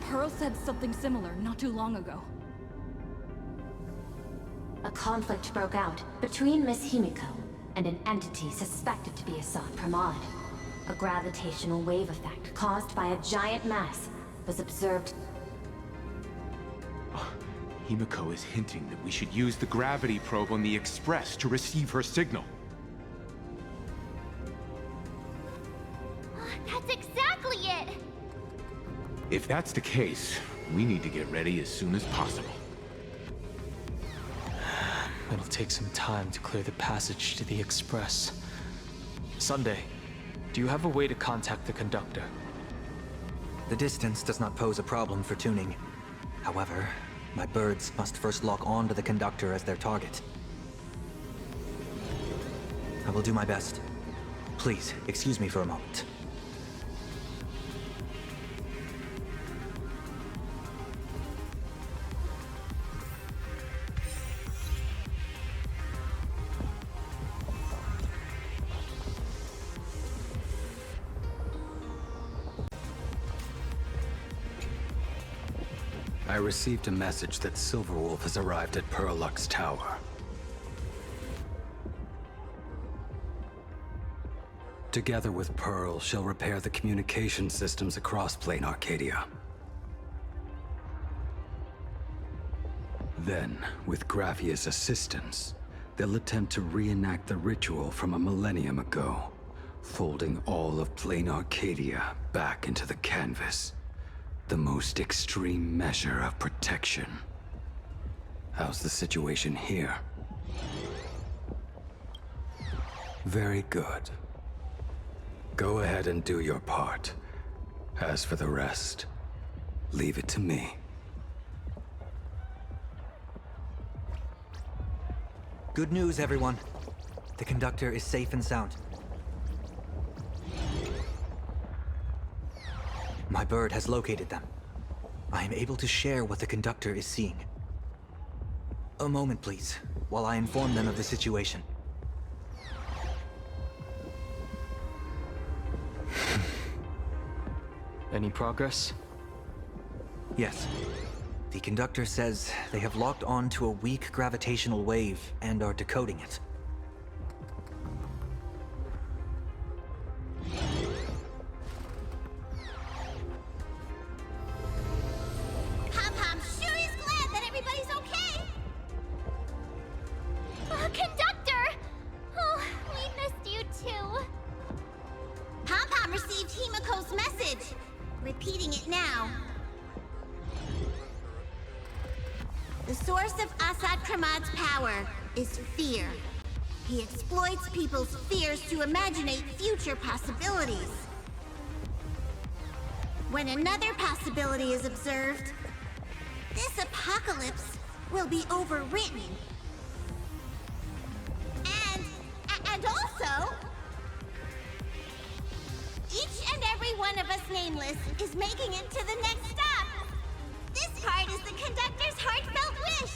Speaker 1: Pearl said something similar not too long ago.
Speaker 10: A conflict broke out between Miss Himiko and an entity suspected to be Assad Pramod. A gravitational wave effect caused by a giant mass was observed.
Speaker 19: Himiko is hinting that we should use the gravity probe on the Express to receive her signal.
Speaker 13: That's exactly it!
Speaker 19: If that's the case, we need to get ready as soon as possible.
Speaker 20: It'll take some time to clear the passage to the Express. Sunday, do you have a way to contact the conductor?
Speaker 15: The distance does not pose a problem for tuning. However, my birds must first lock on to the conductor as their target. I will do my best. Please, excuse me for a moment.
Speaker 4: I received a message that Silverwolf has arrived at Perlux Tower. Together with Pearl, she'll repair the communication systems across Plain Arcadia. Then, with Graphia's assistance, they'll attempt to reenact the ritual from a millennium ago, folding all of Plain Arcadia back into the canvas. the most extreme measure of protection. How's the situation here? Very good. Go ahead and do your part. As for the rest, leave it to me.
Speaker 15: Good news, everyone. The conductor is safe and sound. My bird has located them. I am able to share what the conductor is seeing. A moment, please, while I inform them of the situation.
Speaker 20: Any progress?
Speaker 15: Yes. The conductor says they have locked on to a weak gravitational wave and are decoding it.
Speaker 3: Pom-Pom sure is glad that everybody's okay!
Speaker 13: Conductor! Oh, we missed you too.
Speaker 3: Pom-Pom received Himiko's message. Repeating it now. The source of Asad Kramad's power is fear. He exploits people's fears to imaginate future possibilities. When another possibility is observed, this apocalypse will be overwritten. And also, each and every one of us nameless is making it to the next stop. This part is the conductor's heartfelt wish.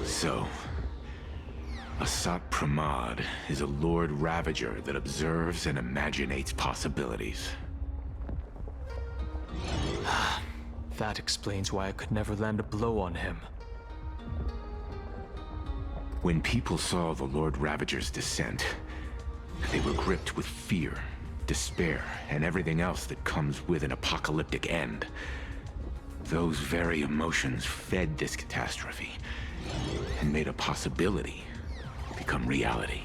Speaker 19: So, Asat Pramad is a Lord Ravager that observes and imaginates possibilities.
Speaker 20: That explains why I could never land a blow on him.
Speaker 19: When people saw the Lord Ravager's descent, they were gripped with fear, despair, and everything else that comes with an apocalyptic end. Those very emotions fed this catastrophe and made a possibility become reality.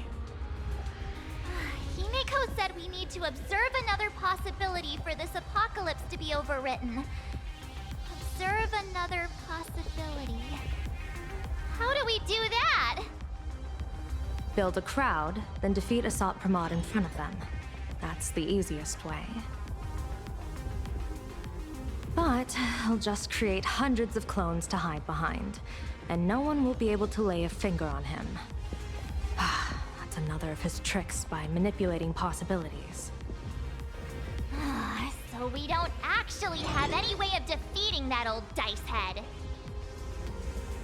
Speaker 13: Himiko said we need to observe another possibility for this apocalypse to be overwritten. Observe another possibility. How do we do that?
Speaker 6: Build a crowd, then defeat Asat Pramad in front of them. That's the easiest way. But I'll just create hundreds of clones to hide behind, and no one will be able to lay a finger on him. That's another of his tricks by manipulating possibilities.
Speaker 13: So we don't actually have any way of defeating that old dice head.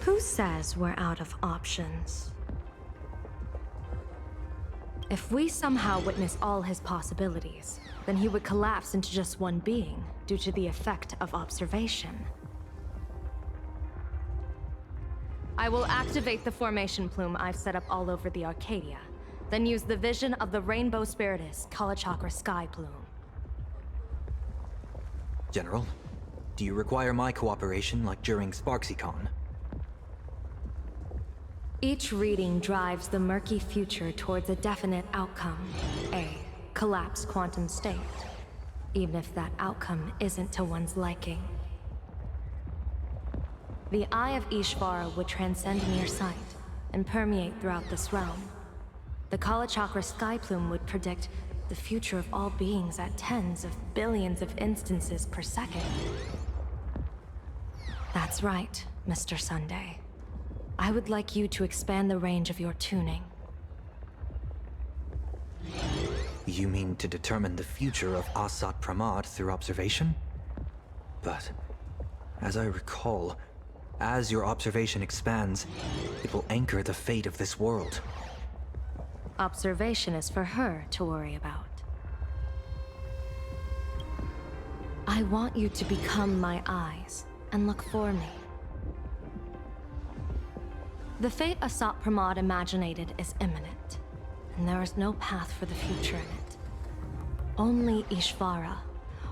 Speaker 6: Who says we're out of options? If we somehow witness all his possibilities, then he would collapse into just one being due to the effect of observation. I will activate the formation plume I've set up all over the Arcadia, then use the vision of the Rainbow Spiritus Kalachakra Sky Plume.
Speaker 15: General, do you require my cooperation like during SparksyCon?
Speaker 6: Each reading drives the murky future towards a definite outcome, a collapsed quantum state, even if that outcome isn't to one's liking. The Eye of Ishvara would transcend mere sight and permeate throughout this realm. The Kalachakra Sky Plume would predict the future of all beings at tens of billions of instances per second. That's right, Mr. Sunday. I would like you to expand the range of your tuning.
Speaker 15: You mean to determine the future of Asat Pramad through observation? But, as I recall, as your observation expands, it will anchor the fate of this world.
Speaker 6: Observation is for her to worry about. I want you to become my eyes and look for me. The fate Asat Pramad imaginated is imminent, and there is no path for the future in it. Only Ishvara,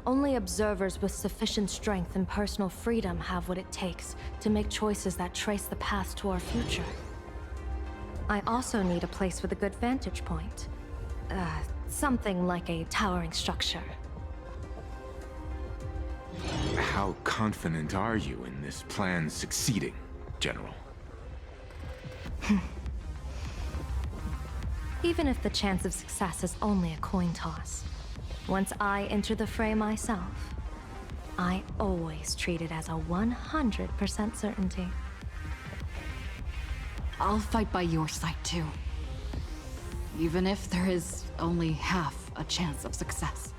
Speaker 6: only observers with sufficient strength and personal freedom have what it takes to make choices that trace the path to our future. I also need a place with a good vantage point. Something like a towering structure.
Speaker 19: How confident are you in this plan succeeding, General?
Speaker 6: Even if the chance of success is only a coin toss, once I enter the fray myself, I always treat it as a 100% certainty.
Speaker 1: I'll fight by your side too. Even if there is only half a chance of success.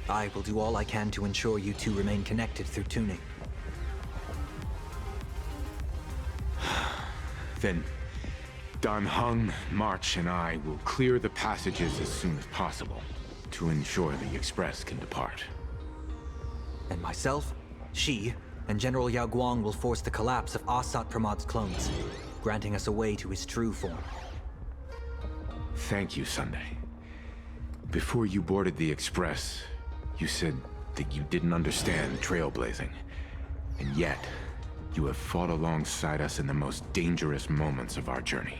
Speaker 15: I will do all I can to ensure you two remain connected through tuning.
Speaker 19: Then Dan Heng, March, and I will clear the passages as soon as possible to ensure the Express can depart.
Speaker 15: And myself, Shi, and General Yao Guang will force the collapse of Assat Pramad's clones, granting us a way to his true form.
Speaker 19: Thank you, Sunday. Before you boarded the Express, you said that you didn't understand trailblazing. And yet, you have fought alongside us in the most dangerous moments of our journey.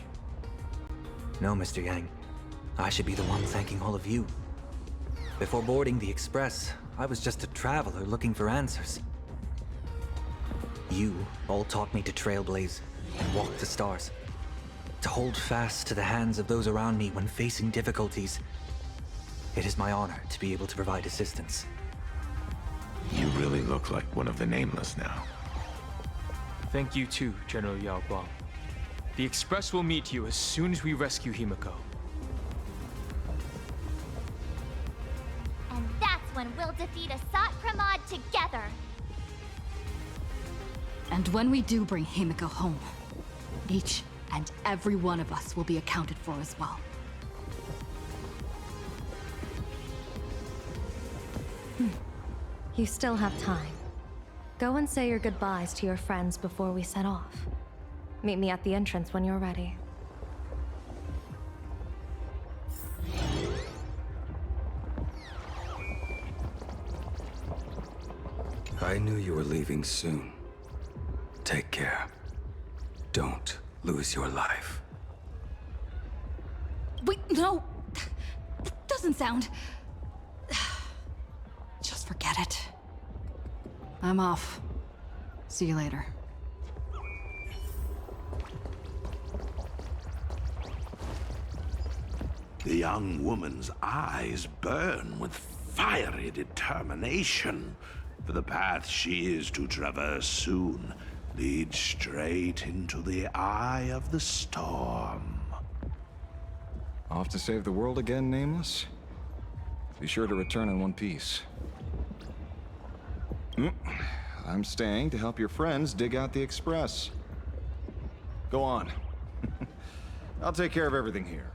Speaker 15: No, Mr. Yang. I should be the one thanking all of you. Before boarding the Express, I was just a traveler looking for answers. You all taught me to trailblaze and walk the stars. To hold fast to the hands of those around me when facing difficulties. It is my honor to be able to provide assistance.
Speaker 19: You really look like one of the Nameless now.
Speaker 20: Thank you too, General Yao Guang. The Express will meet you as soon as we rescue Himiko.
Speaker 13: And that's when we'll defeat Assat Pramod together.
Speaker 1: And when we do bring Himiko home, each and every one of us will be accounted for as well.
Speaker 6: You still have time. Go and say your goodbyes to your friends before we set off. Meet me at the entrance when you're ready.
Speaker 4: I knew you were leaving soon. Take care. Don't lose your life.
Speaker 1: Wait, no! That doesn't sound... Just forget it. I'm off. See you later.
Speaker 17: The young woman's eyes burn with fiery determination, for the path she is to traverse soon leads straight into the eye of the storm.
Speaker 12: Off to save the world again, Nameless? Be sure to return in one piece. I'm staying to help your friends dig out the Express. Go on. I'll take care of everything here.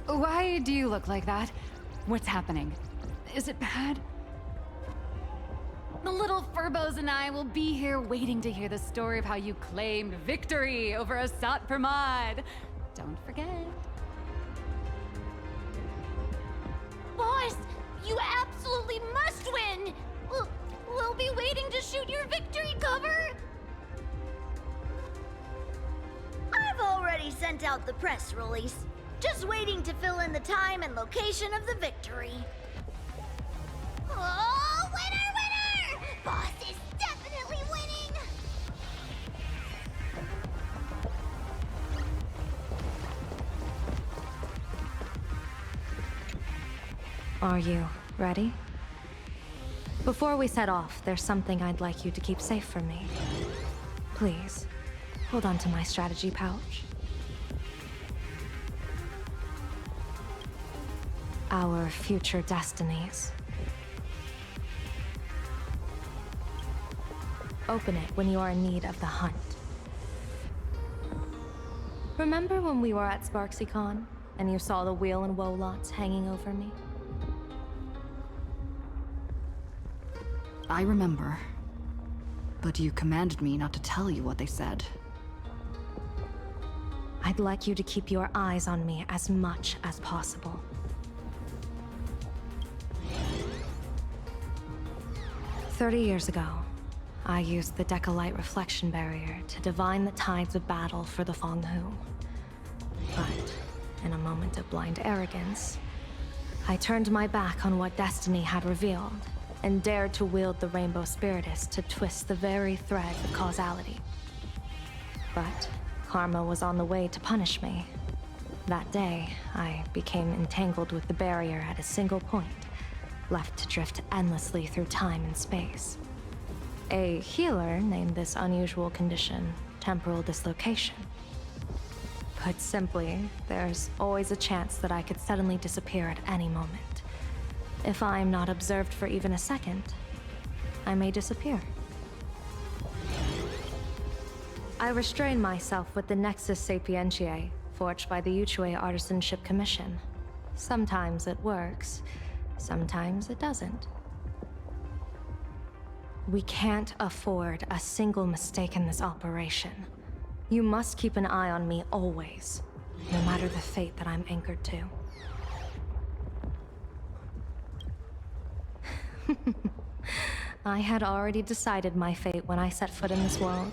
Speaker 1: Why do you look like that? What's happening? Is it bad? The little Furbos and I will be here waiting to hear the story of how you claimed victory over Assat Pramod. Don't forget.
Speaker 13: Boss, you absolutely must win! We'll be waiting to shoot your victory cover!
Speaker 14: I've already sent out the press release. Just waiting to fill in the time and location of the victory.
Speaker 13: Oh, winner, winner! Boss is definitely winning!
Speaker 6: Are you ready? Before we set off, there's something I'd like you to keep safe from me. Please, hold on to my strategy pouch. Our future destinies. Open it when you are in need of the hunt. Remember when we were at SparksyCon and you saw the wheel and woe lots hanging over me?
Speaker 1: I remember. But you commanded me not to tell you what they said.
Speaker 6: I'd like you to keep your eyes on me as much as possible. 30 years ago, I used the Decalite reflection barrier to divine the tides of battle for the Fonghu. But, in a moment of blind arrogance, I turned my back on what destiny had revealed, and dared to wield the Rainbow Spiritus to twist the very thread of causality. But karma was on the way to punish me. That day, I became entangled with the barrier at a single point, left to drift endlessly through time and space. A healer named this unusual condition temporal dislocation. Put simply, there's always a chance that I could suddenly disappear at any moment. If I'm not observed for even a second, I may disappear. I restrain myself with the Nexus Sapientiae, forged by the Yuchue Artisanship Commission. Sometimes it works, sometimes it doesn't. We can't afford a single mistake in this operation. You must keep an eye on me always, no matter the fate that I'm anchored to. I had already decided my fate when I set foot in this world.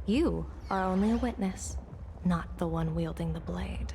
Speaker 6: You are only a witness, not the one wielding the blade.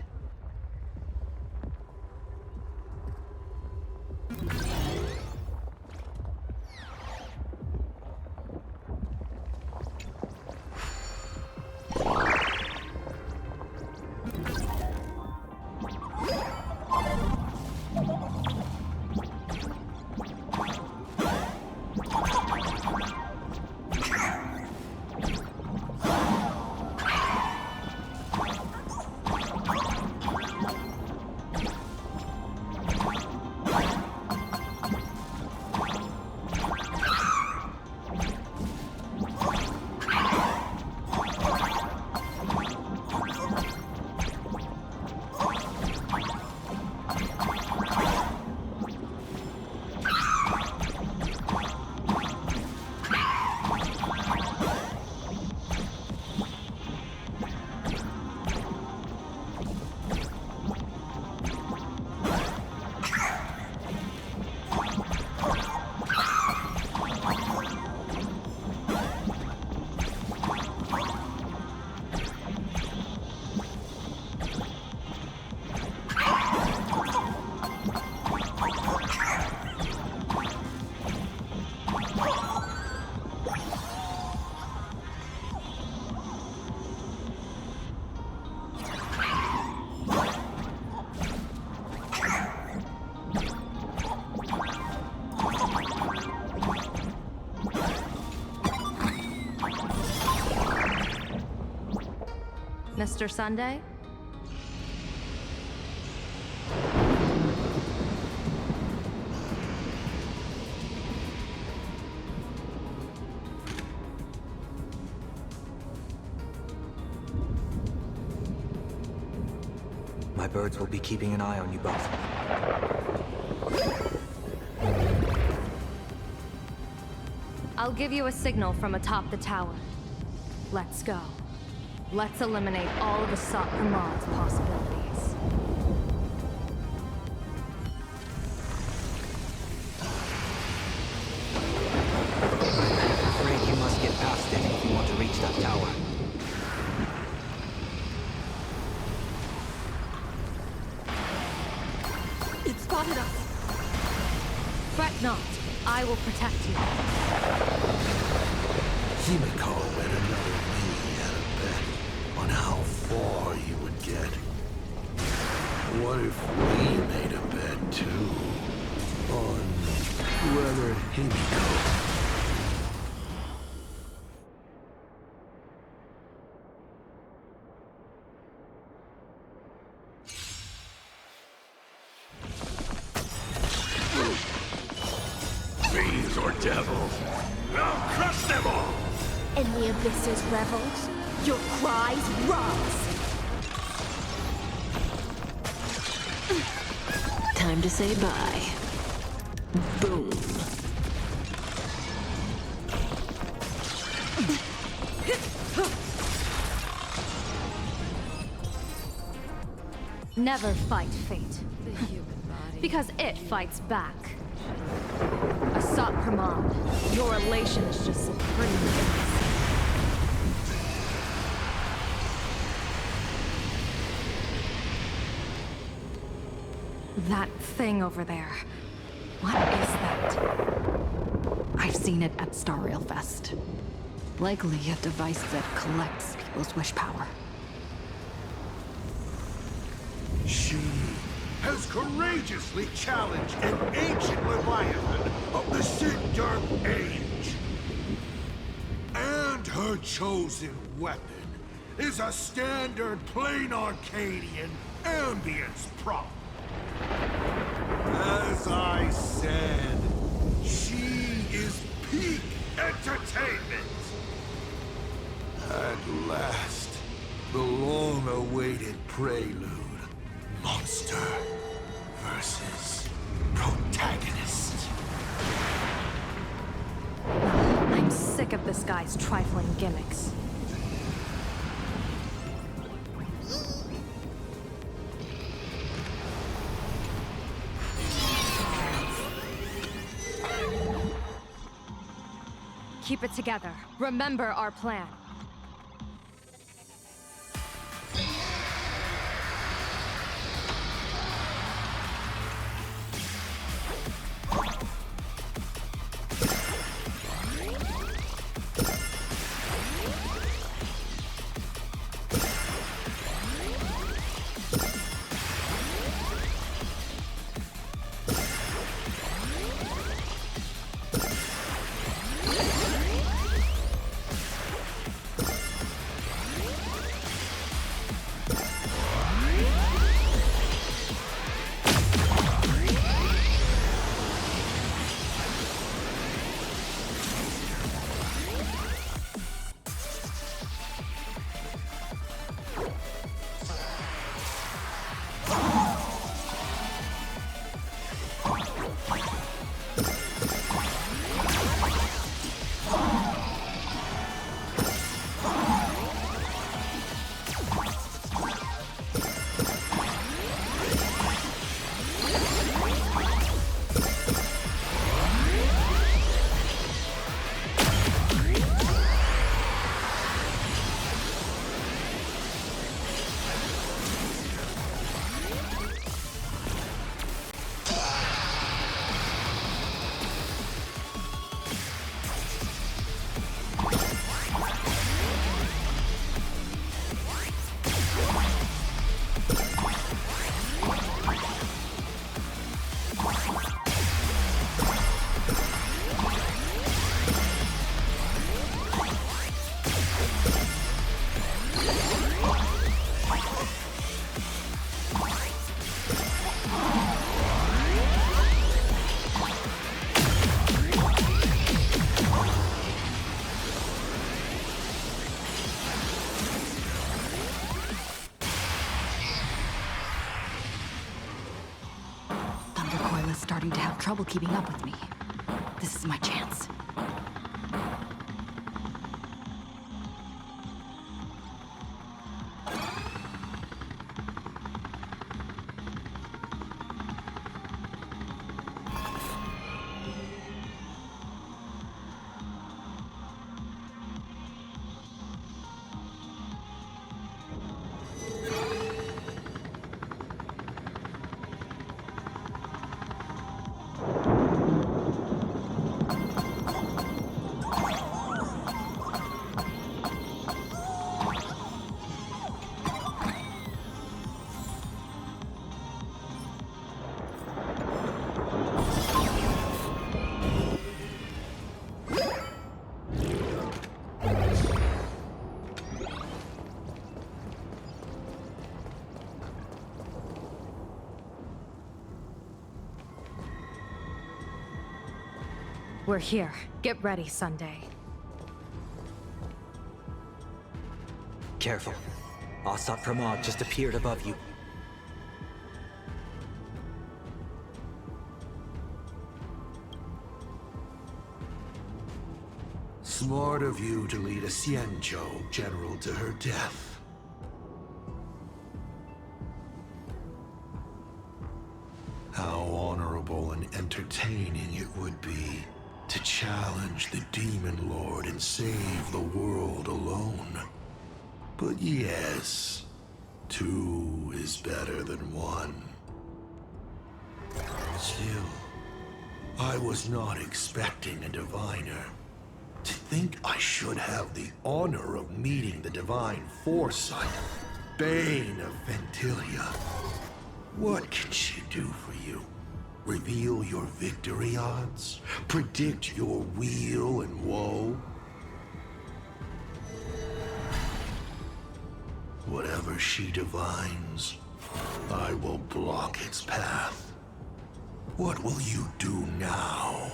Speaker 6: Mr. Sunday?
Speaker 15: My birds will be keeping an eye on you both.
Speaker 6: I'll give you a signal from atop the tower. Let's go. Let's eliminate all of Assad Pramad's possibilities.
Speaker 15: I'm afraid you must get past it if you want to reach that tower.
Speaker 6: It spotted us! Fret not. I will protect you.
Speaker 2: Himiko and another me had a bet on how far you would get. What if we made a bet too? On whether Himiko...
Speaker 17: Fiends or devils, I'll crush them all!
Speaker 14: And the abysses revels, your cries rise.
Speaker 11: Time to say bye. Boom.
Speaker 6: Never fight fate. Because it fights back. A Asat Pramod, your elation is just supreme. That thing over there. What is that?
Speaker 1: I've seen it at Star Rail Fest. Likely a device that collects people's wish power.
Speaker 2: She has courageously challenged an ancient Leviathan of the Sindark Age. And her chosen weapon is a standard plain Arcadian ambience prop. As I said, she is peak entertainment. At last, the long-awaited prelude. Monster versus protagonist.
Speaker 6: I'm sick of this guy's trifling gimmicks. Keep it together. Remember our plan.
Speaker 1: Starting to have trouble keeping up with me. This is my chance.
Speaker 6: We're here. Get ready, Sunday.
Speaker 15: Careful. Asat Pramod just appeared above you.
Speaker 2: Smart of you to lead a Xianzhou general to her death. How honorable and entertaining it would be to challenge the Demon Lord and save the world alone. But yes, 2 is better than 1. Still, I was not expecting a diviner. To think I should have the honor of meeting the divine foresight, Bane of Ventilia. What can she do for you? Reveal your victory odds? Predict your weal and woe? Whatever she divines, I will block its path. What will you do now?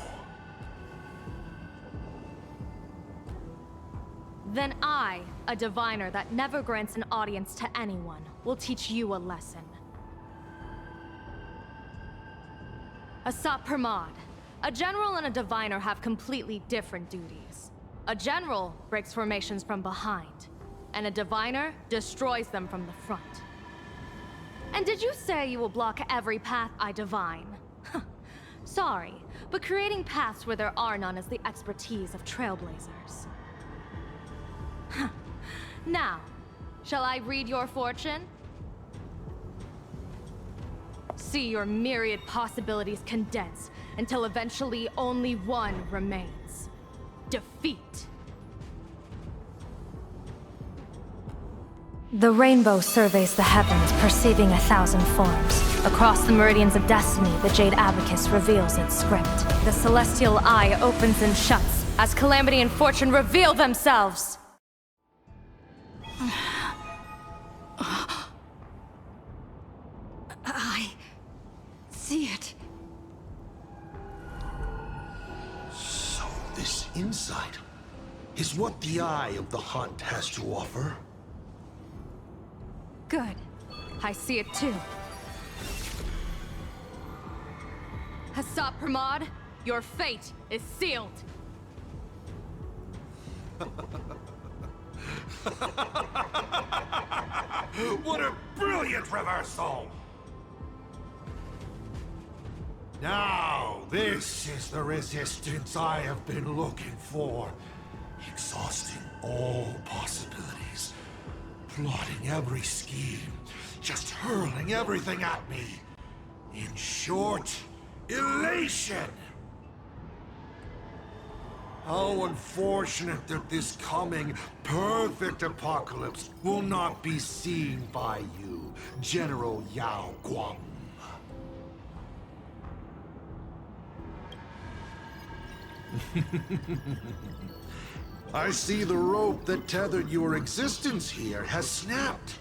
Speaker 16: Then I, a diviner that never grants an audience to anyone, will teach you a lesson. Asat Pramod. A general and a diviner have completely different duties. A general breaks formations from behind, and a diviner destroys them from the front. And did you say you will block every path I divine? Sorry, but creating paths where there are none is the expertise of trailblazers. Now, shall I read your fortune? See your myriad possibilities condense until eventually only one remains. Defeat.
Speaker 6: The rainbow surveys the heavens, perceiving 1,000 forms. Across the meridians of destiny, the Jade Abacus reveals its script. The celestial eye opens and shuts as calamity and fortune reveal themselves.
Speaker 1: I see it.
Speaker 2: So this insight is what the Eye of the Hunt has to offer?
Speaker 16: Good. I see it too. Asat Pramod, your fate is sealed.
Speaker 2: What a brilliant reversal! Now, this is the resistance I have been looking for. Exhausting all possibilities. Plotting every scheme. Just hurling everything at me. In short, elation! How unfortunate that this coming perfect apocalypse will not be seen by you, General Yao Guang. I see the rope that tethered your existence here has snapped.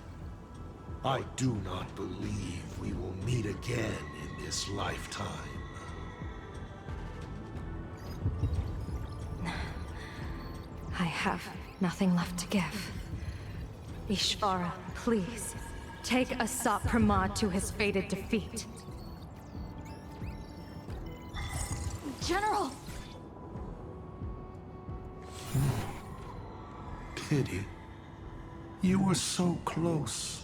Speaker 2: I do not believe we will meet again in this lifetime.
Speaker 6: I have nothing left to give.
Speaker 16: Ishvara, please, take Asat Pramod to his fated defeat.
Speaker 1: General!
Speaker 2: Pity. You were so close.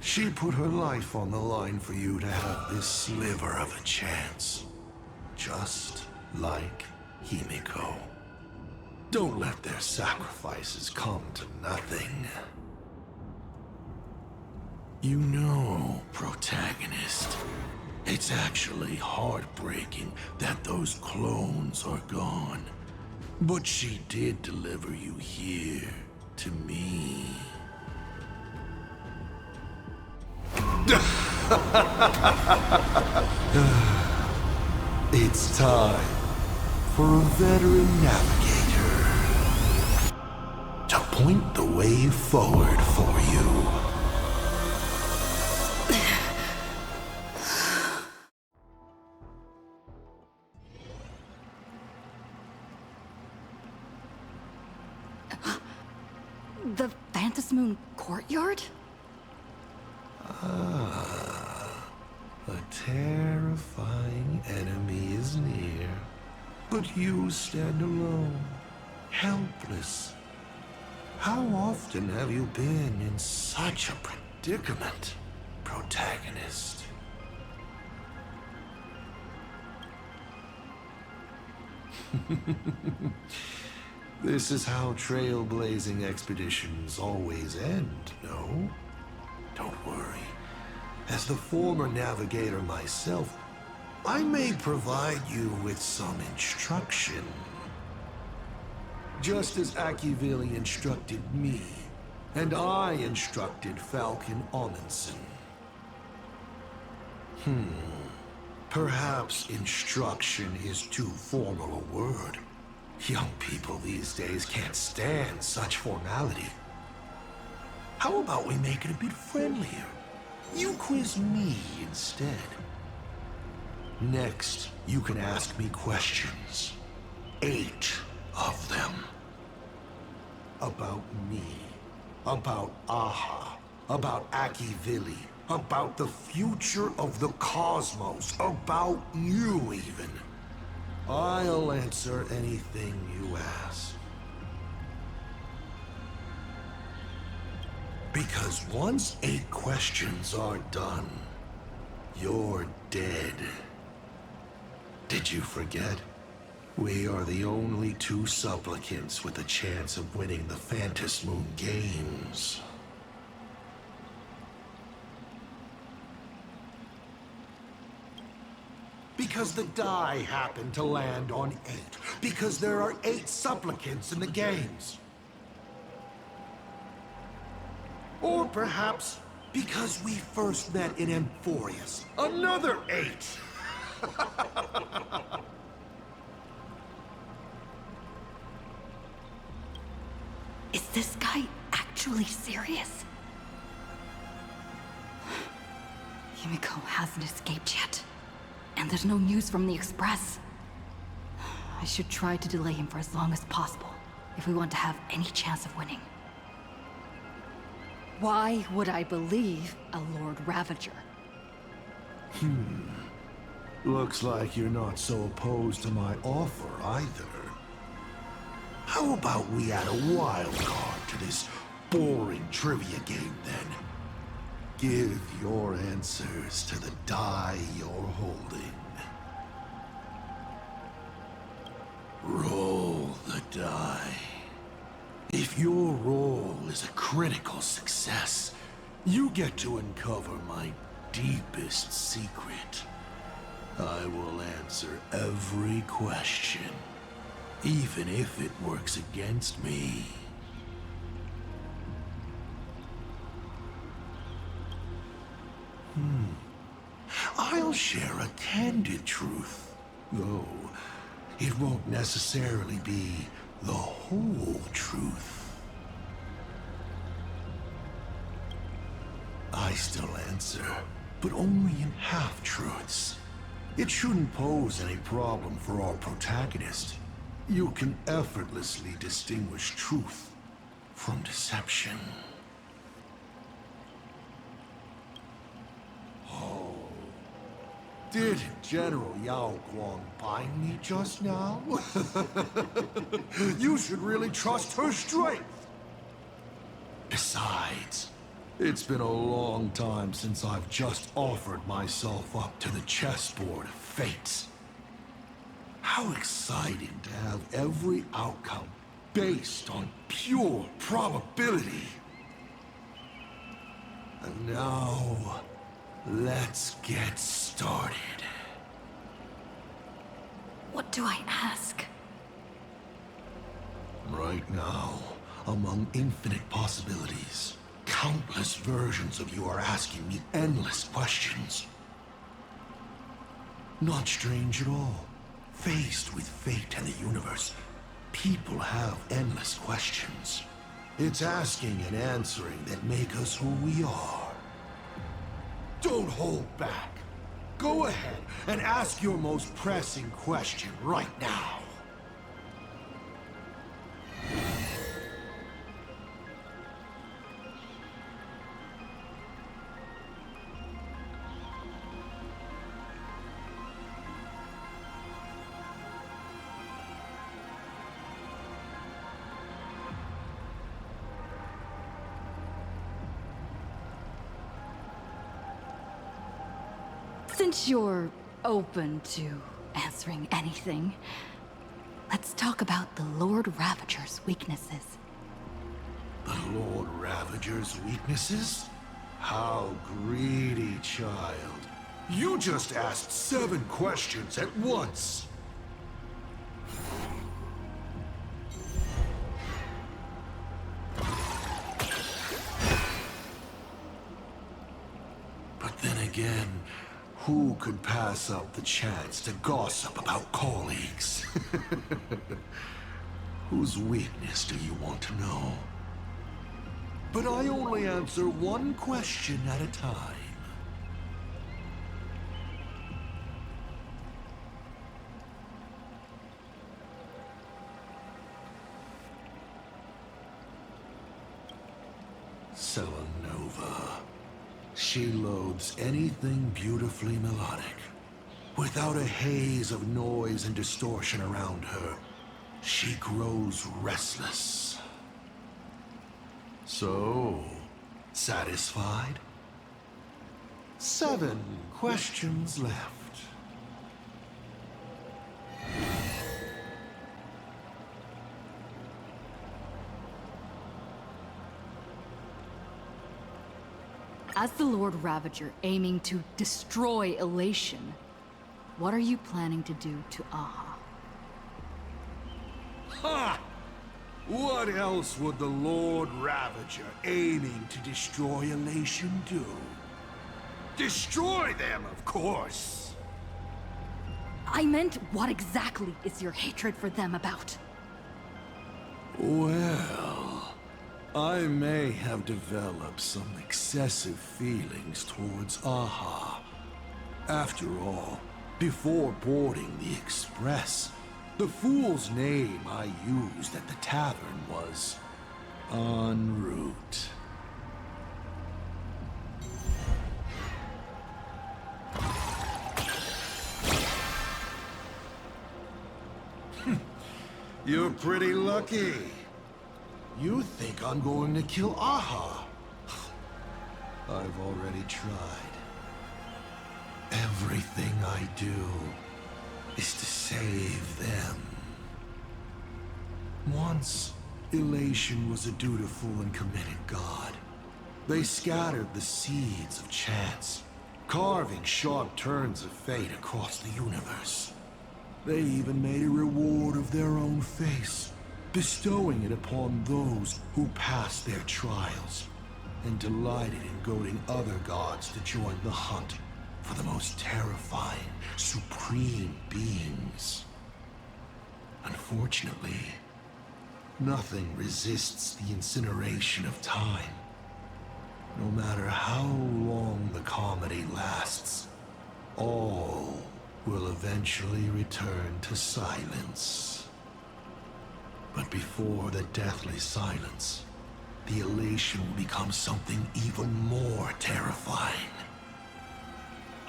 Speaker 2: She put her life on the line for you to have this sliver of a chance. Just like Himiko. Don't let their sacrifices come to nothing. You know, protagonist, it's actually heartbreaking that those clones are gone. But she did deliver you here, to me. It's time for a veteran navigator to point the way forward for you.
Speaker 1: The Phantasmoon courtyard?
Speaker 2: Ah, a terrifying enemy is near. But you stand alone, helpless. How often have you been in such a predicament, protagonist? This is how trailblazing expeditions always end, no? Don't worry. As the former navigator myself, I may provide you with some instruction. Just as Akivili instructed me, and I instructed Falcon Amundsen. Perhaps instruction is too formal a word. Young people these days can't stand such formality. How about we make it a bit friendlier? You quiz me instead. Next, you can ask me questions. 8 of them. About me. About Aha. About Akivili. About the future of the cosmos. About you, even. I'll answer anything you ask. Because once 8 questions are done, you're dead. Did you forget? We are the only 2 supplicants with a chance of winning the Phantasm Moon Games. Because the die happened to land on 8. Because there are 8 supplicants in the games. Or perhaps because we first met in Amphorius. Another 8!
Speaker 1: Is this guy actually serious? Himiko hasn't escaped yet. And there's no news from the Express. I should try to delay him for as long as possible, if we want to have any chance of winning. Why would I believe a Lord Ravager?
Speaker 2: Looks like you're not so opposed to my offer either. How about we add a wild card to this boring trivia game then? Give your answers to the die you're holding. Roll the die. If your roll is a critical success, you get to uncover my deepest secret. I will answer every question, even if it works against me. I'll share a candid truth, though it won't necessarily be the whole truth. I still answer, but only in half-truths. It shouldn't pose any problem for our protagonist. You can effortlessly distinguish truth from deception. Oh. Did General Yao Guang bind me just now? You should really trust her strength. Besides, it's been a long time since I've just offered myself up to the chessboard of fate. How exciting to have every outcome based on pure probability. And now, let's get started.
Speaker 1: What do I ask?
Speaker 2: Right now, among infinite possibilities, countless versions of you are asking me endless questions. Not strange at all. Faced with fate and the universe, people have endless questions. It's asking and answering that make us who we are. Don't hold back. Go ahead and ask your most pressing question right now.
Speaker 1: Since you're open to answering anything, Let's talk about the Lord Ravager's weaknesses.
Speaker 2: The Lord Ravager's weaknesses? How greedy, child. You just asked 7 questions at once. But then again, who could pass up the chance to gossip about colleagues? Whose weakness do you want to know? But I only answer one question at a time. Selenova. She loathes anything beautifully melodic. Without a haze of noise and distortion around her, she grows restless. So, satisfied? 7 questions left.
Speaker 1: As the Lord Ravager aiming to destroy Elation, what are you planning to do to Aha?
Speaker 2: Ha! What else would the Lord Ravager aiming to destroy Elation do? Destroy them, of course!
Speaker 1: I meant, what exactly is your hatred for them about?
Speaker 2: Well, I may have developed some excessive feelings towards Aha. After all, before boarding the Express, the fool's name I used at the tavern was En route. You're pretty lucky. You think I'm going to kill Aha? I've already tried. Everything I do is to save them. Once, Elation was a dutiful and committed god. They scattered the seeds of chance, carving sharp turns of fate across the universe. They even made a reward of their own face, bestowing it upon those who passed their trials, and delighted in goading other gods to join the hunt for the most terrifying, supreme beings. Unfortunately, nothing resists the incineration of time. No matter how long the comedy lasts, all will eventually return to silence. But before the deathly silence, the elation will become something even more terrifying.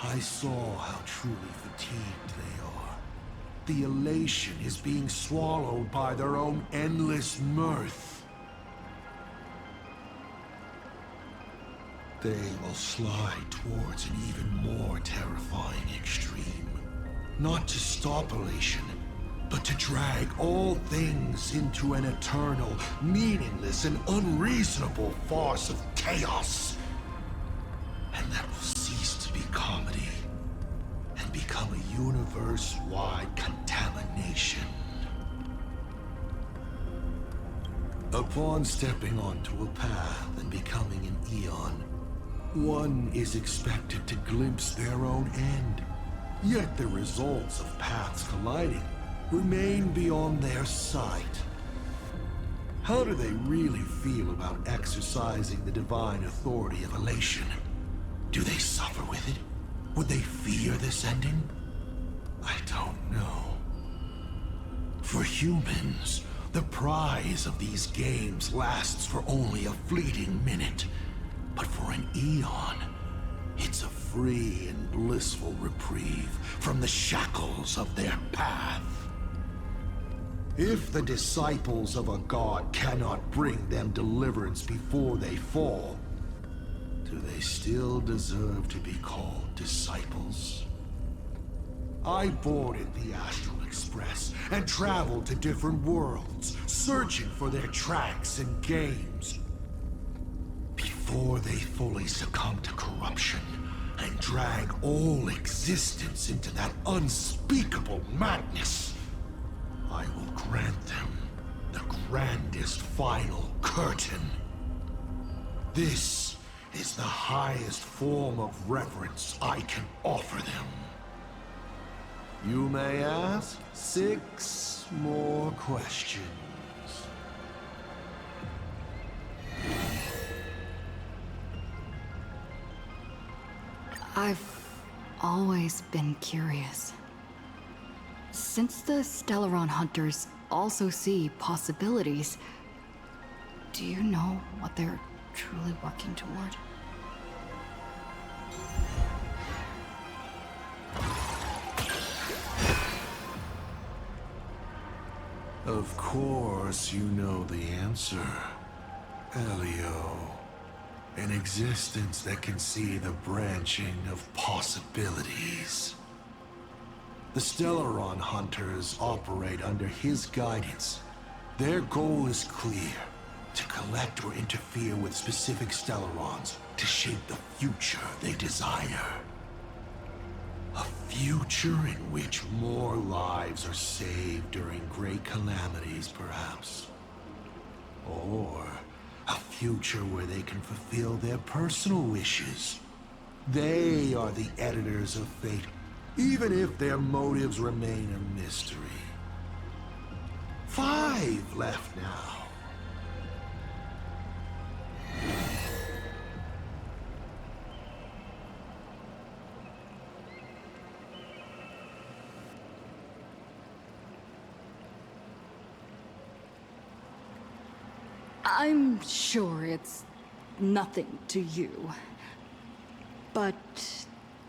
Speaker 2: I saw how truly fatigued they are. The elation is being swallowed by their own endless mirth. They will slide towards an even more terrifying extreme. Not to stop elation, but to drag all things into an eternal, meaningless, and unreasonable farce of chaos. And that will cease to be comedy, and become a universe-wide contamination. Upon stepping onto a path and becoming an Eon, one is expected to glimpse their own end. Yet the results of paths colliding remain beyond their sight. How do they really feel about exercising the divine authority of elation? Do they suffer with it? Would they fear this ending? I don't know. For humans, the prize of these games lasts for only a fleeting minute. But for an Eon, it's a free and blissful reprieve from the shackles of their path. If the disciples of a god cannot bring them deliverance before they fall, do they still deserve to be called disciples? I boarded the Astral Express and traveled to different worlds, searching for their tracks and games. Before they fully succumb to corruption and drag all existence into that unspeakable madness, I will grant them the grandest final curtain. This is the highest form of reverence I can offer them. You may ask 6 more questions.
Speaker 1: I've always been curious. Since the Stellaron hunters also see possibilities, do you know what they're truly working toward?
Speaker 2: Of course you know the answer, Elio. An existence that can see the branching of possibilities. The Stellaron hunters operate under his guidance. Their goal is clear: to collect or interfere with specific Stellarons to shape the future they desire. A future in which more lives are saved during great calamities, perhaps. Or a future where they can fulfill their personal wishes. They are the editors of fate, even if their motives remain a mystery. 5 left now.
Speaker 1: I'm sure it's nothing to you. But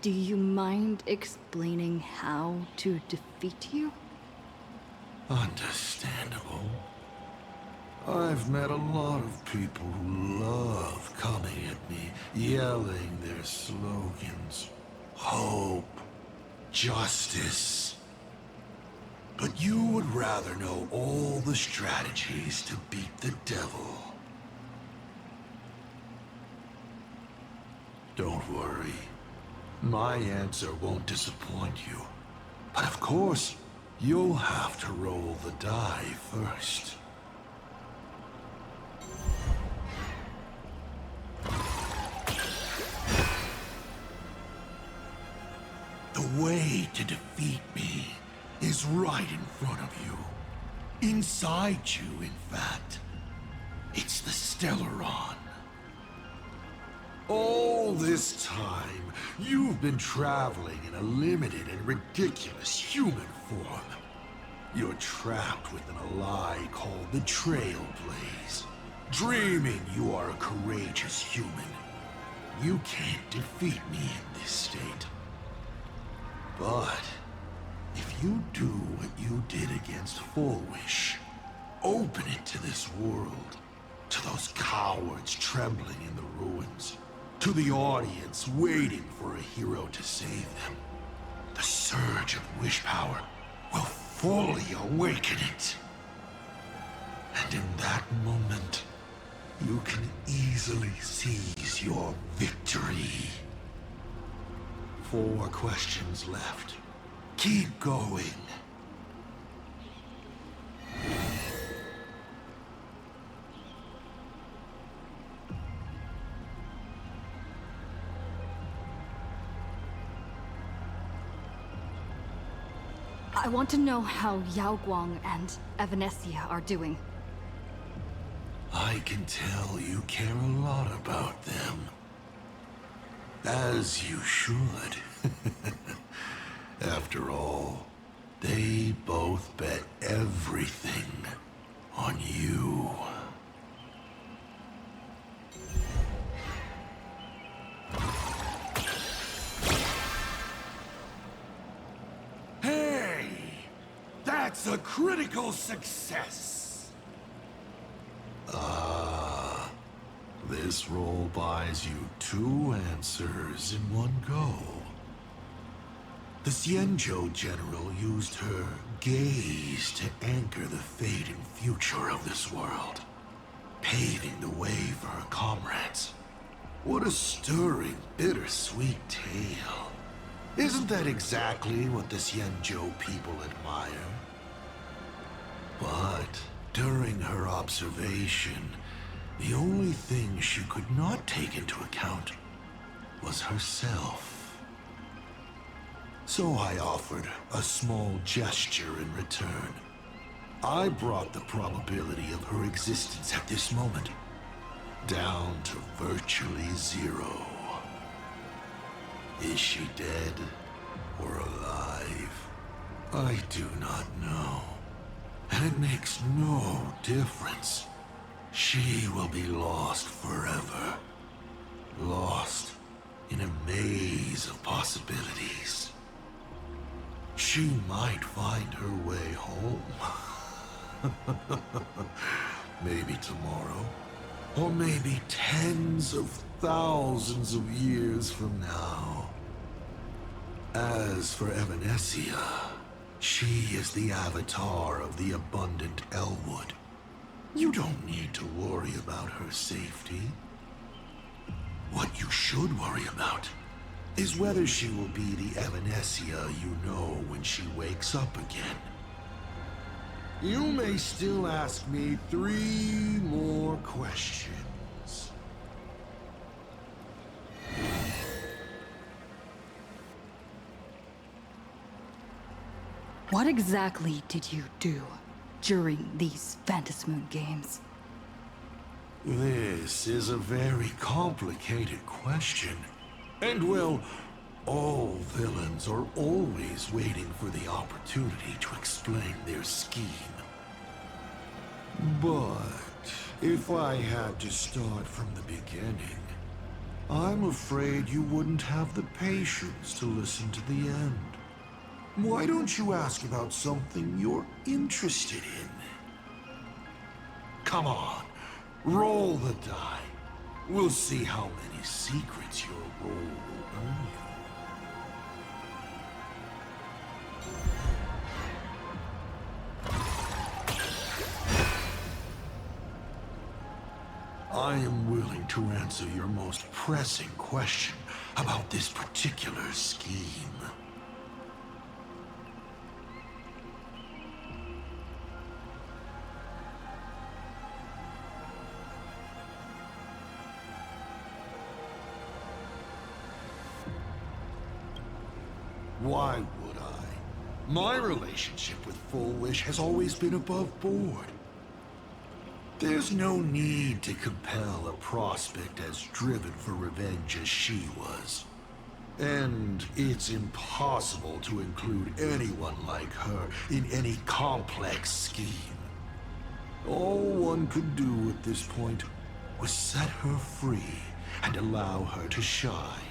Speaker 1: do you mind explaining how to defeat you?
Speaker 2: Understandable. I've met a lot of people who love coming at me, yelling their slogans. Hope, justice. But you would rather know all the strategies to beat the devil. Don't worry. My answer won't disappoint you. But of course, you'll have to roll the die first. The way to defeat me is right in front of you. Inside you, in fact. It's the Stellaron. All this time, you've been traveling in a limited and ridiculous human form. You're trapped within a lie called the Trailblaze, dreaming you are a courageous human. You can't defeat me in this state. But if you do what you did against Fullwish, open it to this world, to those cowards trembling in the ruins, to the audience waiting for a hero to save them, the surge of wish power will fully awaken it. And in that moment, you can easily seize your victory. 4 questions left. Keep going.
Speaker 1: I want to know how Yao Guang and Evanesia are doing.
Speaker 2: I can tell you care a lot about them. As you should. After all, they both bet everything on you. Hey! That's a critical success! This roll buys you 2 answers in one go. The Xianzhou general used her gaze to anchor the fate and future of this world, paving the way for her comrades. What a stirring, bittersweet tale. Isn't that exactly what the Xianzhou people admire? But during her observation, the only thing she could not take into account was herself. So I offered a small gesture in return. I brought the probability of her existence at this moment down to virtually zero. Is she dead or alive? I do not know. And it makes no difference. She will be lost forever. Lost in a maze of possibilities. She might find her way home. Maybe tomorrow. Or maybe tens of thousands of years from now. As for Evanesia, she is the avatar of the abundant Elwood. You don't need to worry about her safety. What you should worry about is whether she will be the Evanesia you know when she wakes up again. You may still ask me 3 more questions.
Speaker 1: What exactly did you do during these Phantasmoon games?
Speaker 2: This is a very complicated question. And well, all villains are always waiting for the opportunity to explain their scheme. But if I had to start from the beginning, I'm afraid you wouldn't have the patience to listen to the end. Why don't you ask about something you're interested in? Come on, roll the die. We'll see how many secrets your roll will earn you. I am willing to answer your most pressing question about this particular scheme. Why would I? My relationship with Full Wish has always been above board. There's no need to compel a prospect as driven for revenge as she was. And it's impossible to include anyone like her in any complex scheme. All one could do at this point was set her free and allow her to shine.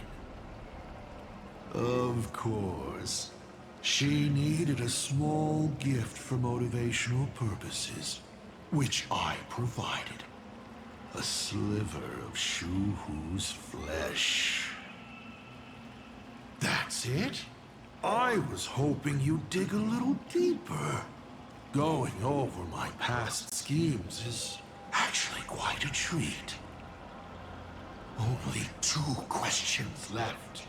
Speaker 2: Of course, she needed a small gift for motivational purposes, which I provided. A sliver of Shu-Hu's flesh. That's it? I was hoping you'd dig a little deeper. Going over my past schemes is actually quite a treat. Only 2 questions left.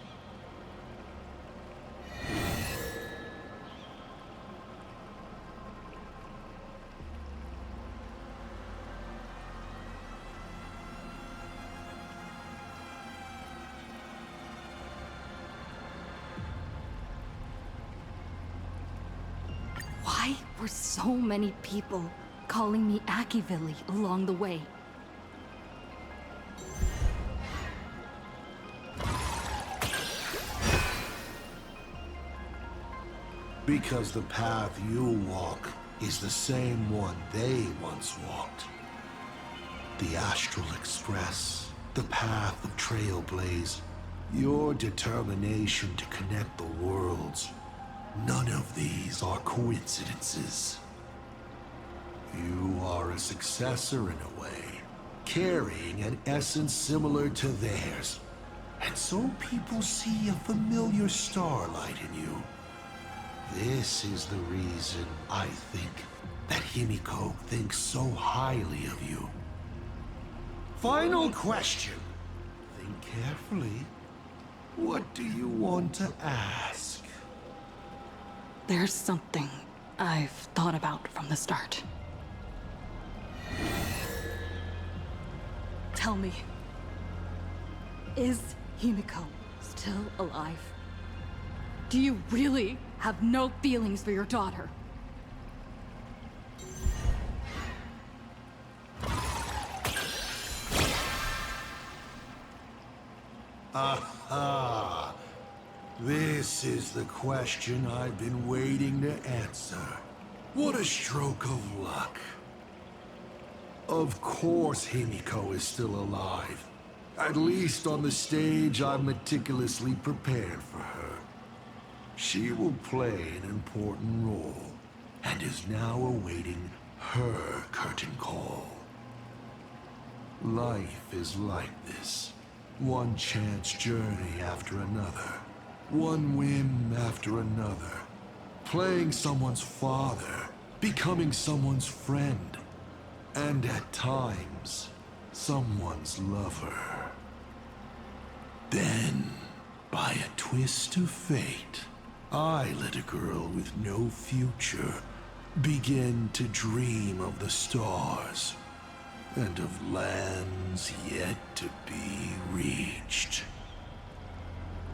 Speaker 1: Why were so many people calling me Akivilli along the way?
Speaker 2: Because the path you walk is the same one they once walked. The Astral Express, the path of Trailblaze, your determination to connect the worlds. None of these are coincidences. You are a successor in a way, carrying an essence similar to theirs. and so people see a familiar starlight in you. This is the reason I think that Himiko thinks so highly of you. Final question. Think carefully. What do you want to ask?
Speaker 1: There's something I've thought about from the start. Tell me, is Himiko still alive? Do you really have no feelings for your daughter?
Speaker 2: Aha! This is the question I've been waiting to answer. What a stroke of luck. Of course Himiko is still alive. At least on the stage I've meticulously prepared for her. She will play an important role, and is now awaiting her curtain call. Life is like this. One chance journey after another. One whim after another. Playing someone's father, becoming someone's friend, and at times, someone's lover. Then, by a twist of fate, I let a girl with no future begin to dream of the stars and of lands yet to be reached.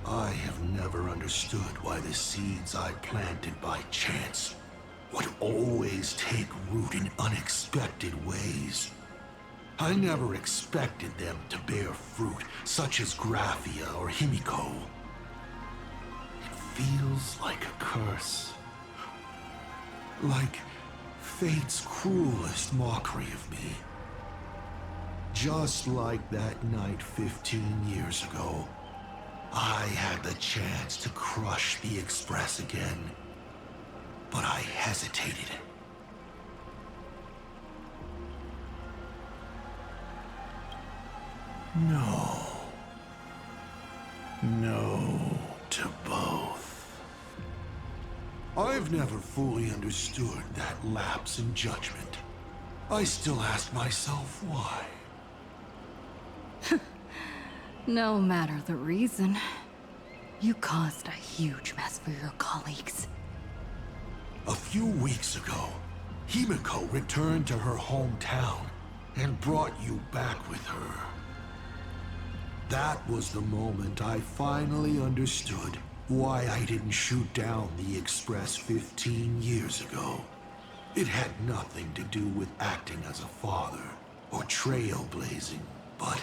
Speaker 2: I have never understood why the seeds I planted by chance would always take root in unexpected ways. I never expected them to bear fruit, such as Graphia or Himiko. It feels like a curse. Like fate's cruelest mockery of me. Just like that night 15 years ago, I had the chance to crush the Express again, but I hesitated. No. No to both. I've never fully understood that lapse in judgment. I still ask myself why.
Speaker 1: No matter the reason, you caused a huge mess for your colleagues.
Speaker 2: A few weeks ago, Himiko returned to her hometown and brought you back with her. That was the moment I finally understood why I didn't shoot down the Express 15 years ago. It had nothing to do with acting as a father or trailblazing, but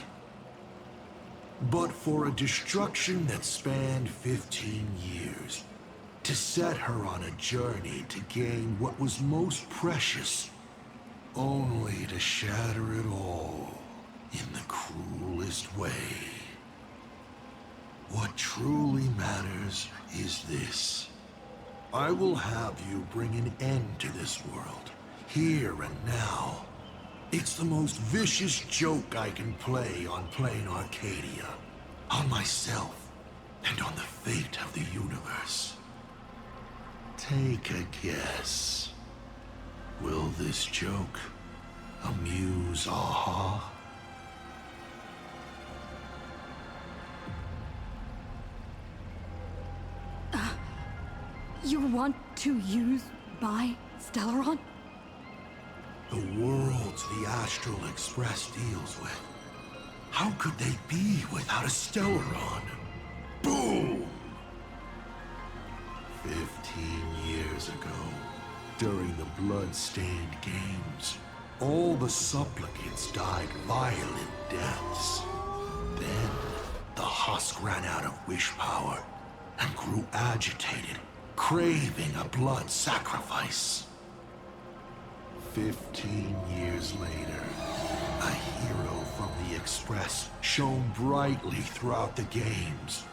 Speaker 2: for a destruction that spanned 15 years, to set her on a journey to gain what was most precious, only to shatter it all in the cruelest way. What truly matters is this. I will have you bring an end to this world, here and now. It's the most vicious joke I can play on plain Arcadia, on myself, and on the fate of the universe. Take a guess. Will this joke amuse Aha?
Speaker 1: You want to use my Stellaron?
Speaker 2: The worlds the Astral Express deals with. How could they be without a Stellaron? Boom! 15 years ago, during the blood-stained games, all the supplicants died violent deaths. Then, the husk ran out of wish power and grew agitated, craving a blood sacrifice. 15 years later, a hero from the Express shone brightly throughout the games.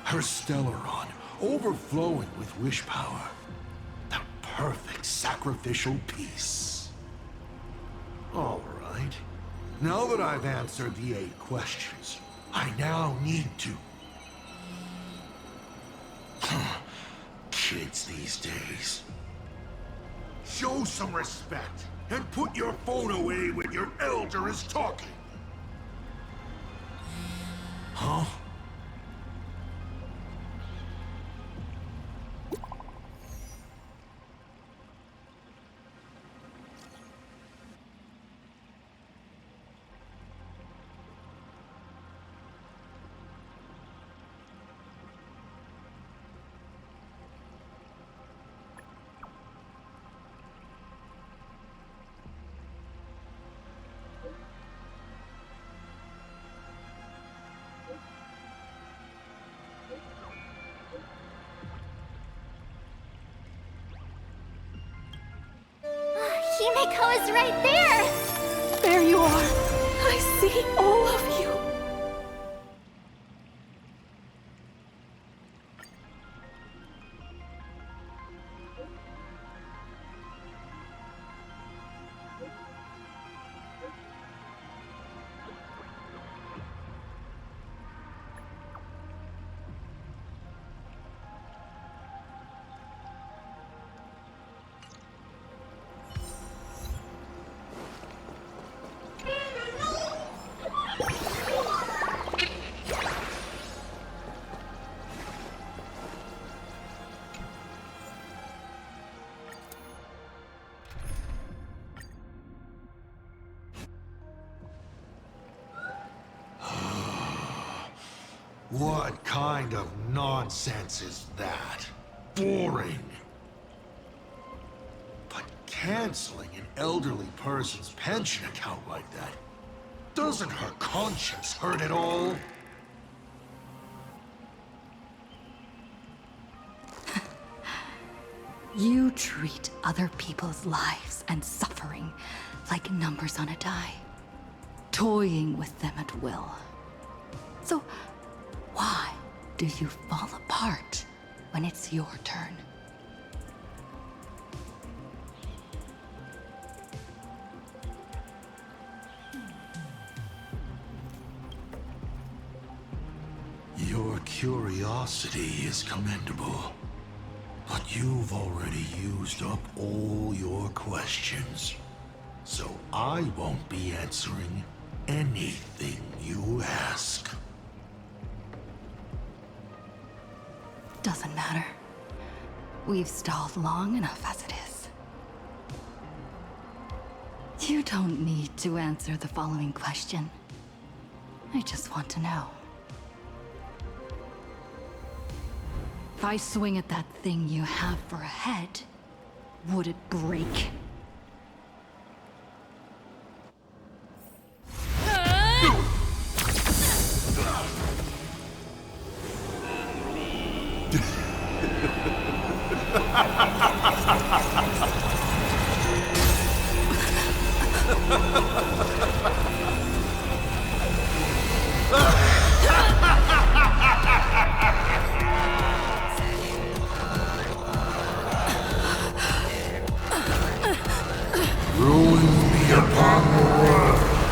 Speaker 2: Her Stellaron overflowing with wish power. The perfect sacrificial piece. All right. Now that I've answered the 8 questions, I now need to Kids these days.
Speaker 17: Show some respect and put your phone away when your elder is talking.
Speaker 2: Huh?
Speaker 13: Himeko is right there!
Speaker 7: There you are. I see all of you.
Speaker 2: What kind of nonsense is that? Boring. But canceling an elderly person's pension account like that, doesn't her conscience hurt at all?
Speaker 1: You treat other people's lives and suffering like numbers on a die, toying with them at will. So, why do you fall apart when it's your turn?
Speaker 2: Your curiosity is commendable, but you've already used up all your questions. So I won't be answering anything you ask.
Speaker 1: Doesn't matter. We've stalled long enough as it is. You don't need to answer the following question. I just want to know. If I swing at that thing you have for a head, would it break?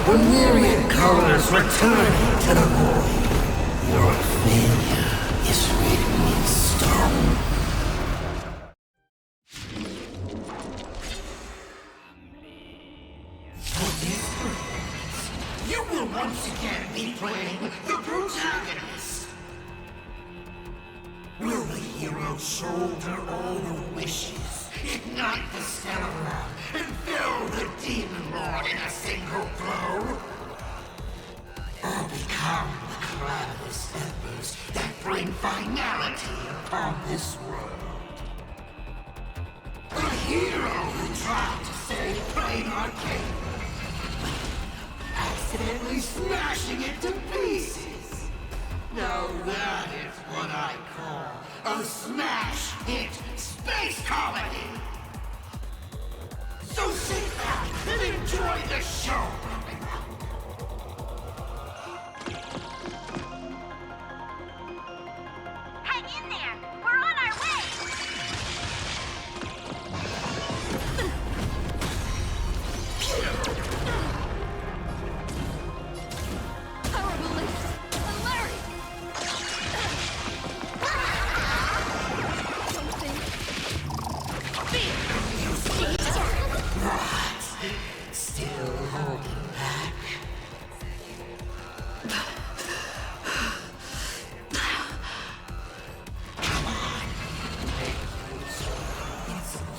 Speaker 2: The myriad colors returning to the void. Your failure is written in stone.
Speaker 22: You will once again be playing the protagonist. Will the hero shoulder all the wishes, ignite the stellar lamp, and fill the demon lord in a single blow? Or become the calamitous embers that bring finality upon this world? A hero who tried to save Plain Arcane, accidentally smashing it to pieces. Now that is what I call a smash hit space comedy. So sit back and enjoy the show.
Speaker 13: Hang in there! We're on our way! Power beliefs! Larry!
Speaker 22: still holding back? Come on.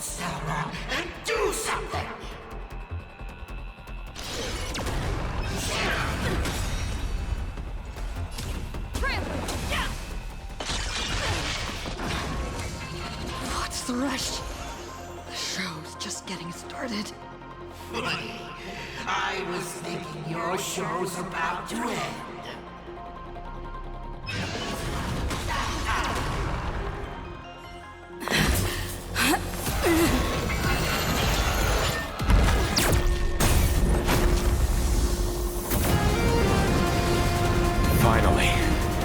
Speaker 22: Stand around and do something!
Speaker 1: What's the rush? The show's just getting started.
Speaker 22: Funny. I was thinking your show's about to end.
Speaker 19: Finally,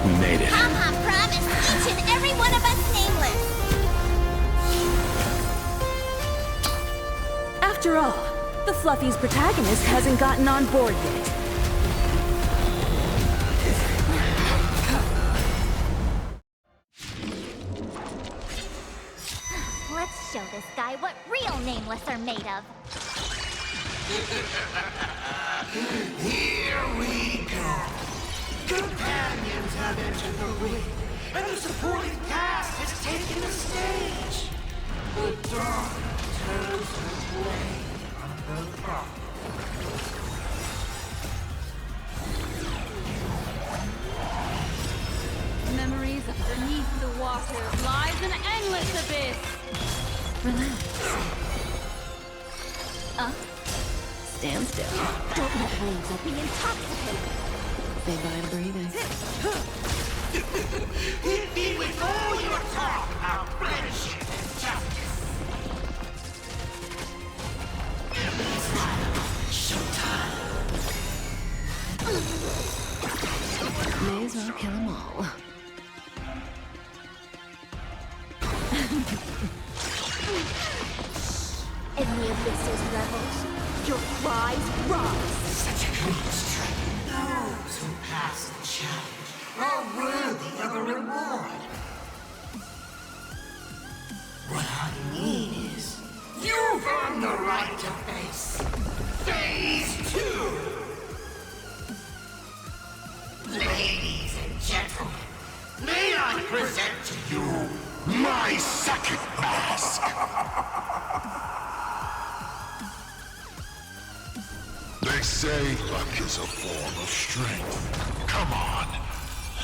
Speaker 19: we made it.
Speaker 13: Papa promised each and every one of us nameless.
Speaker 8: After all, the Fluffy's protagonist hasn't gotten on board yet.
Speaker 13: Let's show this guy what real nameless are made of.
Speaker 22: Here we go. Companions have entered the ring, and the supporting cast has taken the stage. The dawn turns her blade on the clock.
Speaker 18: Memories underneath the water lies an endless abyss.
Speaker 1: Relax. Stand still.
Speaker 13: Don't let waves will be intoxicating.
Speaker 1: Say bye to breathing.
Speaker 22: Hit me with all your talk about friendship and justice. It's time. Showtime.
Speaker 1: May as well kill them all.
Speaker 13: In the abyss's revels, your cries rise.
Speaker 22: Such a clean strike. Those who pass the challenge are worthy of a reward. What I mean is, you've earned the right to face Phase 2! Ladies and gentlemen, may I present to you my second mask!
Speaker 2: They say luck is a form of strength. Come on,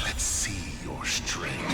Speaker 2: let's see your strength.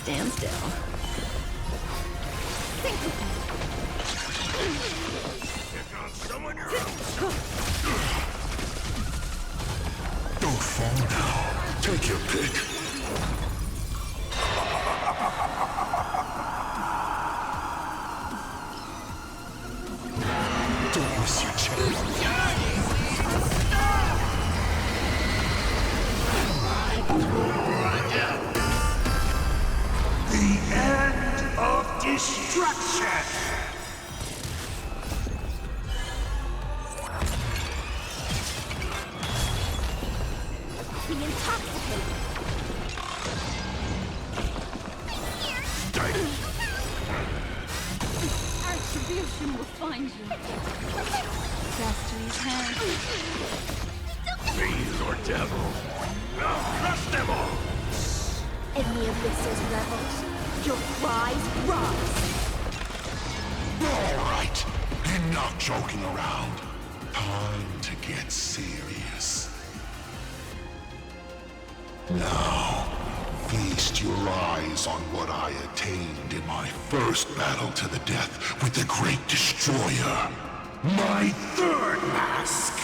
Speaker 1: Stand still.
Speaker 2: Don't fall now. Take your pick. Don't miss your chance.
Speaker 22: The end of destruction!
Speaker 13: Be intoxicated.
Speaker 18: Retribution will find you. Destiny's hand.
Speaker 17: Fiend or devil, I'll crush them all!
Speaker 13: In the abyss's revels, your cries rise.
Speaker 2: All right, enough joking around. Time to get serious. Now, feast your eyes on what I attained in my first battle to the death with the Great Destroyer. My third mask!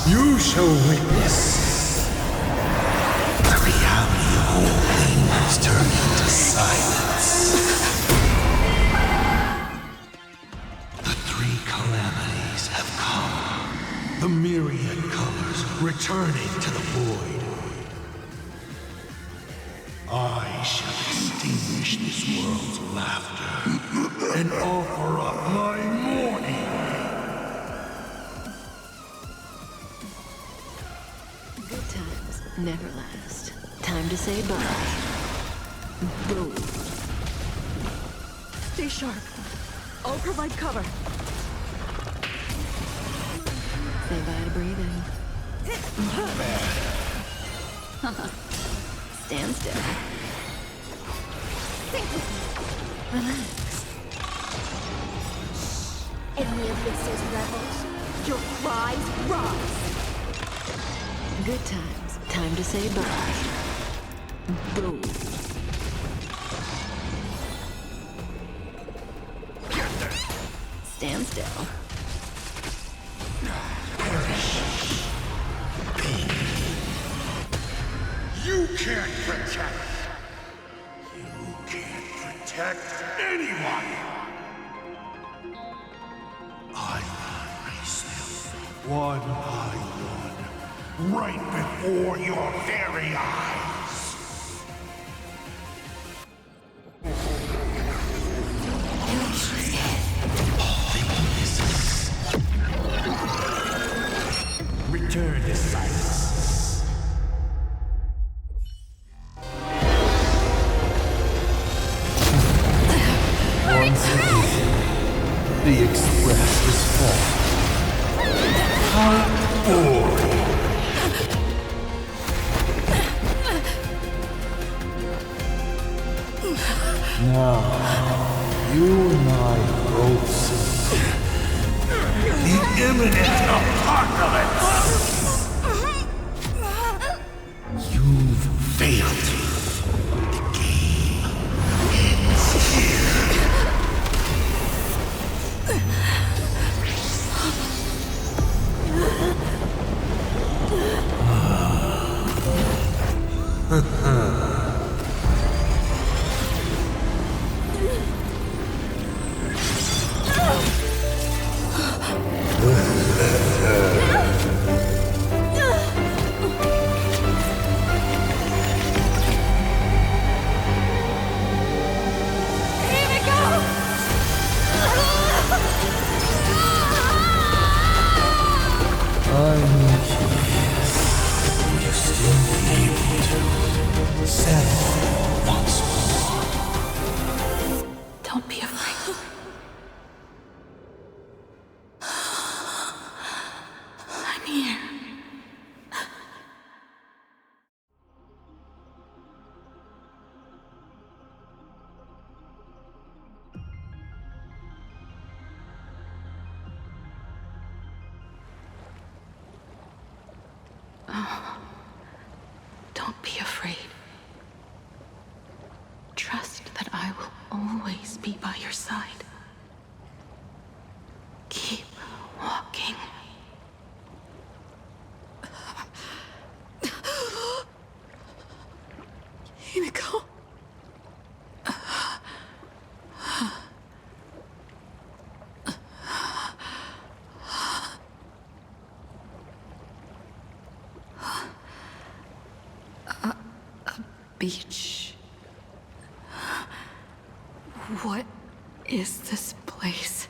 Speaker 2: You shall witness. The reality of all things turning to silence. The three calamities have come. The myriad colors returning to the void. I shall extinguish this world's laughter and offer up my mourning.
Speaker 11: Good times never last. Time to say bye. Boom.
Speaker 7: Stay sharp. I'll provide cover.
Speaker 11: Say bye to breathing. Stand still.
Speaker 13: Relax. Enemy of Vis's rebels, your cries rise.
Speaker 11: Good times. Time to say bye. Boom. Stand still.
Speaker 2: You can't protect. You can't protect anyone. I erase them one by one, right before your very eyes. Return to silence. Once again, the Express is falling. How boring. Now, you and I both see the imminent apocalypse. You've failed. The game ends here. I'm curious. Will you still be able to settle once more?
Speaker 9: Don't be afraid. I'm here. Oh, don't be afraid. Trust that I will always be by your side. Keep walking. Himiko.
Speaker 1: Beach. What is this place?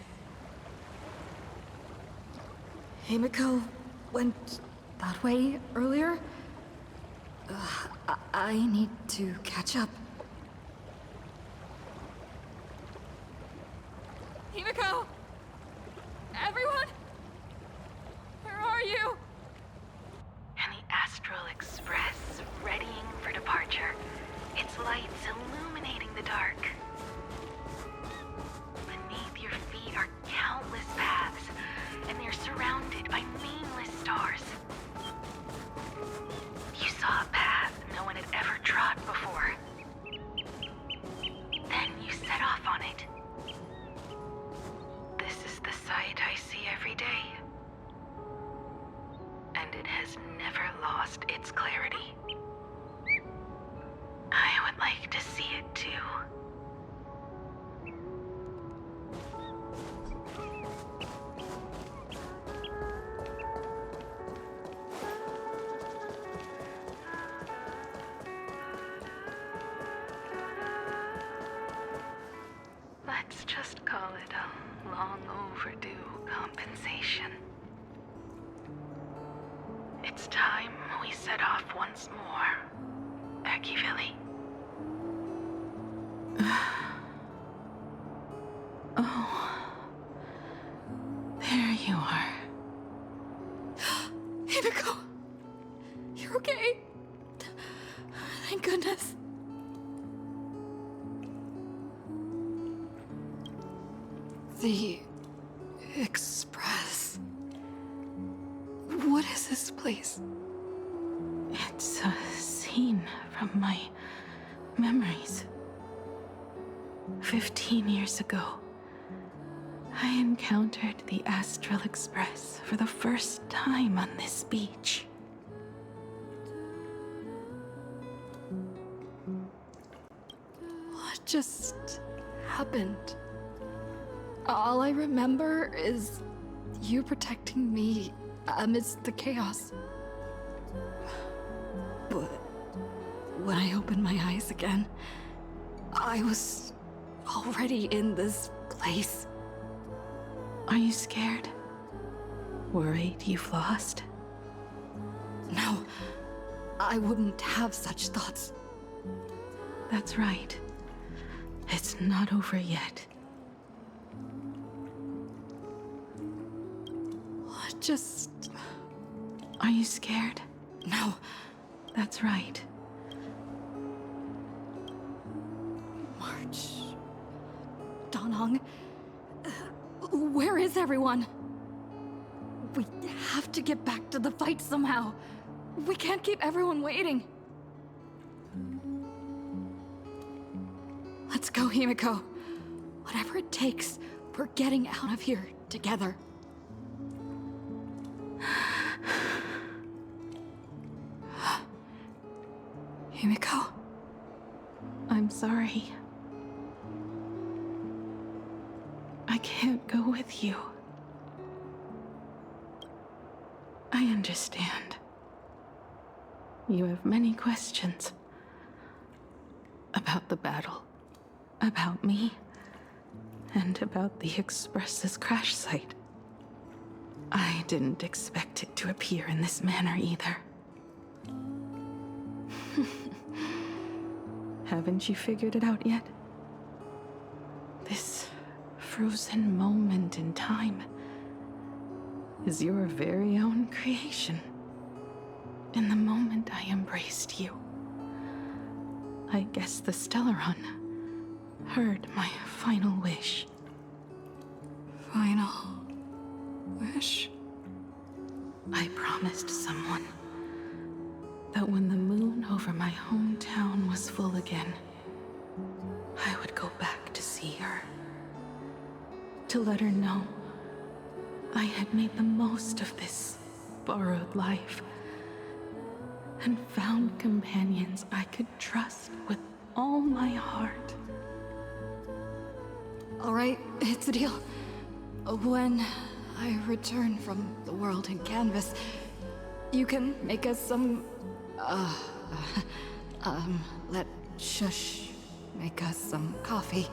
Speaker 1: Himiko went that way earlier? I need to catch up.
Speaker 16: Himiko! Everyone? Where are you?
Speaker 5: And the Astral Express, readying for departure. Its lights illuminating the dark. Beneath your feet are countless paths, and they're surrounded by nameless stars. You saw a path no one had ever trod before. Then you set off on it. This is the sight I see every day. And
Speaker 9: It's time we set off once more, Akivili. Oh. There you are.
Speaker 1: Himiko! You're okay? Thank goodness. The Express. What is this place?
Speaker 9: It's a scene from my memories. 15 years ago, I encountered the Astral Express for the first time on this beach.
Speaker 1: What just happened? All I remember is you protecting me amidst the chaos. But when I opened my eyes again, I was already in this place.
Speaker 9: Are you scared? Worried you've lost?
Speaker 1: No, I wouldn't have such thoughts.
Speaker 9: That's right. It's not over yet.
Speaker 1: What just...
Speaker 9: Are you scared?
Speaker 1: No.
Speaker 9: That's right.
Speaker 1: March... Danhong... Where is everyone? We have to get back to the fight somehow. We can't keep everyone waiting. Let's go, Himiko. Whatever it takes, we're getting out of here together. Himiko?
Speaker 9: I'm sorry. I can't go with you. I understand. You have many questions. About the battle. About me. And about the Express's crash site. I didn't expect it to appear in this manner either. Haven't you figured it out yet? This frozen moment in time is your very own creation. In the moment I embraced you, I guess the Stellaron heard my final wish.
Speaker 1: Final wish?
Speaker 9: I promised someone that when the moon over my hometown was full again, I would go back to see her. To let her know I had made the most of this borrowed life and found companions I could trust with all my heart.
Speaker 1: All right, it's a deal. When I return from the world in canvas, you can make us some, let Shush make us some coffee.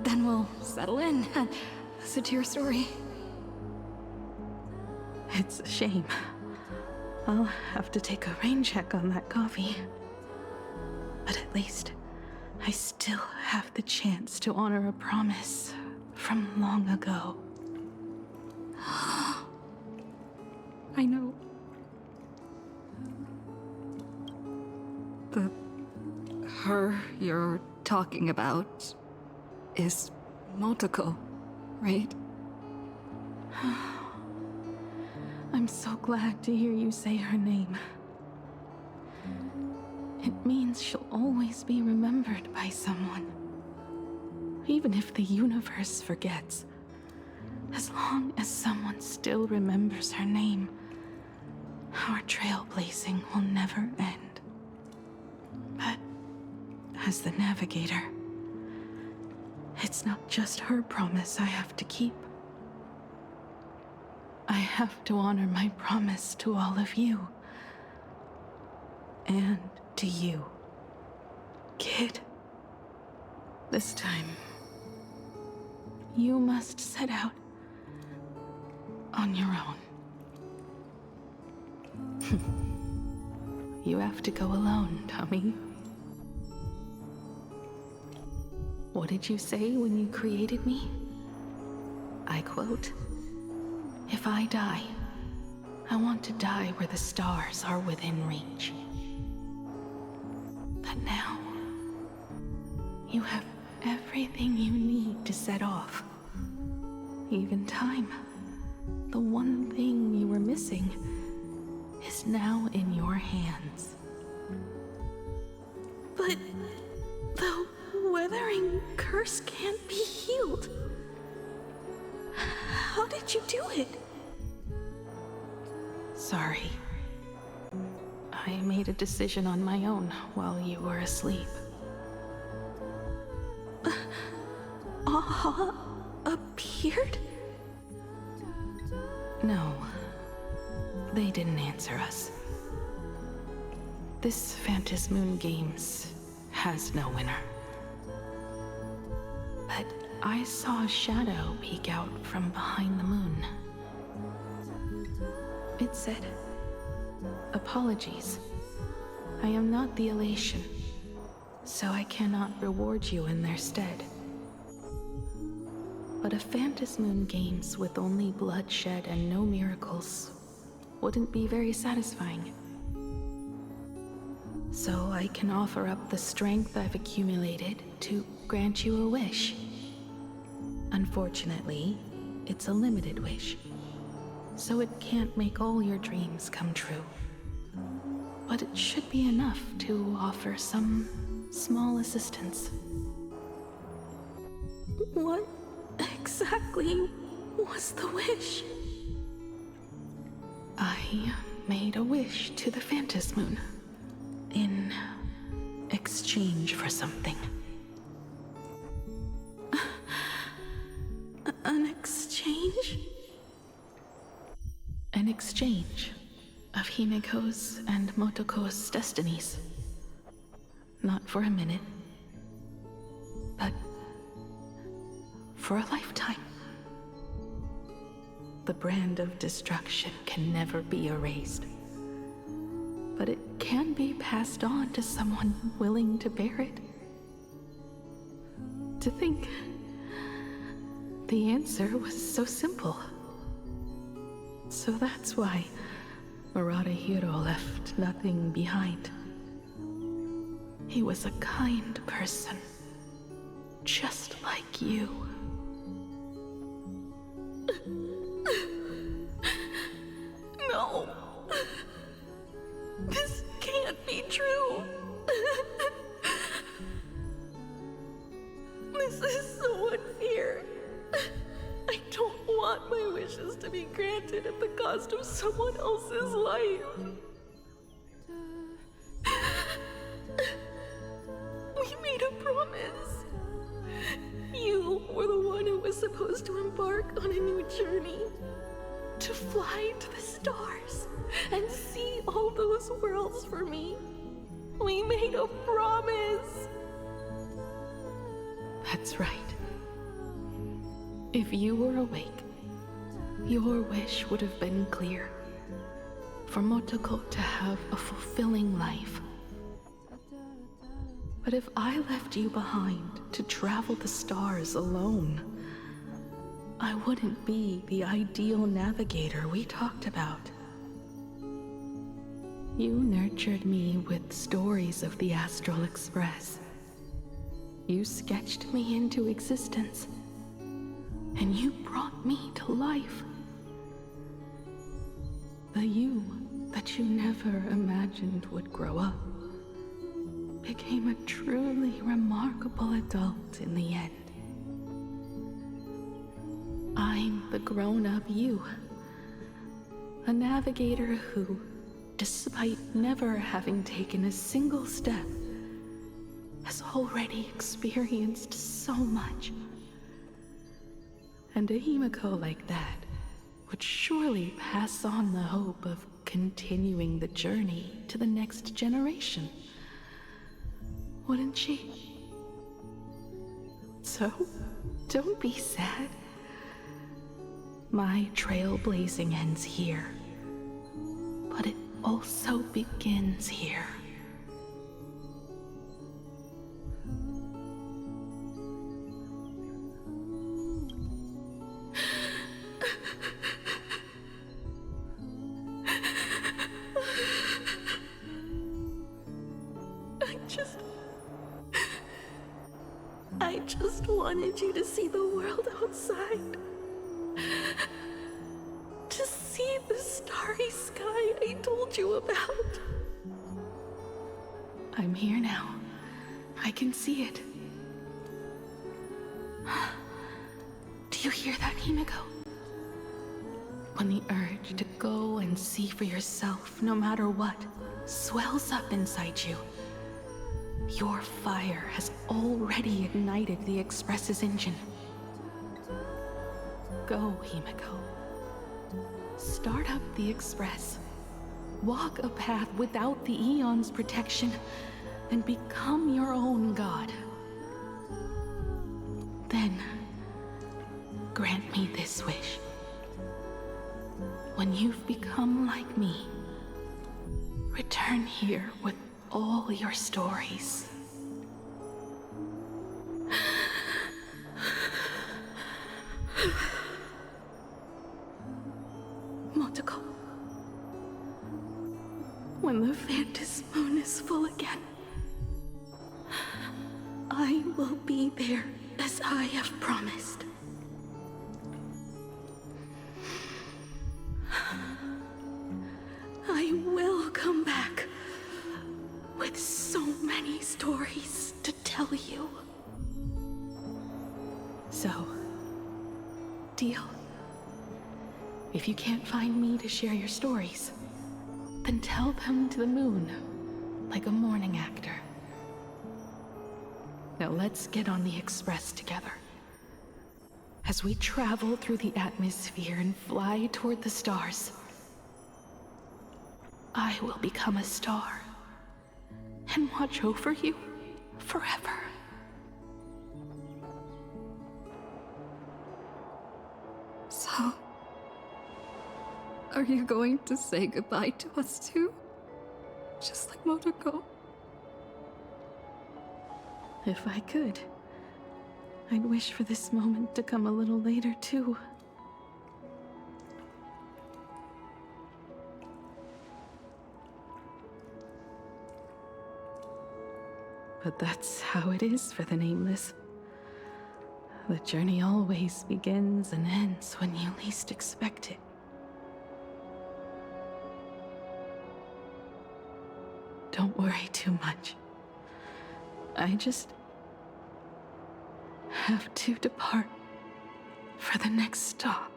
Speaker 1: Then we'll settle in and listen to your story.
Speaker 9: It's a shame. I'll have to take a rain check on that coffee. But at least I still have the chance to honor a promise from long ago.
Speaker 1: I know. The her you're talking about is Motoko, right?
Speaker 9: I'm so glad to hear you say her name. It means she'll always be remembered by someone. Even if the universe forgets. As long as someone still remembers her name, our trailblazing will never end. But as the navigator, it's not just her promise I have to keep. I have to honor my promise to all of you. And to you, kid. This time, you must set out on your own. You have to go alone, Tommy. What did you say when you created me? I quote, "If I die, I want to die where the stars are within reach." But now, you have everything you need to set off. Even time. The one thing you were missing is now in your hands. But the weathering curse can't be healed. How did you do it? Sorry. I made a decision on my own while you were asleep. Aha appeared? No. They didn't answer us. This Phantasmoon Games has no winner. But I saw a shadow peek out from behind the moon. It said, "Apologies. I am not the elation, so I cannot reward you in their stead." But a Phantasmoon Games with only bloodshed and no miracles wouldn't be very satisfying. So I can offer up the strength I've accumulated to grant you a wish. Unfortunately, it's a limited wish, so it can't make all your dreams come true. But it should be enough to offer some small assistance. What exactly was the wish? I made a wish to the Phantasmoon in exchange for something. An exchange? An exchange of Himiko's and Motoko's destinies. Not for a minute, but for a lifetime. The brand of destruction can never be erased, but it can be passed on to someone willing to bear it. To think the answer was so simple. So that's why Murata left nothing behind. He was a kind person, just like you. No. This can't be true. This is so unfair. I don't want my wishes to be granted at the cost of someone else's life. We made a promise. You were the one who was supposed to embark on a new journey. To fly to the stars and see all those worlds for me. We made a promise. That's right. If you were awake, your wish would have been clear. For Motoko to have a fulfilling life. But if I left you behind to travel the stars alone, I wouldn't be the ideal navigator we talked about. You nurtured me with stories of the Astral Express. You sketched me into existence, and you brought me to life. The you that you never imagined would grow up became a truly remarkable adult in the end. I'm the grown-up you. A navigator who, despite never having taken a single step, has already experienced so much. And a Himiko like that would surely pass on the hope of continuing the journey to the next generation. Wouldn't she? So, don't be sad. My trailblazing ends here, but it also begins here. I just wanted you to see the world outside. To see the starry sky I told you about. I'm here now. I can see it. Do you hear that, Himiko? When the urge to go and see for yourself, no matter what, swells up inside you, your fire has already ignited the Express's engine. Go, Himiko. Start up the Express. Walk a path without the Eon's protection, and become your own god. Then, grant me this wish. When you've become like me, return here with all your stories. Motoko, when the Phantom Moon is full again, I will be there as I have promised. I will come back with so many stories to tell you. So, deal. If you can't find me to share your stories, then tell them to the moon, like a morning actor. Now let's get on the Express together. As we travel through the atmosphere and fly toward the stars, I will become a star and watch over you forever.
Speaker 1: So, are you going to say goodbye to us too? Just like Motoko?
Speaker 9: If I could, I'd wish for this moment to come a little later too. But that's how it is for the Nameless. The journey always begins and ends when you least expect it. Don't worry too much. I just have to depart for the next stop.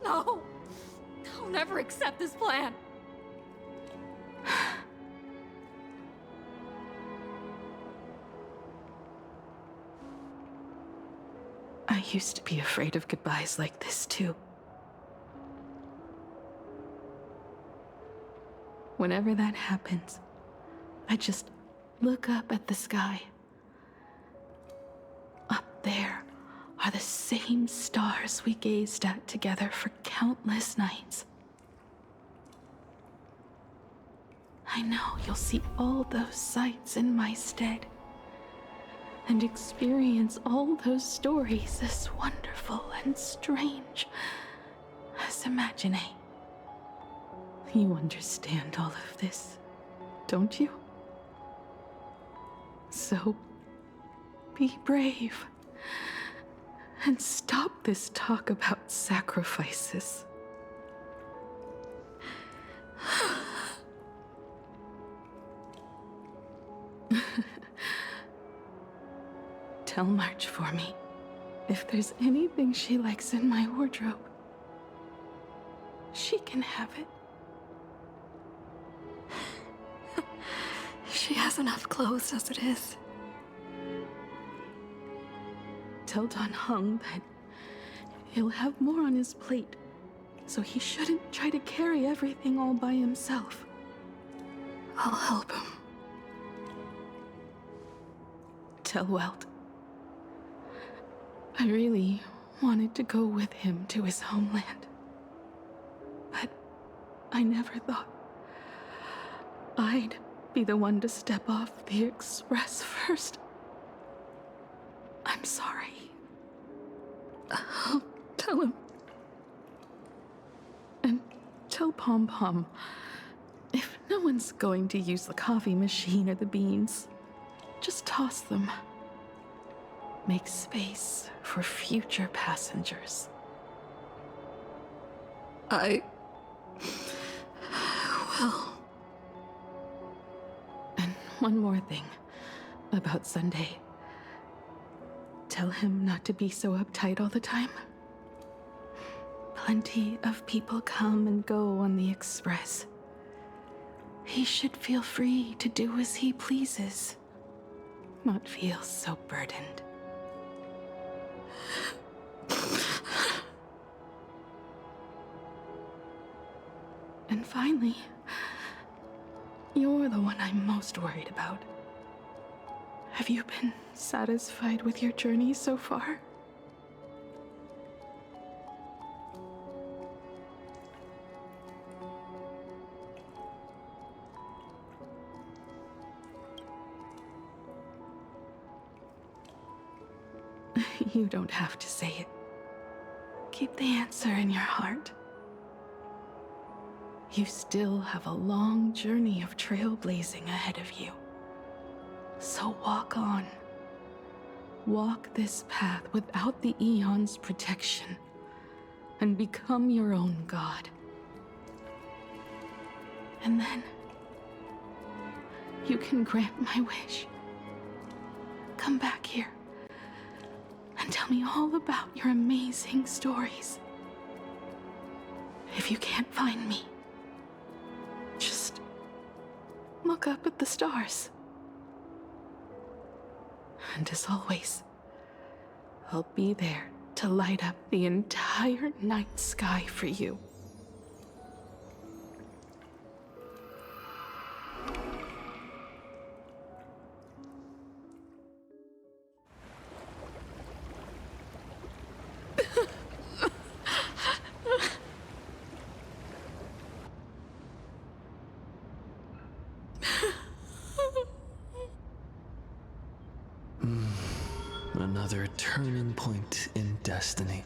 Speaker 1: No! I'll never accept this plan!
Speaker 9: I used to be afraid of goodbyes like this too. Whenever that happens, I just look up at the sky. Up there are the same stars we gazed at together for countless nights. I know you'll see all those sights in my stead, and experience all those stories as wonderful and strange as imagining. You understand all of this, don't you? So, be brave, and stop this talk about sacrifices. Tell March for me if there's anything she likes in my wardrobe. She can have it.
Speaker 1: She has enough clothes as it is.
Speaker 9: Tell Don Hung that he'll have more on his plate, so he shouldn't try to carry everything all by himself.
Speaker 1: I'll help him.
Speaker 9: Tell Welt I really
Speaker 7: wanted to go with him to his homeland. But I never thought I'd be the one to step off the express first. I'm sorry. I'll tell him. And tell Pom Pom, if no one's going to use the coffee machine or the beans, just toss them. Make space for future passengers. Well. And one more thing about Sunday. Tell him not to be so uptight all the time. Plenty of people come and go on the express. He should feel free to do as he pleases, not feel so burdened. And finally, you're the one I'm most worried about. Have you been satisfied with your journey so far? You don't have to say it. Keep the answer in your heart. You still have a long journey of trailblazing ahead of you. So walk on. Walk this path without the Eon's protection, and become your own god. And then, you can grant my wish. Come back here and tell me all about your amazing stories. If you can't find me, just look up at the stars. And as always, I'll be there to light up the entire night sky for you.
Speaker 10: Another turning point in destiny.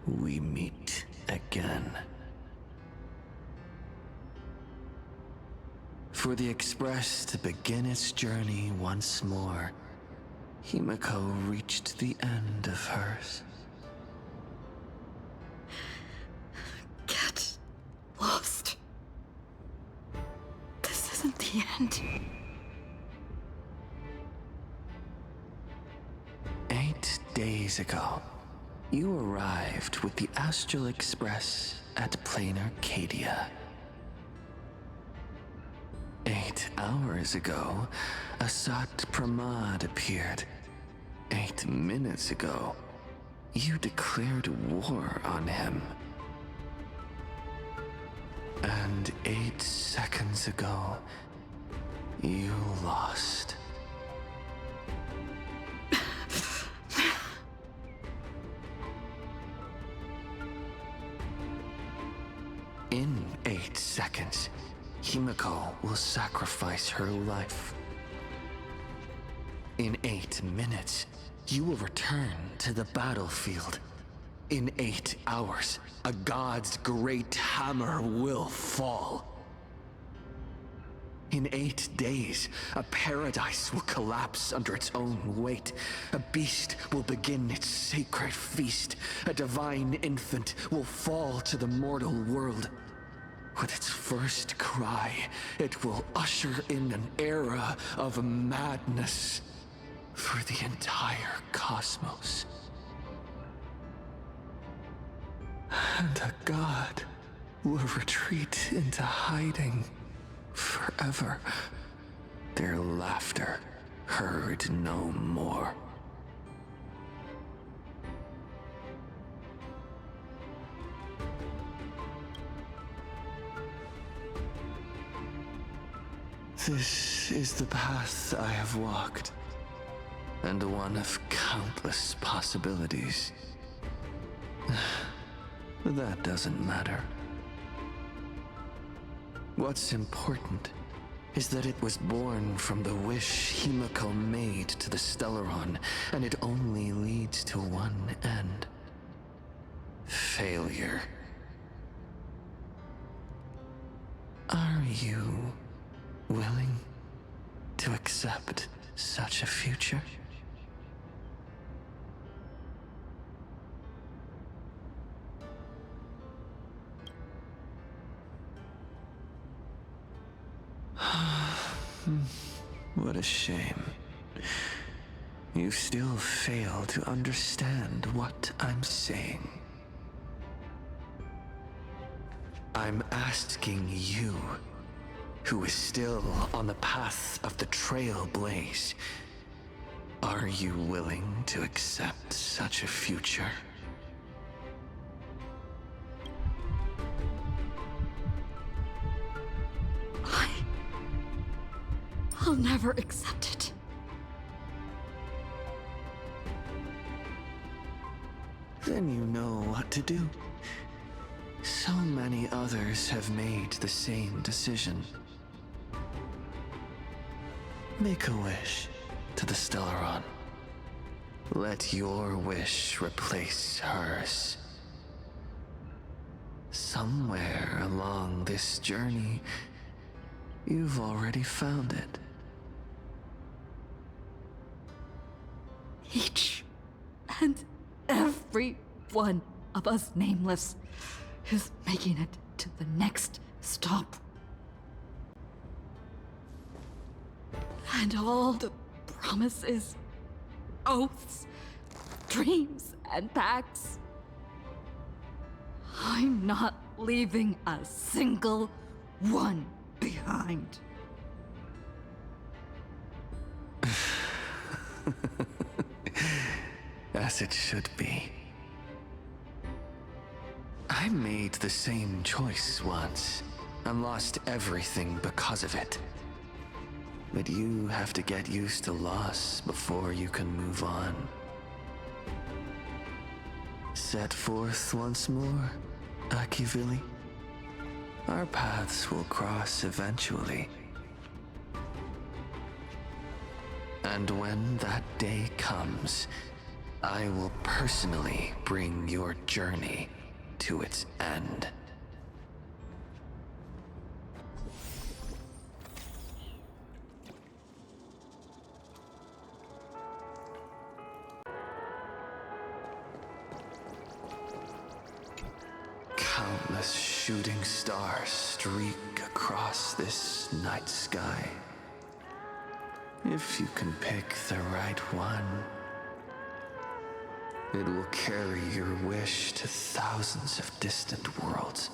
Speaker 10: We meet again. For the Express to begin its journey once more, Himiko reached the end of hers.
Speaker 1: Get lost. This isn't the end.
Speaker 10: 8 days ago, you arrived with the Astral Express at Plain Arcadia. 8 hours ago, Asat Pramad appeared. 8 minutes ago, you declared war on him. And 8 seconds ago, you lost. In 8 seconds, Himiko will sacrifice her life. In 8 minutes, you will return to the battlefield. In 8 hours, a god's great hammer will fall. In 8 days, a paradise will collapse under its own weight. A beast will begin its sacred feast. A divine infant will fall to the mortal world. With its first cry, it will usher in an era of madness for the entire cosmos. And a god will retreat into hiding forever. Their laughter heard no more. This is the path I have walked, and one of countless possibilities That doesn't matter. What's important is that it was born from the wish Himiko made to the Stellaron, and it only leads to one end. Failure. Are you willing to accept such a future? What a shame. You still fail to understand what I'm saying. I'm asking you, who is still on the path of the Trailblaze, are you willing to accept such a future?
Speaker 1: I'll never accept it.
Speaker 10: Then you know what to do. So many others have made the same decision. Make a wish to the Stellaron. Let your wish replace hers. Somewhere along this journey, you've already found it.
Speaker 1: Each and every one of us nameless is making it to the next stop. And all the promises, oaths, dreams, and pacts. I'm not leaving a single one behind.
Speaker 10: As it should be. I made the same choice once, and lost everything because of it. But you have to get used to loss before you can move on. Set forth once more, Akivili. Our paths will cross eventually. And when that day comes, I will personally bring your journey to its end. Countless shooting stars streak across this night sky. If you can pick the right one, it will carry your wish to thousands of distant worlds.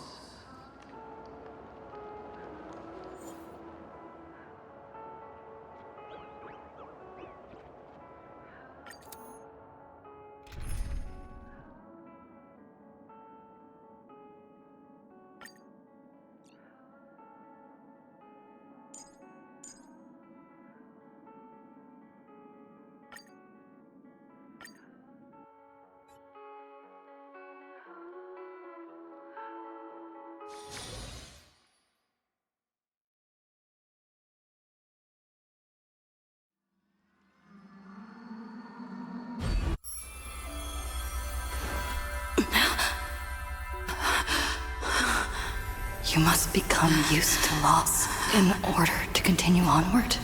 Speaker 1: You must become used to loss in order to continue onward.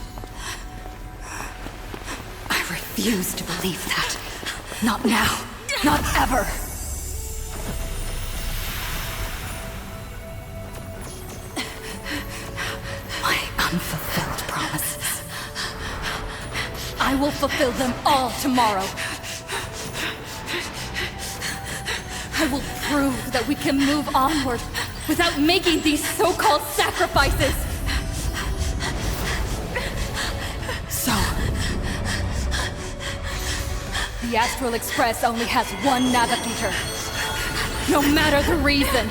Speaker 1: I refuse to believe that. Not now. Not ever. My unfulfilled promises. I will fulfill them all tomorrow. I will prove that we can move onward without making these so-called sacrifices. So, the Astral Express only has one navigator, no matter the reason.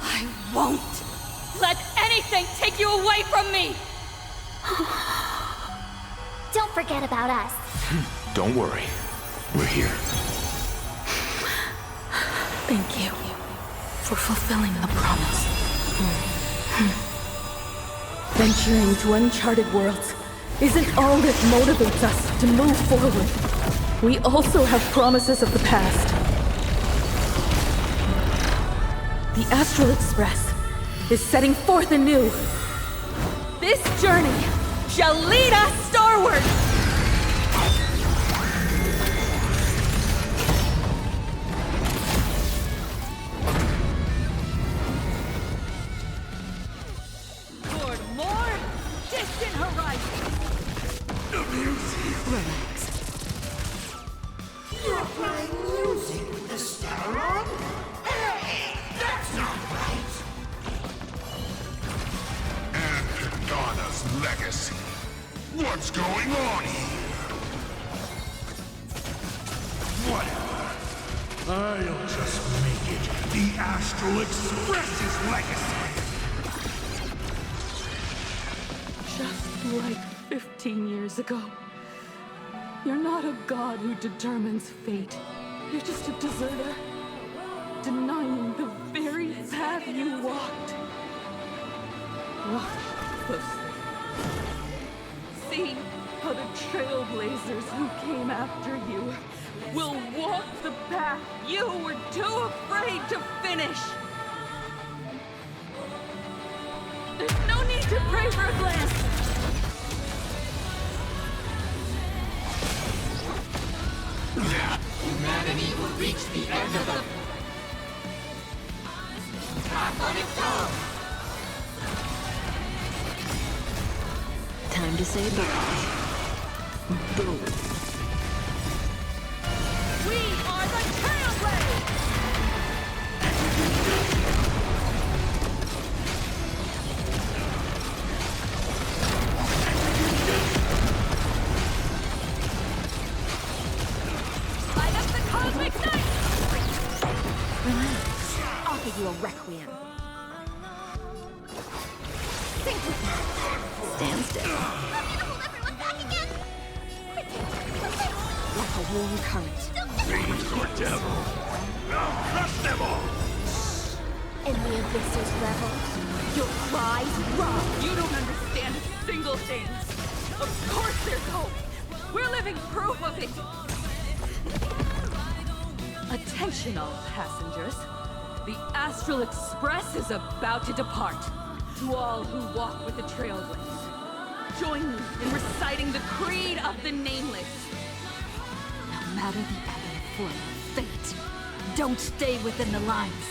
Speaker 1: I won't let
Speaker 18: anything take you away from me!
Speaker 13: Don't forget about us.
Speaker 19: Don't worry. We're here.
Speaker 7: Thank you for fulfilling the promise. Venturing to uncharted worlds isn't all that motivates us to move forward. We also have promises of the past. The Astral Express is setting forth anew. This journey shall lead us starward!
Speaker 18: Toward more distant horizons!
Speaker 1: Relax.
Speaker 22: You're playing music with the star on? Hey, that's not right.
Speaker 17: And Pagana's legacy. What's going on here? Whatever. I'll just make it the Astral Express's legacy.
Speaker 7: Just like 15 years ago. You're not a god who determines fate. You're just a deserter, denying the very path you walked. Look closely. See how the trailblazers who came after you will walk the path you were too afraid to finish. There's no need to pray for a glance.
Speaker 22: Humanity will reach the end of the path on its own.
Speaker 11: Time to say bye. Boom.
Speaker 18: We are the Trailblazers! Light up the cosmic night!
Speaker 1: Relax. I'll give you a requiem. Think with me. Stand still. Like a warm current.
Speaker 17: Fiend or devil. I'll crush them all.
Speaker 13: In the Abyss's revel, your cries rock.
Speaker 7: You don't understand a single thing. Of course there's hope. We're living proof of it. Attention all passengers. The Astral Express is about to depart. To all who walk with the Trailblaze, join me in reciting the Creed of the Nameless.
Speaker 1: No matter the ebb and flow of fate, don't stay within the lines.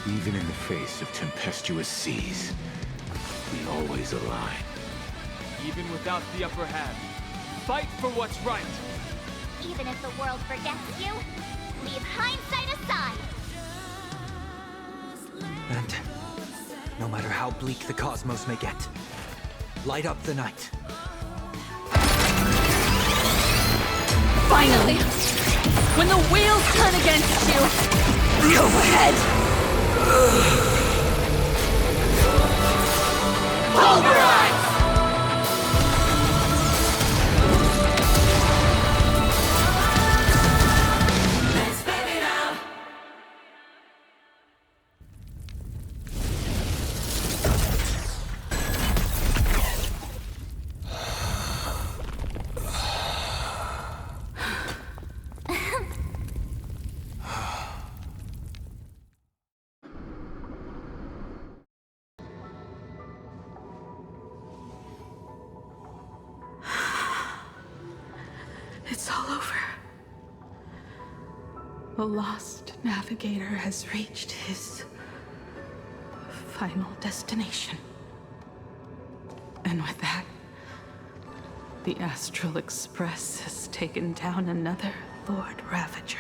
Speaker 19: Even in the face of tempestuous seas, we always align.
Speaker 20: Even without the upper hand, fight for what's right.
Speaker 13: Even if the world forgets you, leave hindsight aside.
Speaker 15: And no matter how bleak the cosmos may get, light up the night.
Speaker 7: Finally! When the wheels turn against you, go ahead! Pulverize! It's all over. The lost navigator has reached his final destination. And with that, the Astral Express has taken down another Lord Ravager.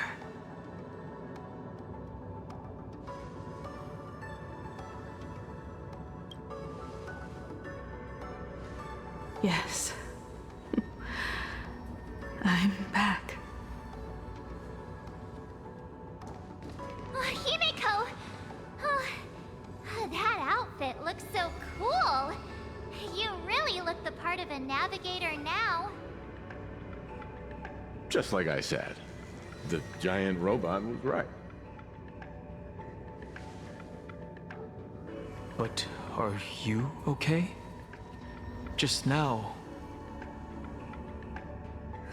Speaker 7: Yes. I'm back.
Speaker 13: Oh, Himiko! Oh, that outfit looks so Cool! You really look the part of a navigator now.
Speaker 19: Just like I said, the giant robot was right.
Speaker 20: But are you okay? Just now.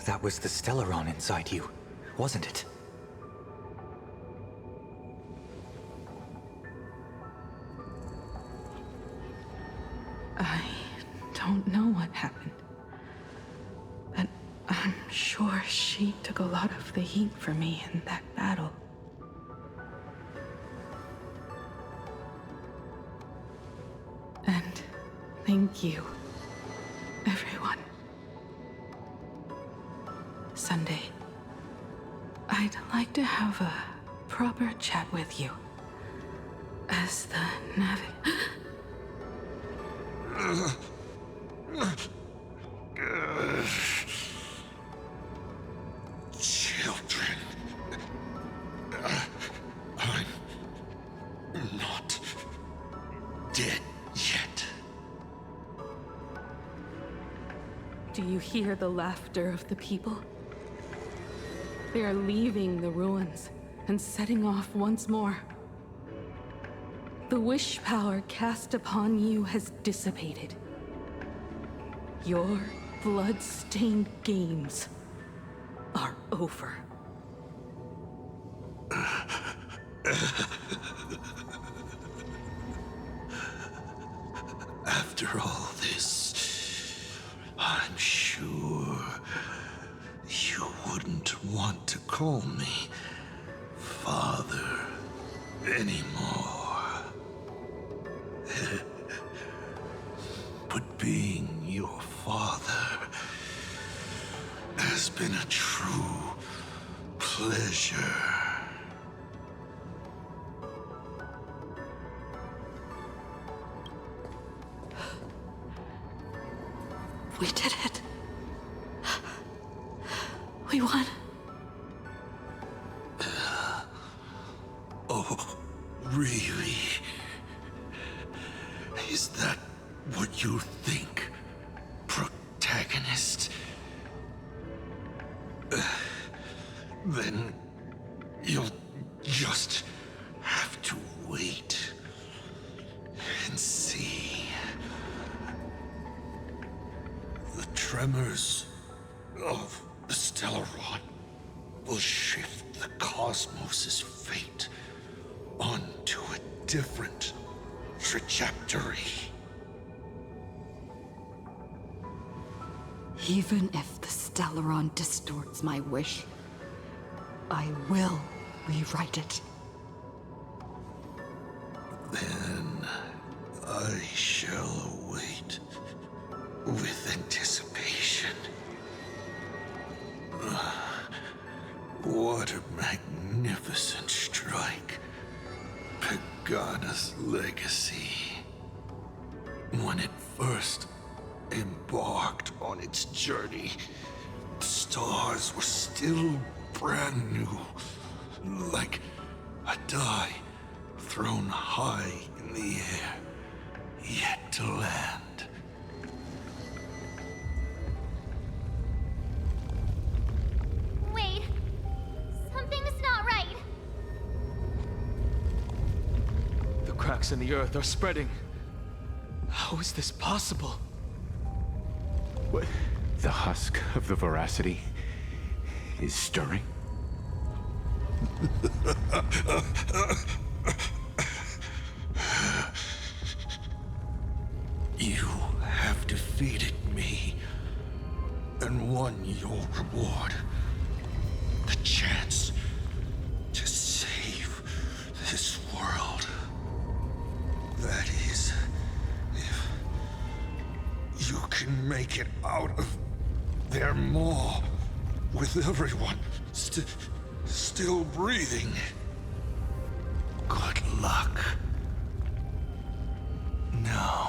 Speaker 15: That was the Stellaron inside you, wasn't it?
Speaker 7: I don't know what happened. But I'm sure she took a lot of the heat for me in that battle. And thank you, everyone. Sunday, I'd like to have a proper chat with you. As the
Speaker 2: Children. I'm not dead yet.
Speaker 7: Do you hear the laughter of the people? They are leaving the ruins and setting off once more. The wish power cast upon you has dissipated. Your blood-stained games are over.
Speaker 2: After all this, I'm sure you wouldn't want to call me Father anymore. But being your father has been a true pleasure.
Speaker 7: We did it. We won.
Speaker 2: Oh, really? Is that what you think, protagonist? Then you'll just have to wait and see. The tremors of the Stellaron will shift the cosmos's fate onto a different trajectory.
Speaker 1: Even if the Stellaron distorts my wish, I will rewrite it.
Speaker 2: Then I shall await with anticipation. What a magnificent strike. Pagana's legacy. When it first embarked on its journey, the stars were still brand new, like a die thrown high in the air, yet to land.
Speaker 13: Wait, something's not right.
Speaker 20: The cracks in the earth are spreading. How is this possible?
Speaker 19: What? The husk of the veracity is stirring?
Speaker 2: You have defeated me and won your reward. The chance to save this world. That is, if you can make it out of there more with everyone still breathing. Good luck. Now,